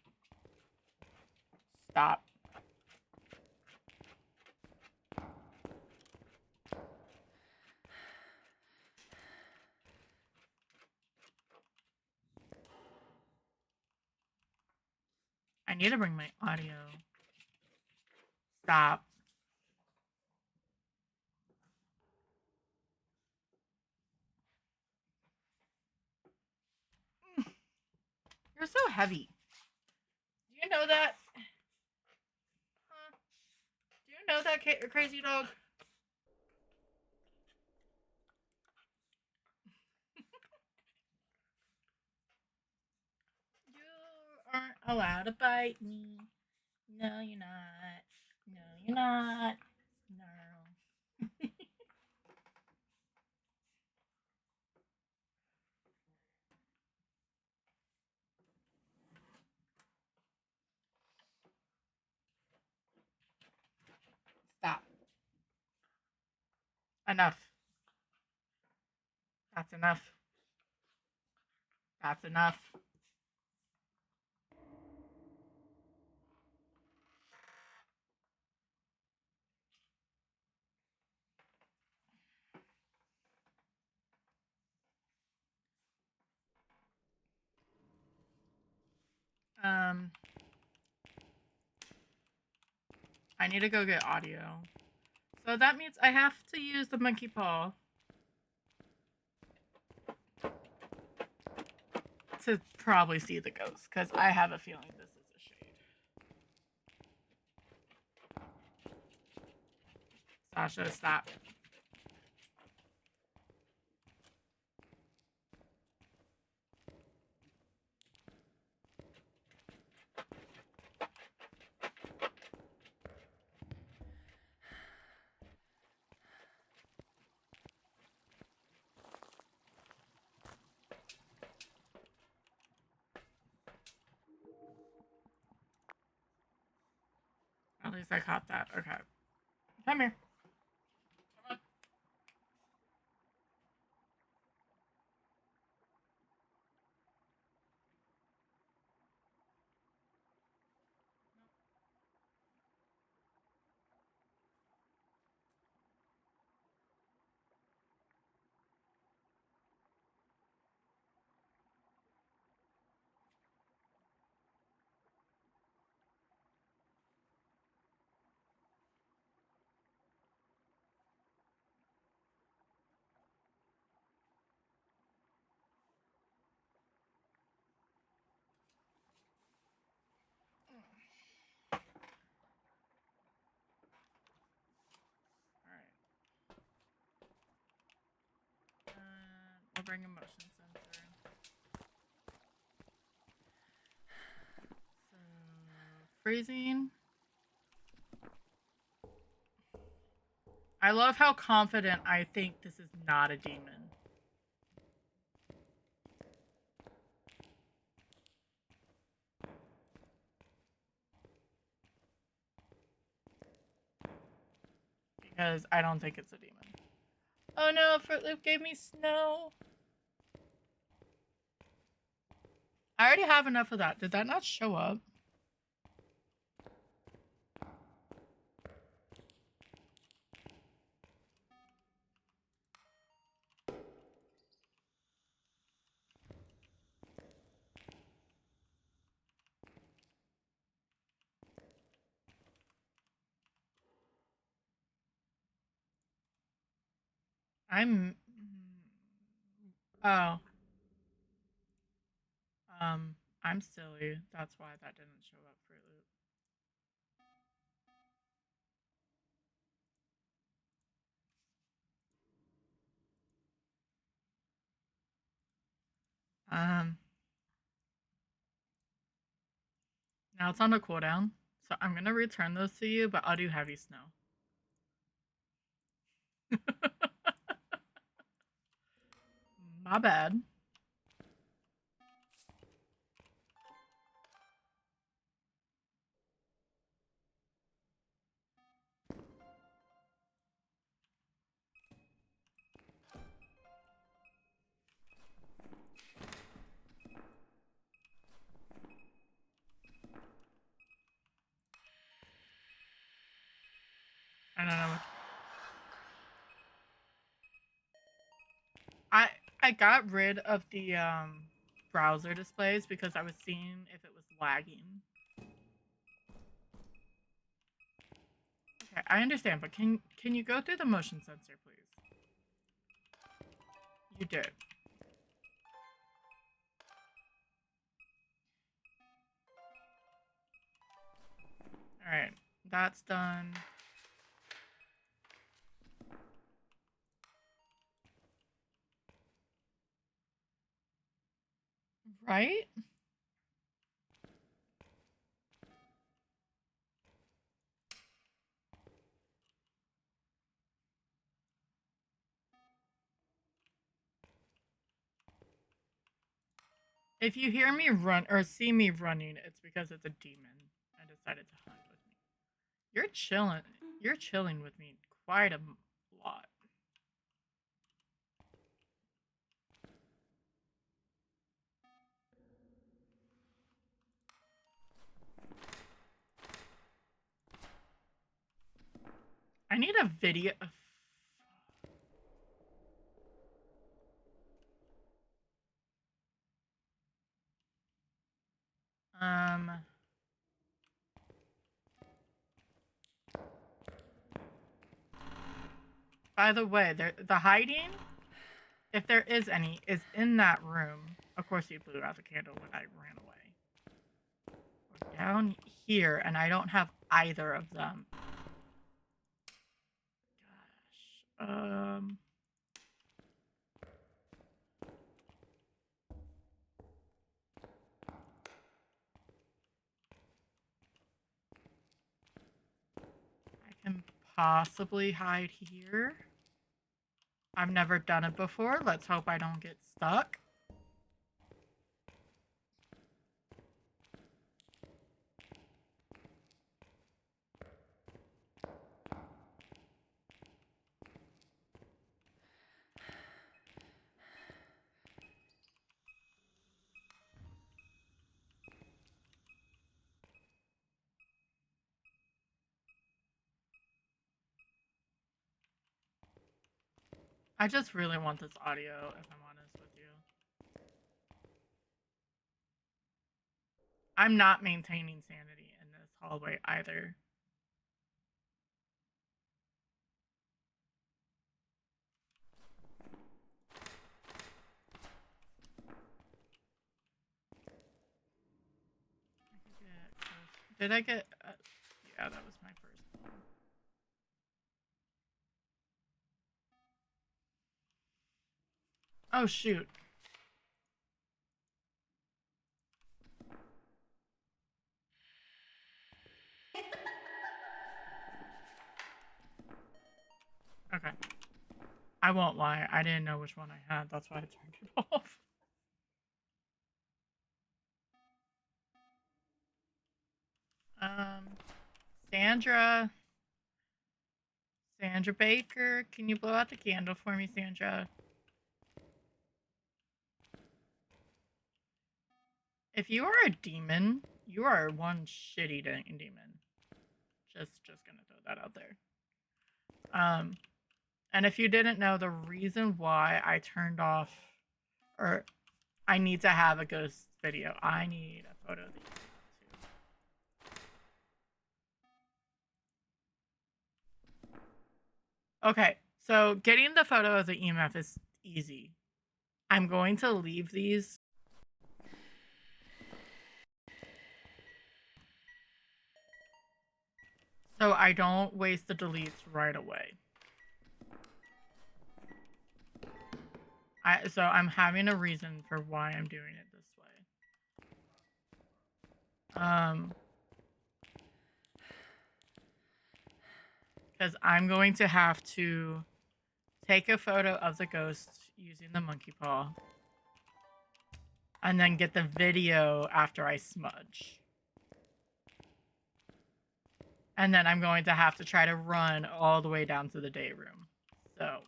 Stop. I need to bring my audio. Stop. You're so heavy. Do you know that? Huh? Do you know that crazy dog? You aren't allowed to bite me. No, you're not. No, you're not. No. Stop. Enough. That's enough. That's enough. Um, I need to go get audio. So that means I have to use the monkey paw to probably see the ghost, because I have a feeling this is a shade. Sasha, stop. At least I caught that. Okay. Come here. Come on. All right. We'll bring a motion sensor. So, freezing. I love how confident I think this is not a demon. Because I don't think it's a demon. Oh no, Fruit Loop gave me snow. I already have enough of that. Did that not show up? I'm. Oh. I'm silly. That's why that didn't show up, Fruit Loop. Um, Now it's on a cooldown, so I'm gonna return those to you, but I'll do heavy snow. My bad. I don't know. I got rid of the browser displays because I was seeing if it was lagging. Okay, I understand, but can you go through the motion sensor, please? You did. Alright, that's done. Right? If you hear me run or see me running, it's because it's a demon. I decided to hunt with me. You're chilling. You're chilling with me quite a lot. I need a video. Um. By the way, the hiding, if there is any, is in that room. Of course, you blew out the candle when I ran away. We're down here, and I don't have either of them. Gosh. I can possibly hide here. I've never done it before. Let's hope I don't get stuck. I just really want this audio, if I'm honest with you. I'm not maintaining sanity in this hallway either. Did I get... yeah, that was my first one. Oh, shoot. Okay. I won't lie. I didn't know which one I had. That's why I turned it off. Um, Sandra. Sandra Baker. Can you blow out the candle for me, Sandra? If you are a demon, you are one shitty demon. Just gonna throw that out there. And if you didn't know, the reason why I turned off, or I need to have a ghost video, I need a photo of the too. Okay, so getting the photo of the EMF is easy. I'm going to leave these. So I don't waste the deletes right away. So I'm having a reason for why I'm doing it this way. Because I'm going to have to take a photo of the ghost using the monkey paw. And then get the video after I smudge. And then I'm going to have to try to run all the way down to the day room. So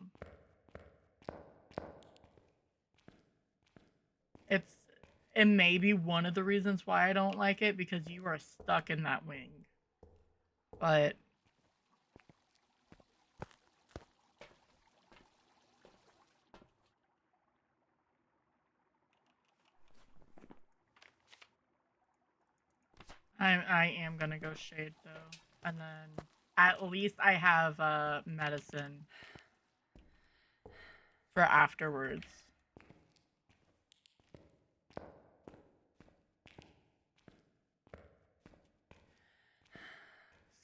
it may be one of the reasons why I don't like it, because you are stuck in that wing. But I am gonna go shade though, and then at least I have medicine for afterwards.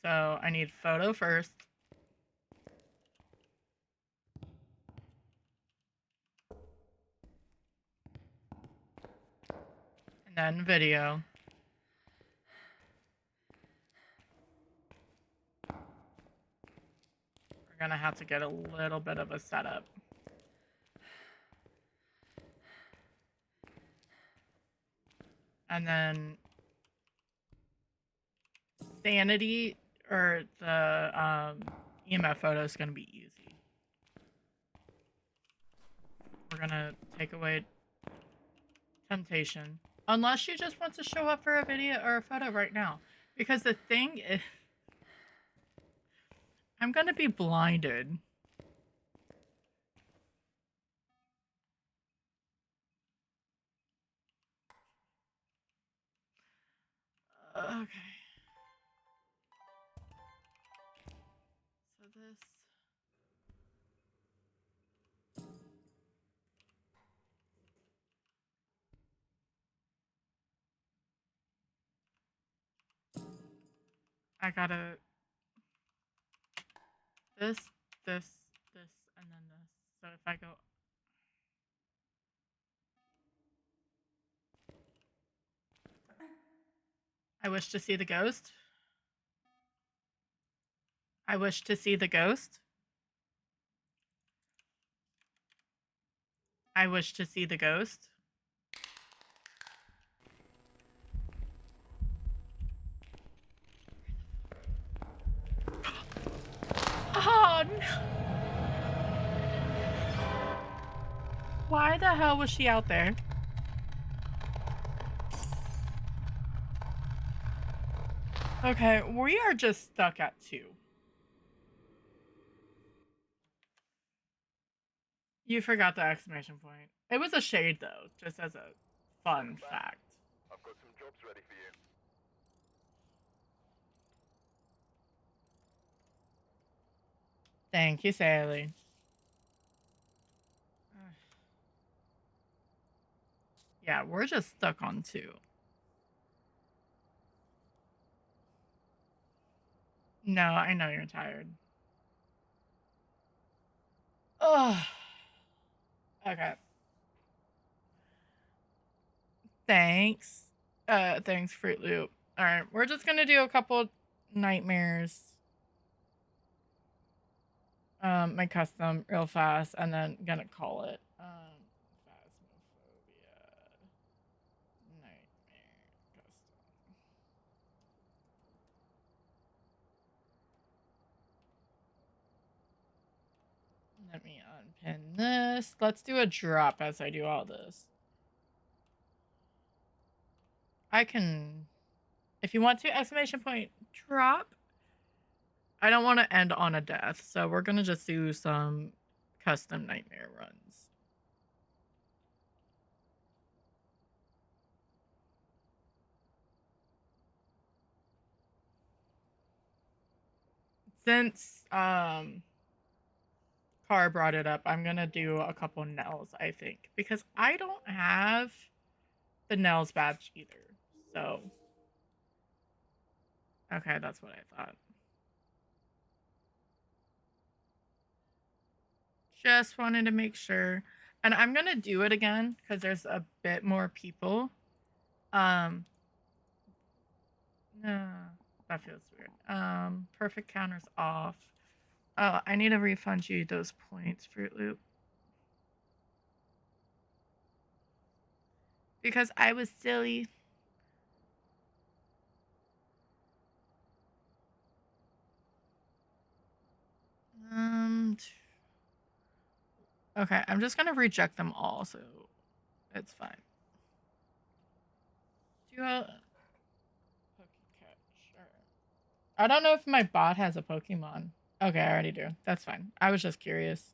So I need photo first. And then video. We're gonna have to get a little bit of a setup. And then sanity or the EMF photo is gonna be easy. We're gonna take away temptation. Unless she just wants to show up for a video or a photo right now. Because the thing is, I'm gonna be blinded. Okay. So this. I gotta. This, this, and then this. So if I go. I wish to see the ghost. I wish to see the ghost. I wish to see the ghost. Oh no! Why the hell was she out there? Okay, we are just stuck at 2. You forgot the exclamation point. It was a shade though, just as a fun fact. I've got some jobs ready for you. Thank you, Sally. Yeah, we're just stuck on 2. No, I know you're tired. Ugh. Okay. Thanks. Thanks, Fruit Loop. Alright, we're just gonna do a couple nightmares. My custom real fast, and then gonna call it. Phasmophobia. Nightmare custom. Let me unpin this. Let's do a drop as I do all this. I can, if you want to, exclamation point, drop. I don't want to end on a death, so we're gonna just do some custom nightmare runs. Since Car brought it up, I'm gonna do a couple Nels, I think, because I don't have the Nels badge either. So, okay, that's what I thought. Just wanted to make sure, and I'm gonna do it again because there's a bit more people. No, that feels weird. Perfect counters off. Oh, I need to refund you those points, Fruit Loop. Because I was silly. Okay, I'm just gonna reject them all, so it's fine. Do a Pokecatch. I don't know if my bot has a Pokemon. Okay, I already do. That's fine. I was just curious.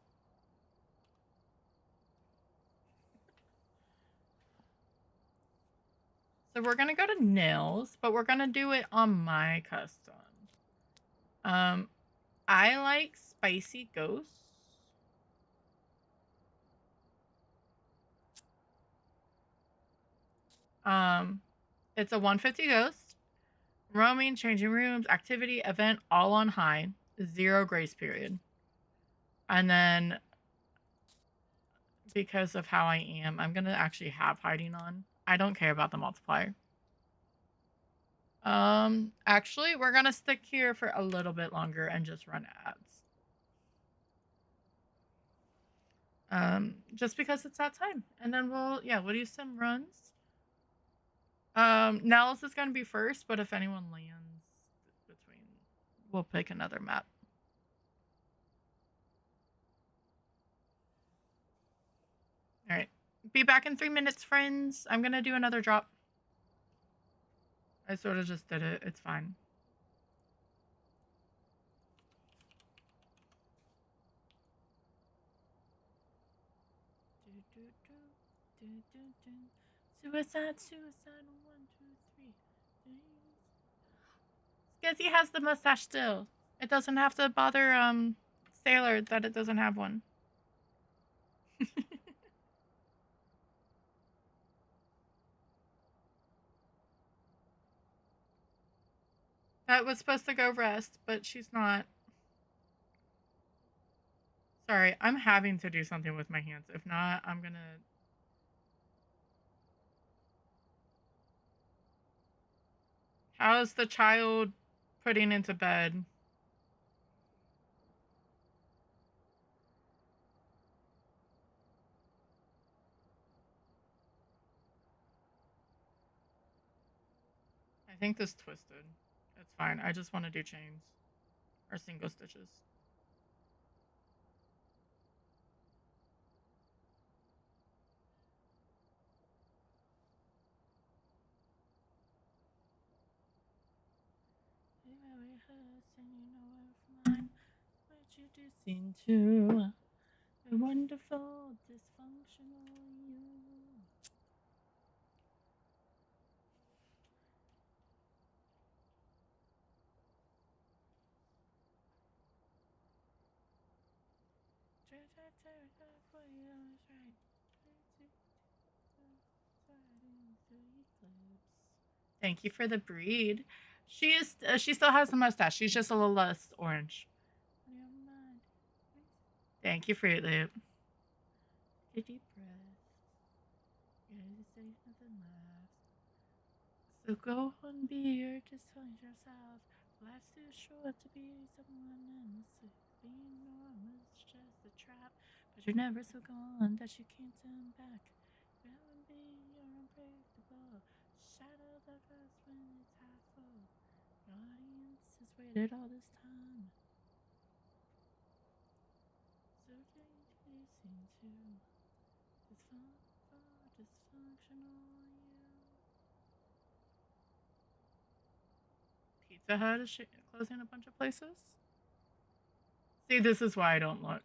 So we're gonna go to Nils, but we're gonna do it on my custom. I like spicy ghosts. It's a 150 ghost. Roaming, changing rooms, activity, event, all on high. 0 grace period. And then, because of how I am, I'm going to actually have hiding on. I don't care about the multiplier. Actually, we're going to stick here for a little bit longer and just run ads. Just because it's that time. And then we'll do some runs. Nels is going to be first, but if anyone lands between, we'll pick another map. All right. Be back in 3 minutes, friends. I'm going to do another drop. I sort of just did it. It's fine. Suicide, suicide, 1, 2, 3. Skizzy has the mustache still. It doesn't have to bother Sailor that it doesn't have one. That was supposed to go rest, but she's not. Sorry, I'm having to do something with my hands. If not, I'm gonna. How's the child putting into bed? I think this twisted. It's fine. I just want to do chains or single stitches. To a wonderful dysfunctional you. Thank you for the breed. She is. She still has the mustache. She's just a little less orange. Thank you, Fruit Loop. Take a deep breath. Say nothing left. So go and be your just yourself. Life's too short to be someone else. Being normal is just a trap, but you're never so gone that you can't turn back. Go and be your unbreakable. Shadow that goes when it's half full. Your audience has waited all this time. So change into dysfunctional you. Pizza Hut is closing a bunch of places. See, this is why I don't look.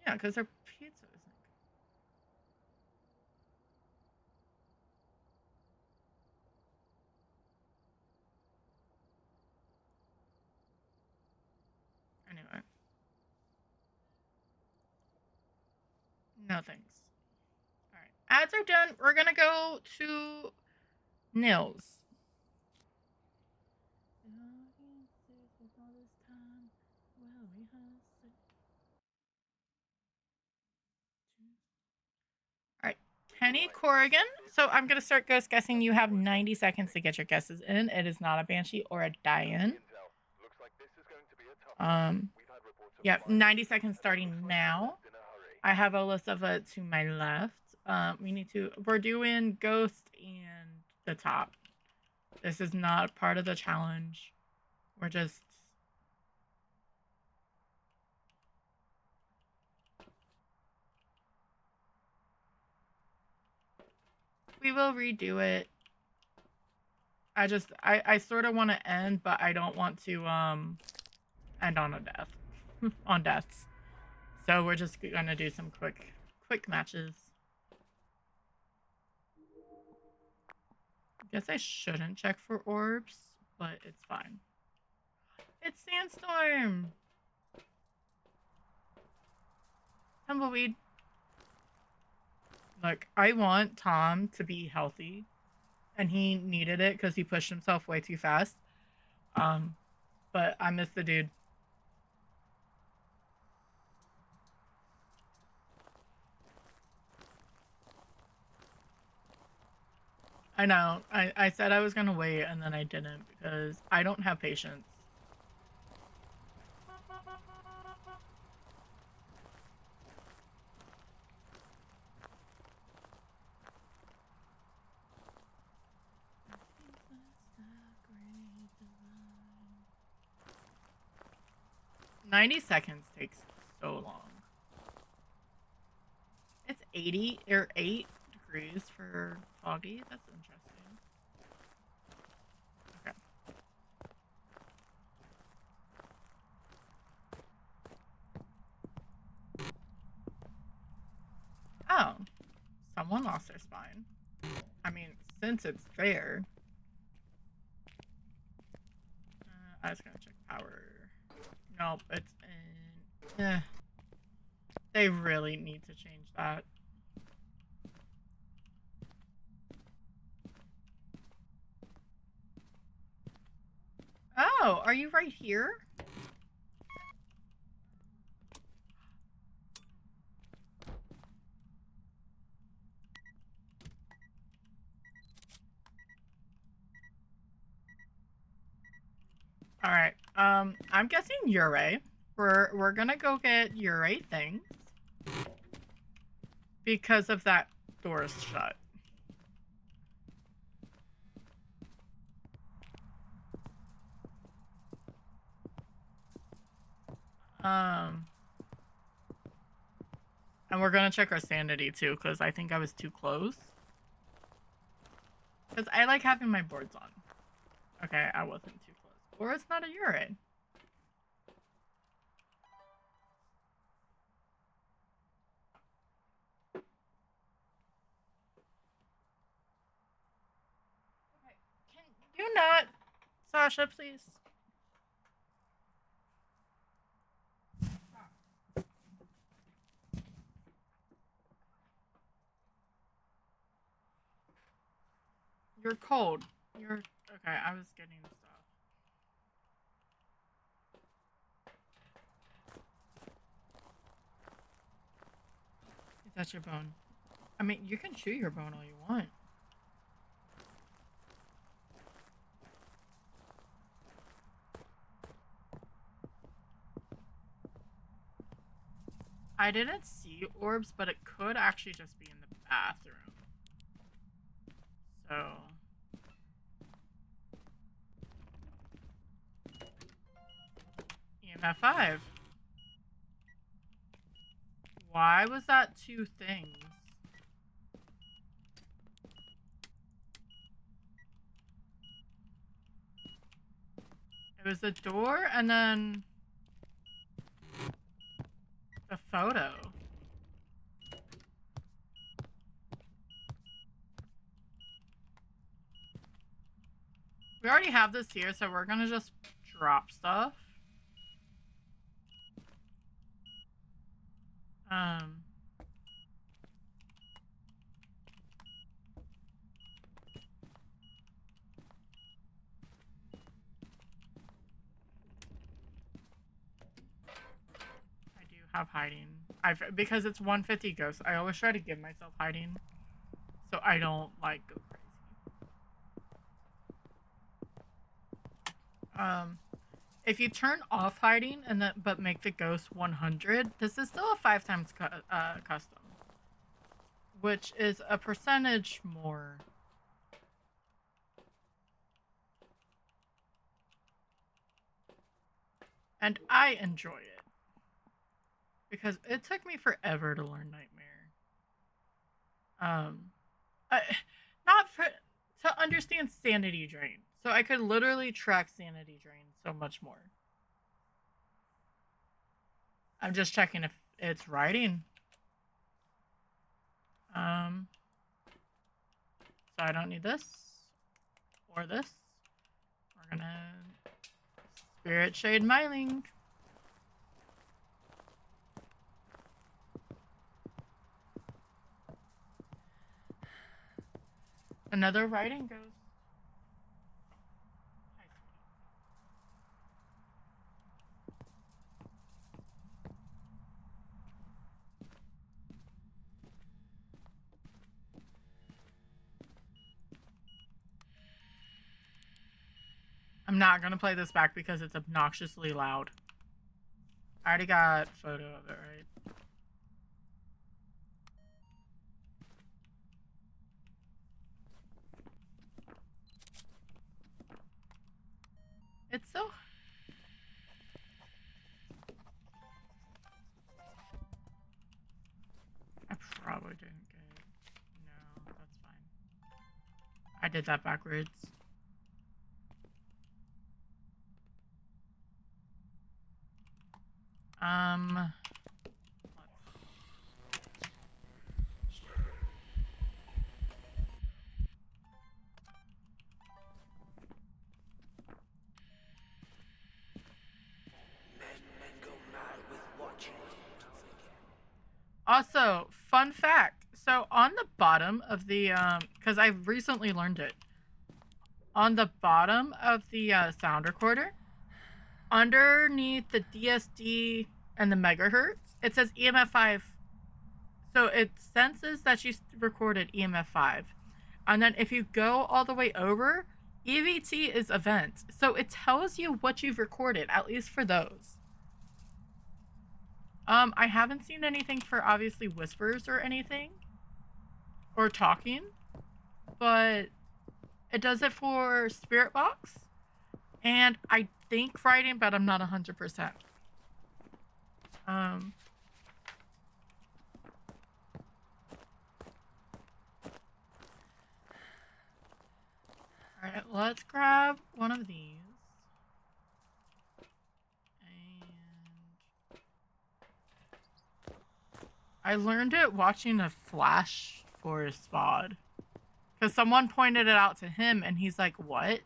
Yeah, because their pizza isn't. Anyway. No thanks. Alright. Ads are done. We're gonna go to Nils. Alright. Kenny Corrigan. So I'm gonna start ghost guessing. You have 90 seconds to get your guesses in. It is not a Banshee or a die-in. Yep, 90 seconds starting now. I have Olisova to my left. We're doing Ghost and the top. This is not part of the challenge. We're just. We will redo it. I sort of want to end, but I don't want to end on a death. On deaths. So we're just gonna do some quick matches. Guess I shouldn't check for orbs, but it's fine. It's Sandstorm! Tumbleweed. Look, I want Tom to be healthy, and he needed it because he pushed himself way too fast. But I miss the dude. I know. I said I was gonna wait, and then I didn't because I don't have patience. "90 seconds takes so long. It's 80 or 8 degrees for foggy. That's interesting. Okay. Oh, someone lost their spine. I mean, since it's there. I was gonna check power. Nope, it's in. They really need to change that. Oh, are you right here? All right. I'm guessing Ure. We're gonna go get Ure things because of that door's shut. And we're gonna check our sanity too, because I think I was too close. Because I like having my boards on. Okay, I wasn't too close. Or it's not a Ure. Can you not, Sasha, please? You're cold. You're okay. I was getting stuff. Is that your bone? I mean, you can chew your bone all you want. I didn't see orbs, but it could actually just be in the bathroom. So. EMF 5. Why was that 2 things? It was the door and then the photo. We already have this here, so we're gonna just drop stuff. I do have hiding. Because it's 150 ghosts, I always try to give myself hiding, so I don't like go crazy. If you turn off hiding and then but make the ghost 100, this is still a 5 times custom, which is a percentage more. And I enjoy it because it took me forever to learn Nightmare. Not for to understand Sanity Drain, so I could literally track Sanity Drain so much more. I'm just checking if it's writing. So I don't need this. for this. We're gonna Spirit Shade Myling. Another writing ghost. Hi, sweetie. I'm not gonna play this back because it's obnoxiously loud. I already got a photo of it, right? It's so... I probably didn't get it. No, that's fine. I did that backwards. Let's... Also, fun fact. So on the bottom of the, because I've recently learned it. On the bottom of the sound recorder, underneath the DSD and the megahertz, it says EMF 5. So it senses that you recorded EMF 5. And then if you go all the way over, EVT is event. So it tells you what you've recorded, at least for those. I haven't seen anything for obviously whispers or anything. Or talking. But it does it for Spirit Box. And I think writing, but I'm not 100%. Alright, let's grab one of these. I learned it watching a Flash Forest VOD. Because someone pointed it out to him and he's like, what?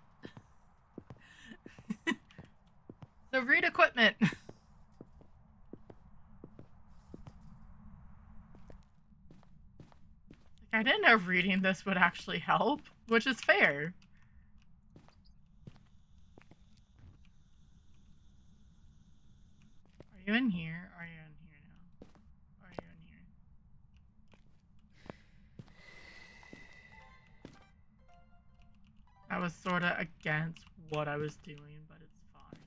So read equipment. Like, I didn't know reading this would actually help, which is fair. Are you in here? Are you in here now? Are you in here? I was sort of against what I was doing, but it's fine.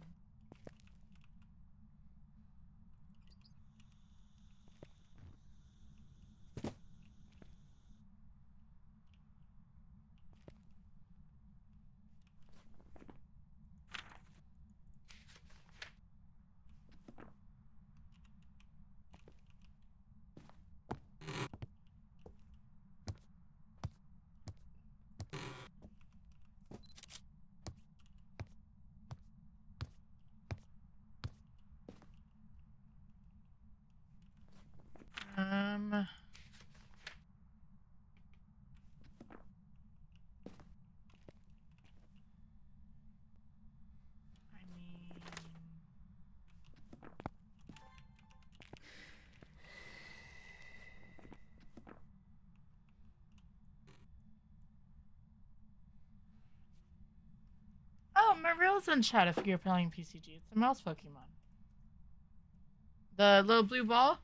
I mean... Oh, Mariel's in chat if you're playing PCG. It's a mouse Pokemon. The little blue ball?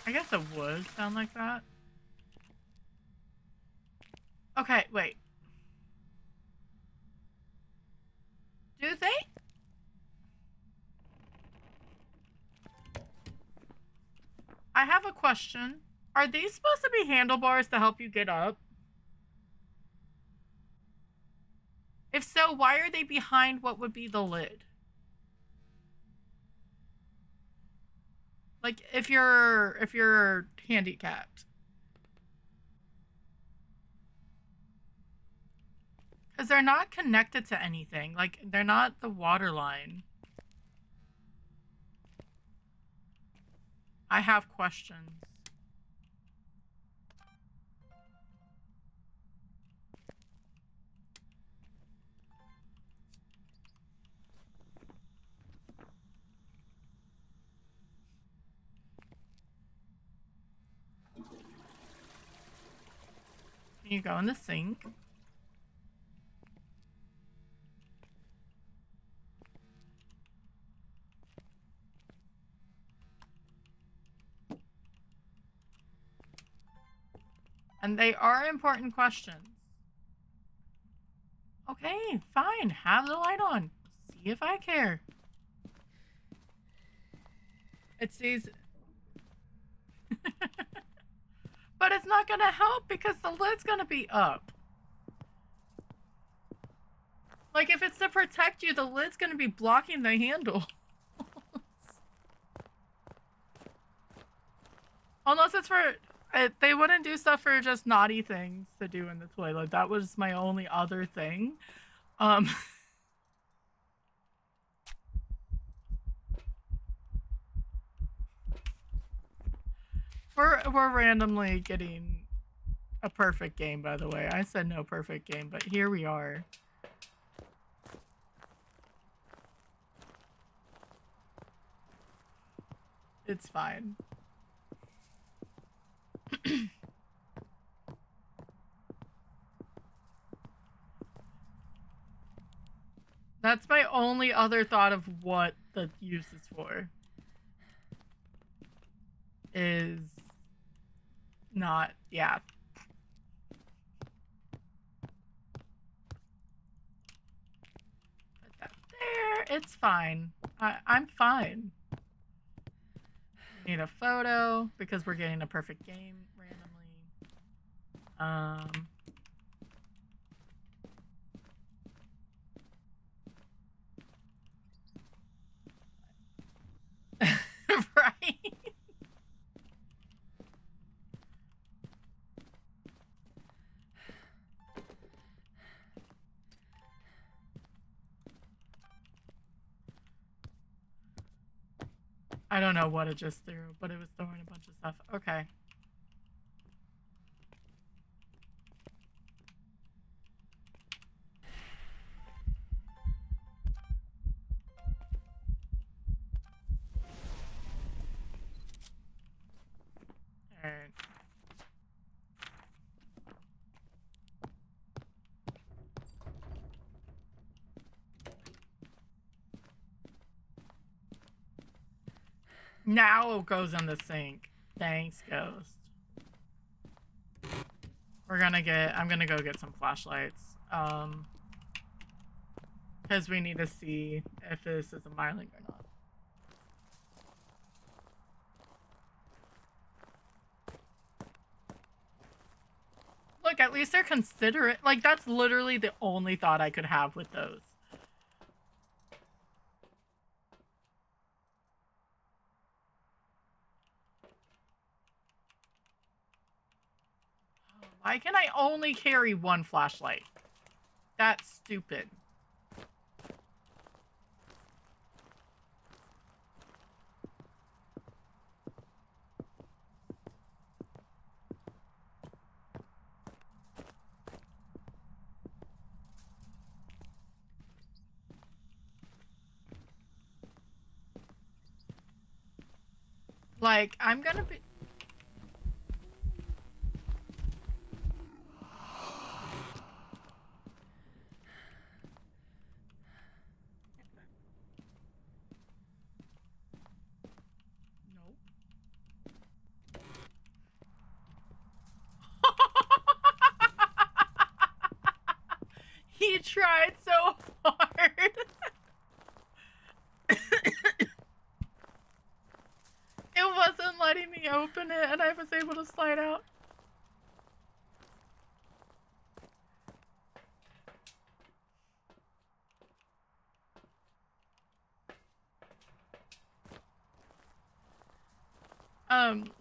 I guess it would sound like that. Okay, wait. Do they? I have a question. Are these supposed to be handlebars to help you get up? If so, why are they behind what would be the lid? Like, if you're handicapped. Because they're not connected to anything. Like, they're not the water line. I have questions. Can you go in the sink? And they are important questions. Okay, fine. Have the light on. See if I care. It says... But it's not gonna help because the lid's gonna be up. Like, if it's to protect you, the lid's gonna be blocking the handle. Unless it's for... they wouldn't do stuff for just naughty things to do in the toilet. That was my only other thing. We're randomly getting a perfect game, by the way. I said no perfect game, but here we are. It's fine. That's my only other thought of what the use is for. Is not, yeah. Put that there. It's fine. I'm fine. We need a photo because we're getting a perfect game randomly. Right? I don't know what it just threw, but it was throwing a bunch of stuff. Okay. Alright. Now it goes in the sink. Thanks, Ghost. I'm gonna go get some flashlights. Because we need to see if this is a myling or not. Look, at least they're considerate. Like, that's literally the only thought I could have with those. Why can I only carry one flashlight? That's stupid. Like, I'm gonna be... Nope. He tried so hard. It wasn't letting me open it, and I was able to slide out.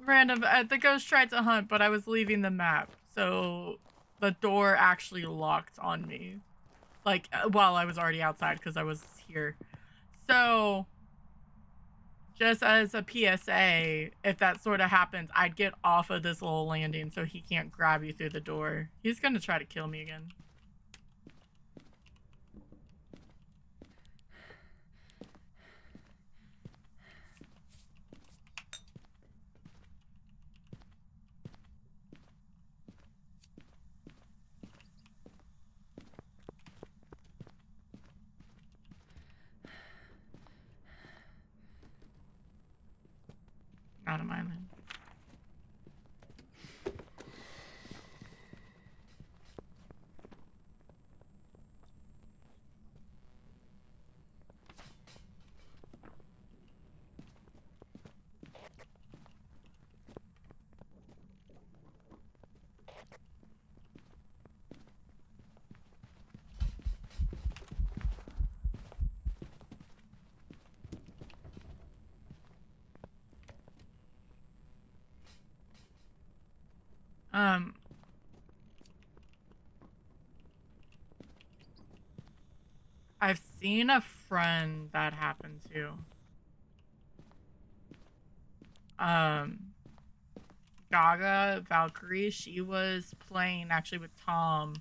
Random, the ghost tried to hunt, but I was leaving the map, so the door actually locked on me. Like, while I was already outside, because I was here. So, Just as a PSA, if that sort of happens, I'd get off of this little landing so he can't grab you through the door. He's gonna try to kill me again. Out of my lane. I've seen a friend that happened to. Gaga, Valkyrie, she was playing actually with Tom,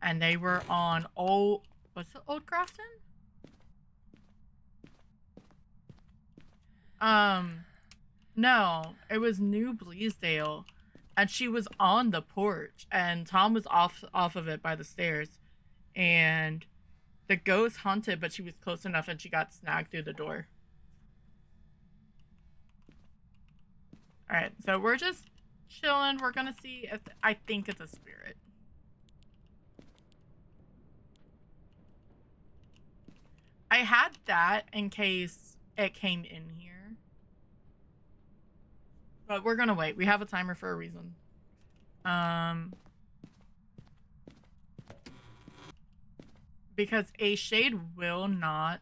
and they were on what's it, Old Grafton? No, it was New Bleasdale, and she was on the porch, and Tom was off of it by the stairs, and the ghost hunted, but she was close enough, and she got snagged through the door. All right, so we're just chilling. We're gonna see if I think it's a spirit. I had that in case it came in here. But we're gonna wait. We have a timer for a reason. Because a shade will not.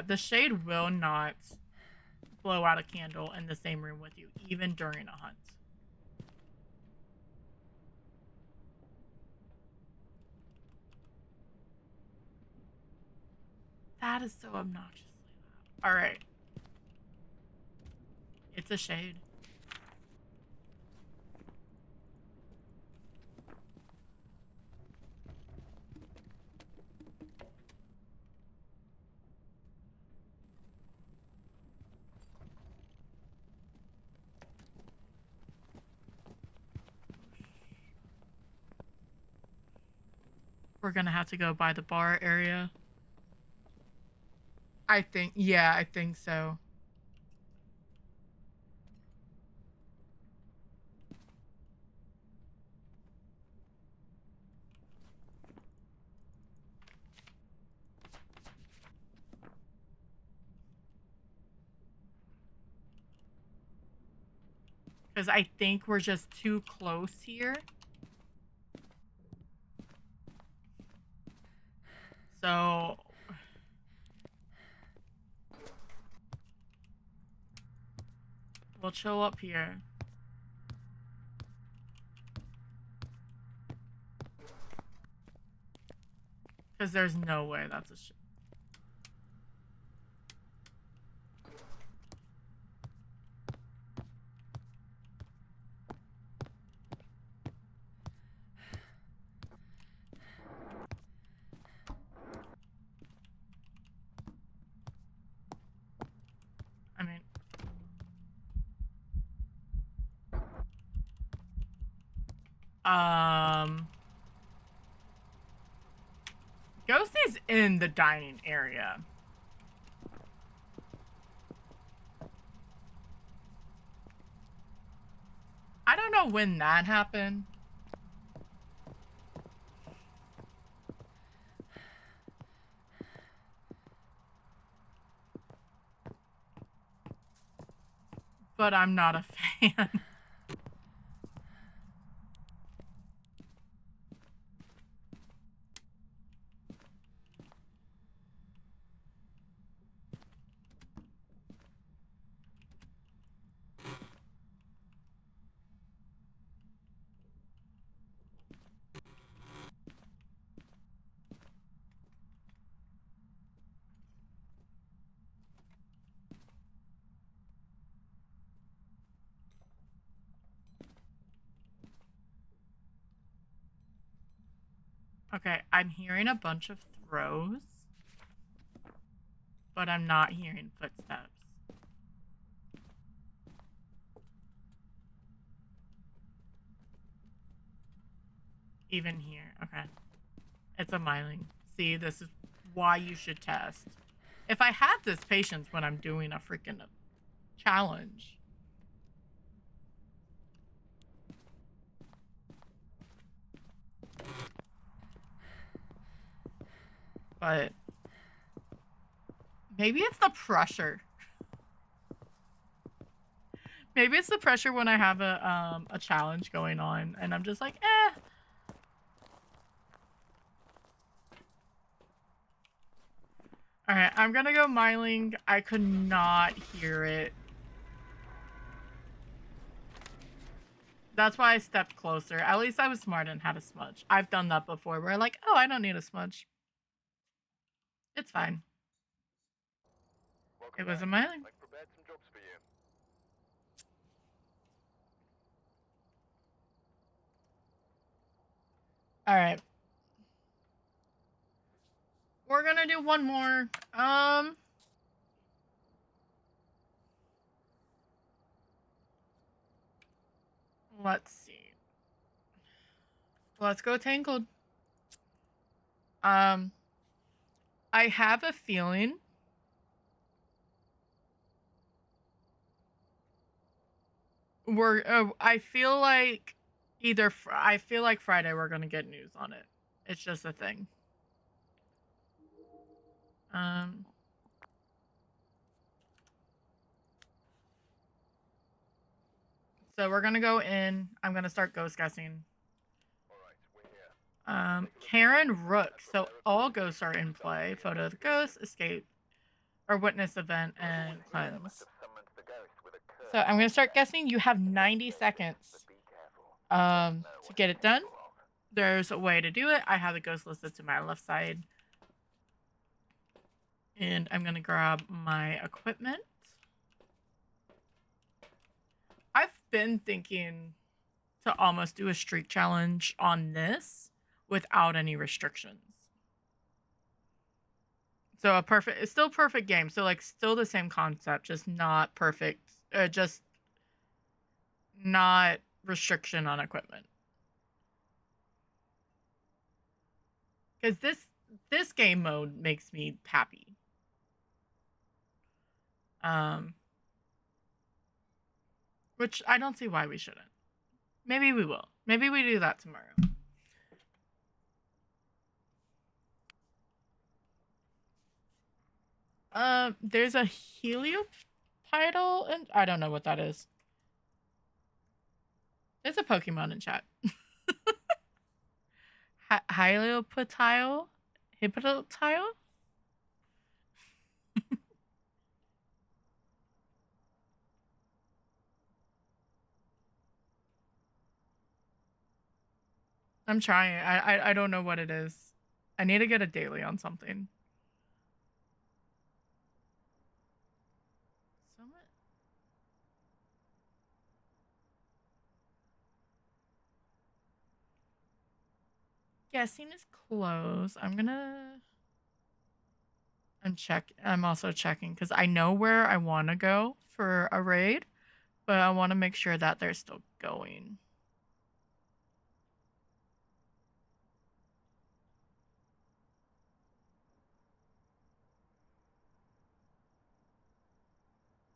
The shade will not blow out a candle in the same room with you, even during a hunt. That is so obnoxiously loud. All right. It's a shade. We're gonna have to go by the bar area. I think, yeah, I think so. Because I think we're just too close here. So we'll chill up here. Because there's no way that's a shit. I mean, Ghost is in the dining area. I don't know when that happened. But I'm not a fan. Okay, I'm hearing a bunch of throws, but I'm not hearing footsteps. Even here. Okay. It's a myling. See, this is why you should test. If I had this patience when I'm doing a freaking challenge. But maybe it's the pressure. Maybe it's the pressure when I have a challenge going on and I'm just like, eh. Alright, I'm gonna go myling. I could not hear it. That's why I stepped closer. At least I was smart and had a smudge. I've done that before where like, oh, I don't need a smudge. It's fine. Welcome It was back. a myling. I've prepared some jobs for you. Alright. We're gonna do one more. Let's see. Let's go Tangled. I have a feeling I feel like I feel like Friday we're gonna get news on it. It's just a thing. So we're gonna go in. I'm gonna start ghost guessing. Alright, we're here. Karen Rook. So all ghosts are in play. Photo of the ghost, escape, or witness event, and cleanse. So I'm gonna start guessing. You have 90 seconds to get it done. There's a way to do it. I have the ghost listed to my left side. And I'm gonna grab my equipment. I've been thinking to almost do a streak challenge on this without any restrictions. So it's still perfect game. So like still the same concept, just not perfect, just not restriction on equipment. Because this game mode makes me happy. Which I don't see why we shouldn't. Maybe we will. Maybe we do that tomorrow. There's a heliopidal, and I don't know what that is. There's a Pokemon in chat. Heliopotile? Hippotile? I'm trying. I don't know what it is. I need to get a daily on something. Guessing is close. I'm also checking because I know where I want to go for a raid, but I want to make sure that they're still going.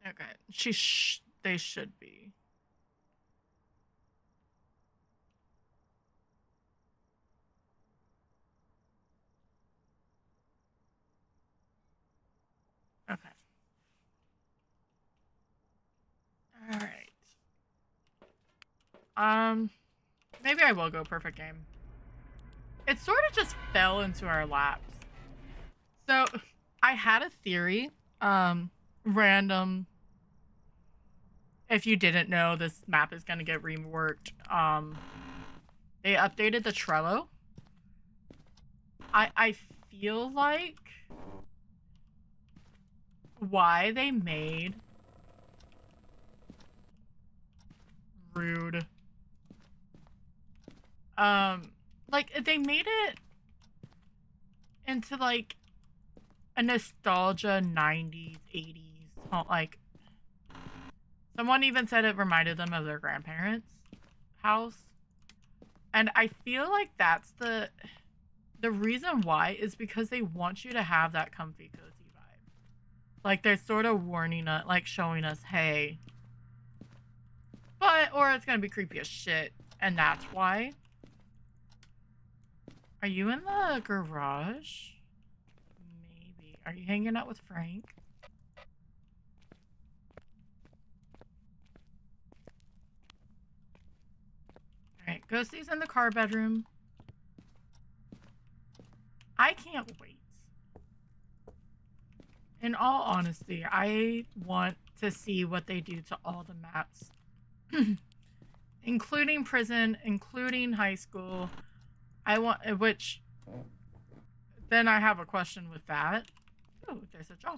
Okay, they should be. Okay. All right. Maybe I will go perfect game. It sort of just fell into our laps. So, I had a theory. Random. If you didn't know, this map is gonna get reworked. They updated the Trello. I feel like why they made rude. Like they made it into like a nostalgia 90s, 80s, like someone even said it reminded them of their grandparents' house. And I feel like that's the reason why is because they want you to have that comfy, cozy vibe. Like they're sort of warning us, like showing us, hey, or it's gonna be creepy as shit, and that's why. Are you in the garage? Maybe. Are you hanging out with Frank? Alright, Ghosty's in the car bedroom. I can't wait. In all honesty, I want to see what they do to all the maps. Including prison, including high school. Which, then I have a question with that. Oh, there's a jaw.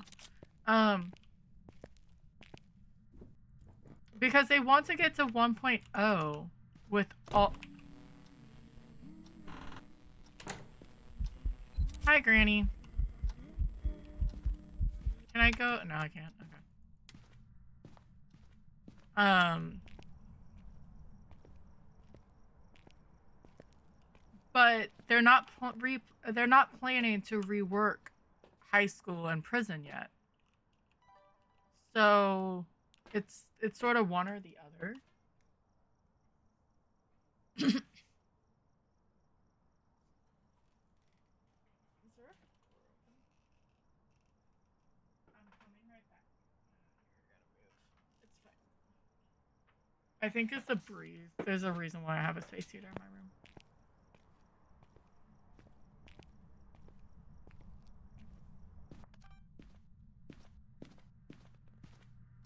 Because they want to get to 1.0 with all... Hi, Granny. Can I go? No, I can't. Okay. But they're not planning to rework high school and prison yet. So it's sort of one or the other. I think it's a breeze. There's a reason why I have a space heater in my room.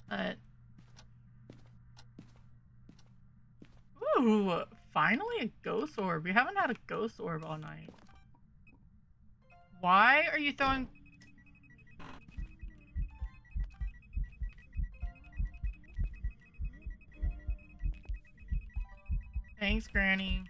But ooh, finally a ghost orb. We haven't had a ghost orb all night. Why are you throwing... Thanks, Granny.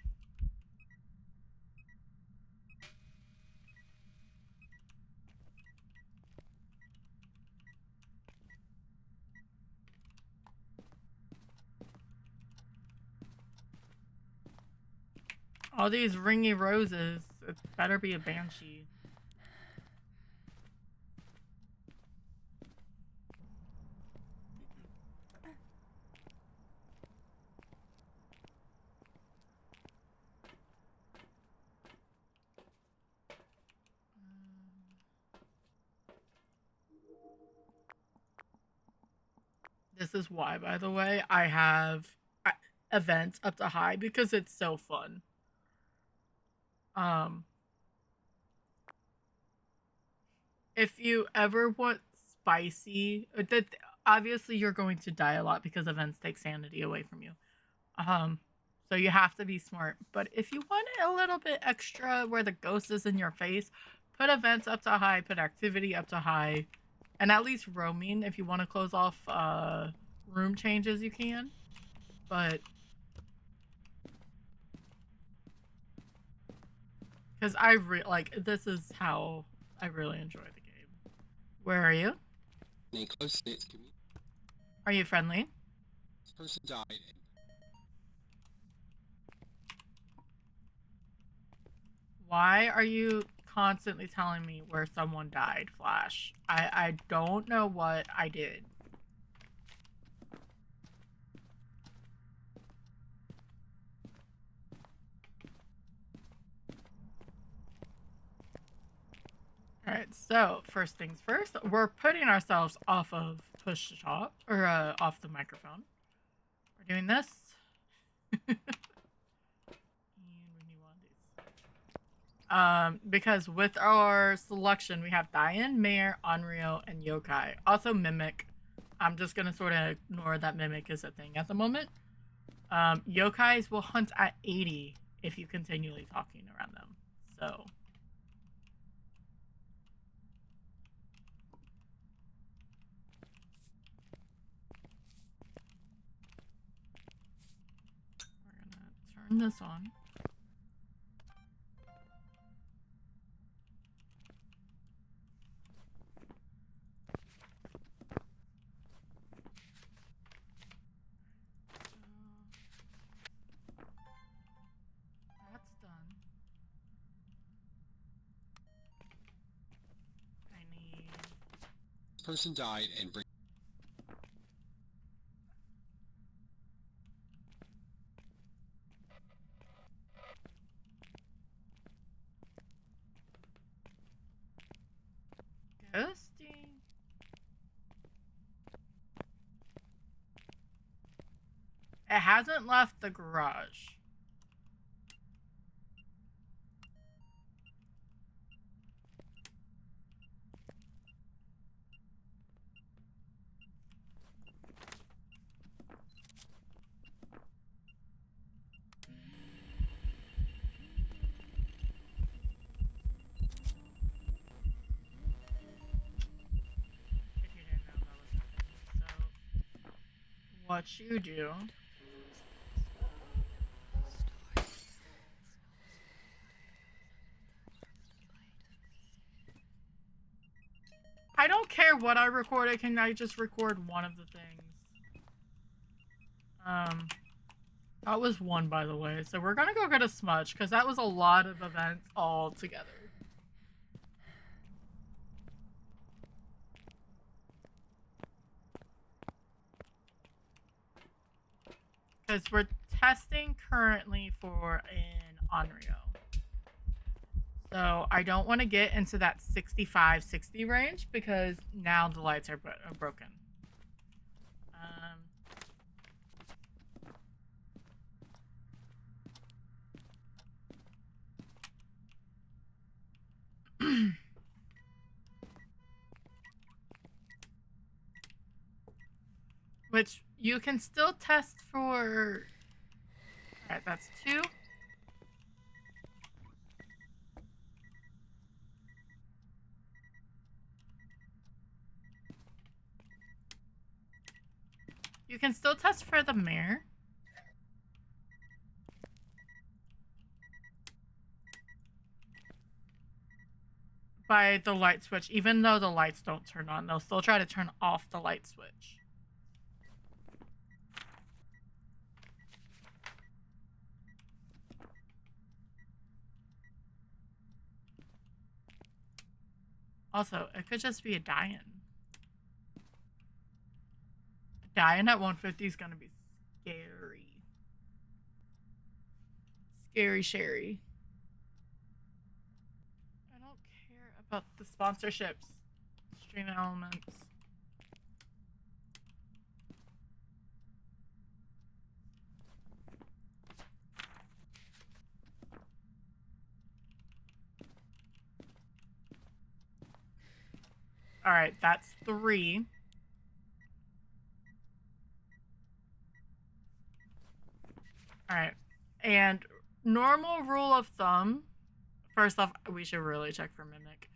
All these ringy roses. It better be a banshee. This is why, by the way, I have events up to high because it's so fun. If you ever want spicy, that obviously you're going to die a lot because events take sanity away from you. So you have to be smart. But if you want a little bit extra where the ghost is in your face, put events up to high, put activity up to high, and at least roaming. If you want to close off room changes, you can. But because this is how I really enjoy the game. Where are you? In a close-knit community. Are you friendly? This person died. Why are you constantly telling me where someone died, Flash? I don't know what I did. Alright, so first things first, we're putting ourselves off of push to talk, or off the microphone. We're doing this. And we need one of these. Because with our selection, we have Diane, Mayor, Onryo, and Yokai. Also Mimic. I'm just gonna sort of ignore that Mimic is a thing at the moment. Yokais will hunt at 80 if you continually talking around them. So... turn this on. person died and bring. Ghosting. It hasn't left the garage. If you didn't know that was a thing. So, what you do. I don't care what I recorded, can I just record one of the things? That was one, by the way. So we're gonna go get a smudge, because that was a lot of events all together. Because we're testing currently for an Onryo. So I don't want to get into that 65-60 range because now the lights are broken. Which you can still test for. Alright, that's 2. You can still test for the mirror. By the light switch, even though the lights don't turn on, they'll still try to turn off the light switch. Also, it could just be a die-in. Die-in at 150 is gonna be scary. Scary Sherry. I don't care about the sponsorships. Stream Elements. Alright, that's 3. Alright. And normal rule of thumb. First off, we should really check for Mimic.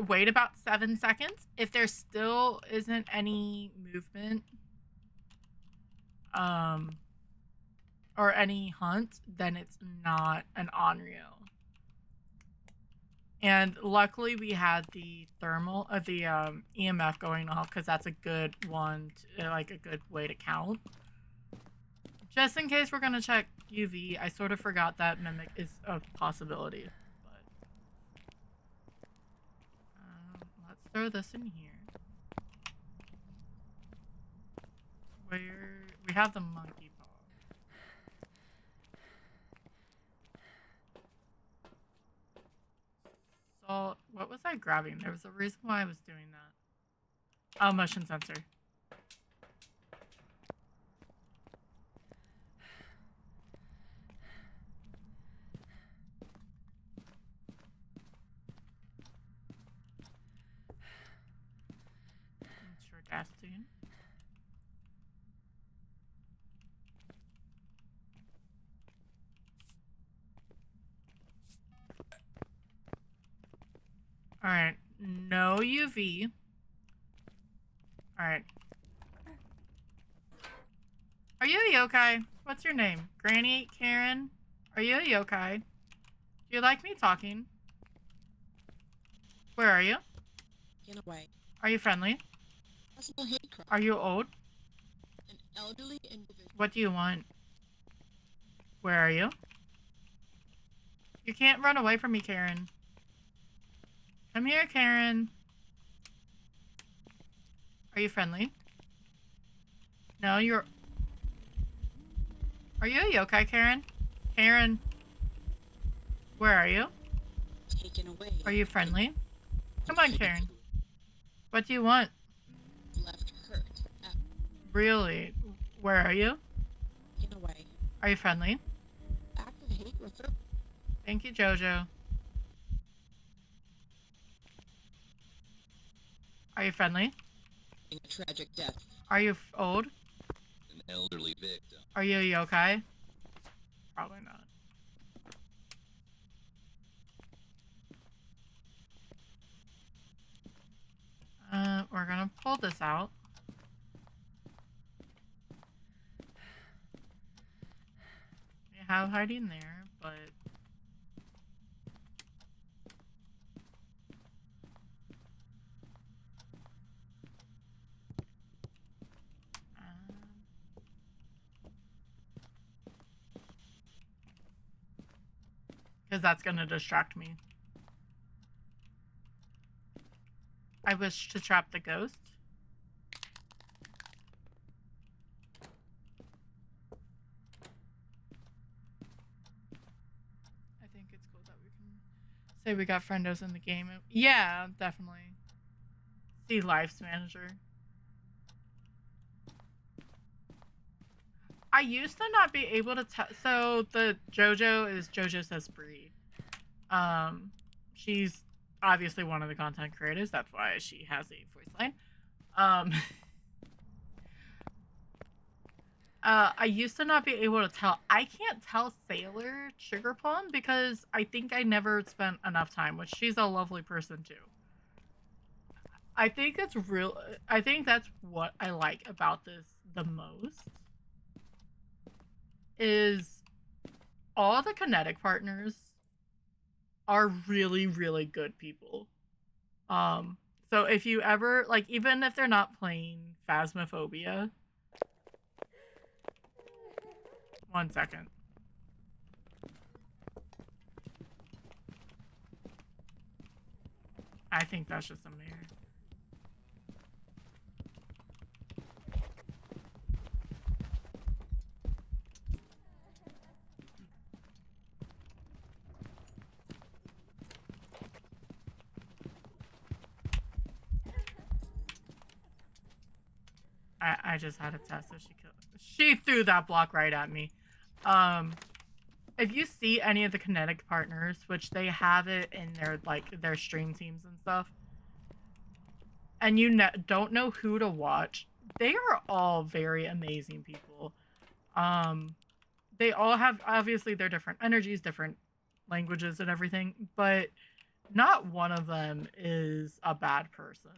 Wait about 7 seconds. If there still isn't any movement, or any hunt, then it's not an Onryo. And luckily we had the thermal, the EMF going off because that's a good one, like a good way to count. Just in case we're gonna check UV, I sort of forgot that Mimic is a possibility. But let's throw this in here. Where we have the monkey paw. So what was I grabbing? There was a reason why I was doing that. Oh, motion sensor. Sure, gas tune. Alright, no UV. Alright. Are you a yokai? What's your name? Granny? Karen? Are you a yokai? Do you like me talking? Where are you? In a way. Are you friendly? Personal hate crime. Are you old? An elderly individual. What do you want? Where are you? You can't run away from me, Karen. Come here, Karen. Are you friendly? No, you're... Are you a yokai, Karen? Karen? Where are you? Taken away. Are you friendly? Come on, Karen. What do you want? Left hurt. Really? Where are you? Taken away. Are you friendly? Act of hate referred. Thank you, Jojo. Are you friendly? A tragic death. Are you old? An elderly victim. Are you a yokai? Probably not. We're gonna pull this out. We have hiding there, but... Because that's gonna distract me. I wish to trap the ghost. I think it's cool that we can say we got friendos in the game. Yeah, definitely. See Life's Manager. I used to not be able to tell. So the JoJo is JoJo Says Bree. She's obviously one of the content creators. That's why she has a voice line. I used to not be able to tell. I can't tell Sailor Sugar Plum because I think I never spent enough time, which she's a lovely person too. I think it's real. I think that's what I like about this the most. Is all the kinetic partners are really, really good people. So if you ever, like, even if they're not playing Phasmophobia... One second. I think that's just a mirror. I just had a test, so she threw that block right at me. If you see any of the kinetic partners, which they have it in their their stream teams and stuff, and you don't know who to watch, they are all very amazing people. They all have obviously their different energies, different languages, and everything, but not one of them is a bad person.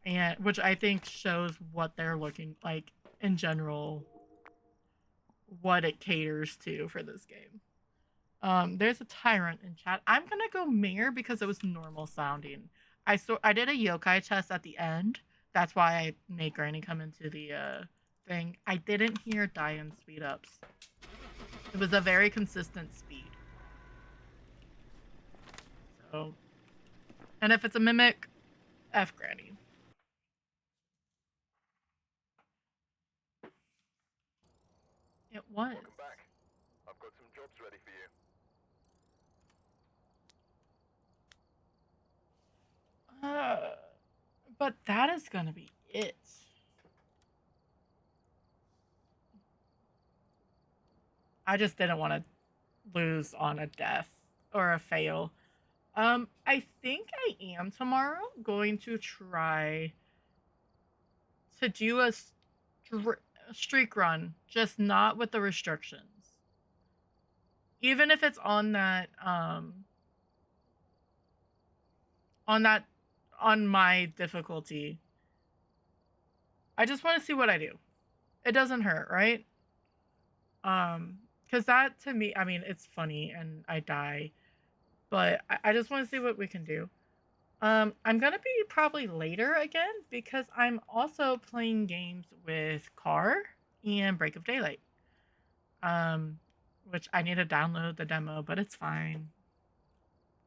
And which I think shows what they're looking like in general, what it caters to for this game. There's a tyrant in chat. I'm gonna go mirror because it was normal sounding. I did a yokai test at the end. That's why I made Granny come into the thing. I didn't hear Diane speed ups. It was a very consistent speed. So, and if it's a mimic, F Granny. It was. Welcome back. I've got some jobs ready for you. But that is gonna be it. I just didn't want to lose on a death or a fail. I think I am tomorrow going to try to do a streak run, just not with the restrictions. Even if it's on that, on my difficulty. I just want to see what I do. It doesn't hurt, right? Because that to me, I mean, it's funny and I die, but I just want to see what we can do. I'm gonna be probably later again because I'm also playing games with Car and Break of Daylight. Which I need to download the demo, but it's fine.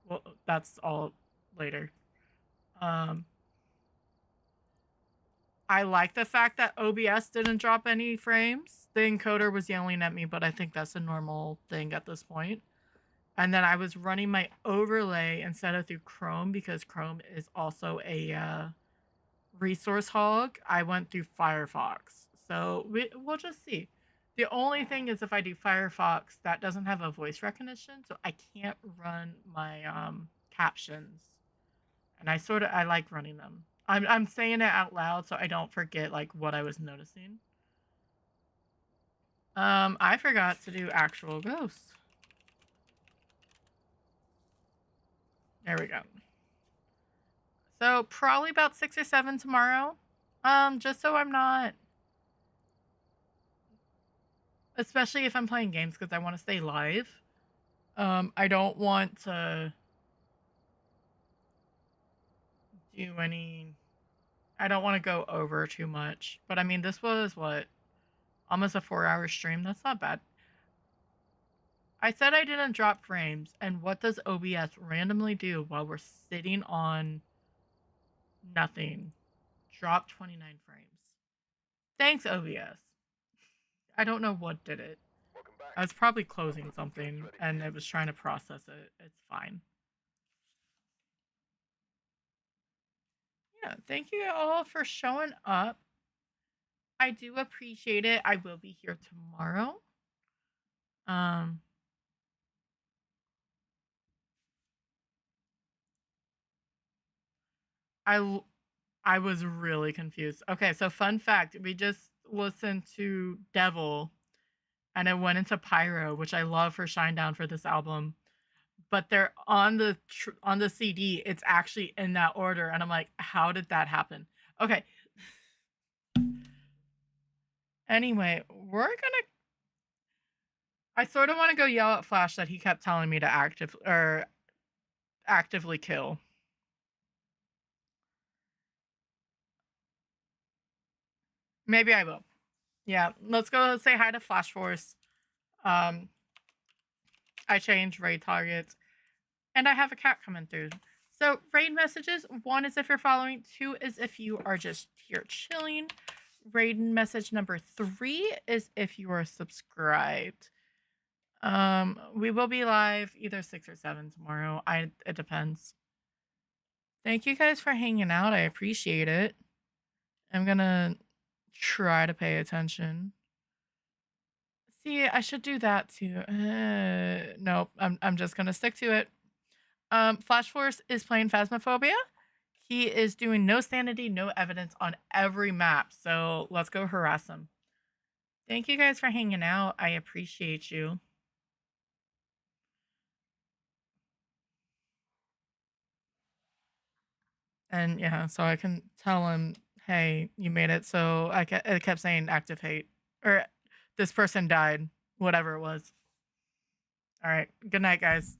Well, that's all later. I like the fact that OBS didn't drop any frames. The encoder was yelling at me, but I think that's a normal thing at this point. And then I was running my overlay instead of through Chrome because Chrome is also a resource hog. I went through Firefox. So we'll just see. The only thing is if I do Firefox, that doesn't have a voice recognition, so I can't run my captions. And I like running them. I'm saying it out loud so I don't forget like what I was noticing. I forgot to do actual ghosts. There we go. So probably about 6 or 7 tomorrow. Just so I'm not, especially if I'm playing games because I want to stay live. I don't want to do any. I don't want to go over too much. But I mean, this was what? Almost a 4-hour stream. That's not bad. I said I didn't drop frames, and what does OBS randomly do while we're sitting on nothing? Drop 29 frames. Thanks, OBS. I don't know what did it. Welcome back. I was probably closing something, and it was trying to process it. It's fine. Yeah, thank you all for showing up. I do appreciate it. I will be here tomorrow. I was really confused. Okay, so fun fact, we just listened to Devil and it went into Pyro, which I love for Shinedown for this album. But they're on the CD, it's actually in that order and I'm like, how did that happen? Okay. Anyway, we're going to I sort of want to go yell at Flash that he kept telling me to actively kill. Maybe I will. Yeah, let's go say hi to Flash Force. I changed raid targets. And I have a cat coming through. So raid messages, 1 is if you're following, 2 is if you are just here chilling. Raid message number 3 is if you are subscribed. We will be live either 6 or 7 tomorrow. It depends. Thank you guys for hanging out. I appreciate it. I'm gonna try to pay attention. See, I should do that too. Nope, I'm just gonna stick to it. Flash Force is playing Phasmophobia. He is doing no sanity, no evidence on every map. So let's go harass him. Thank you guys for hanging out. I appreciate you. And yeah, so I can tell him, hey, you made it. So it kept saying active hate. Or this person died. Whatever it was. All right. Good night, guys.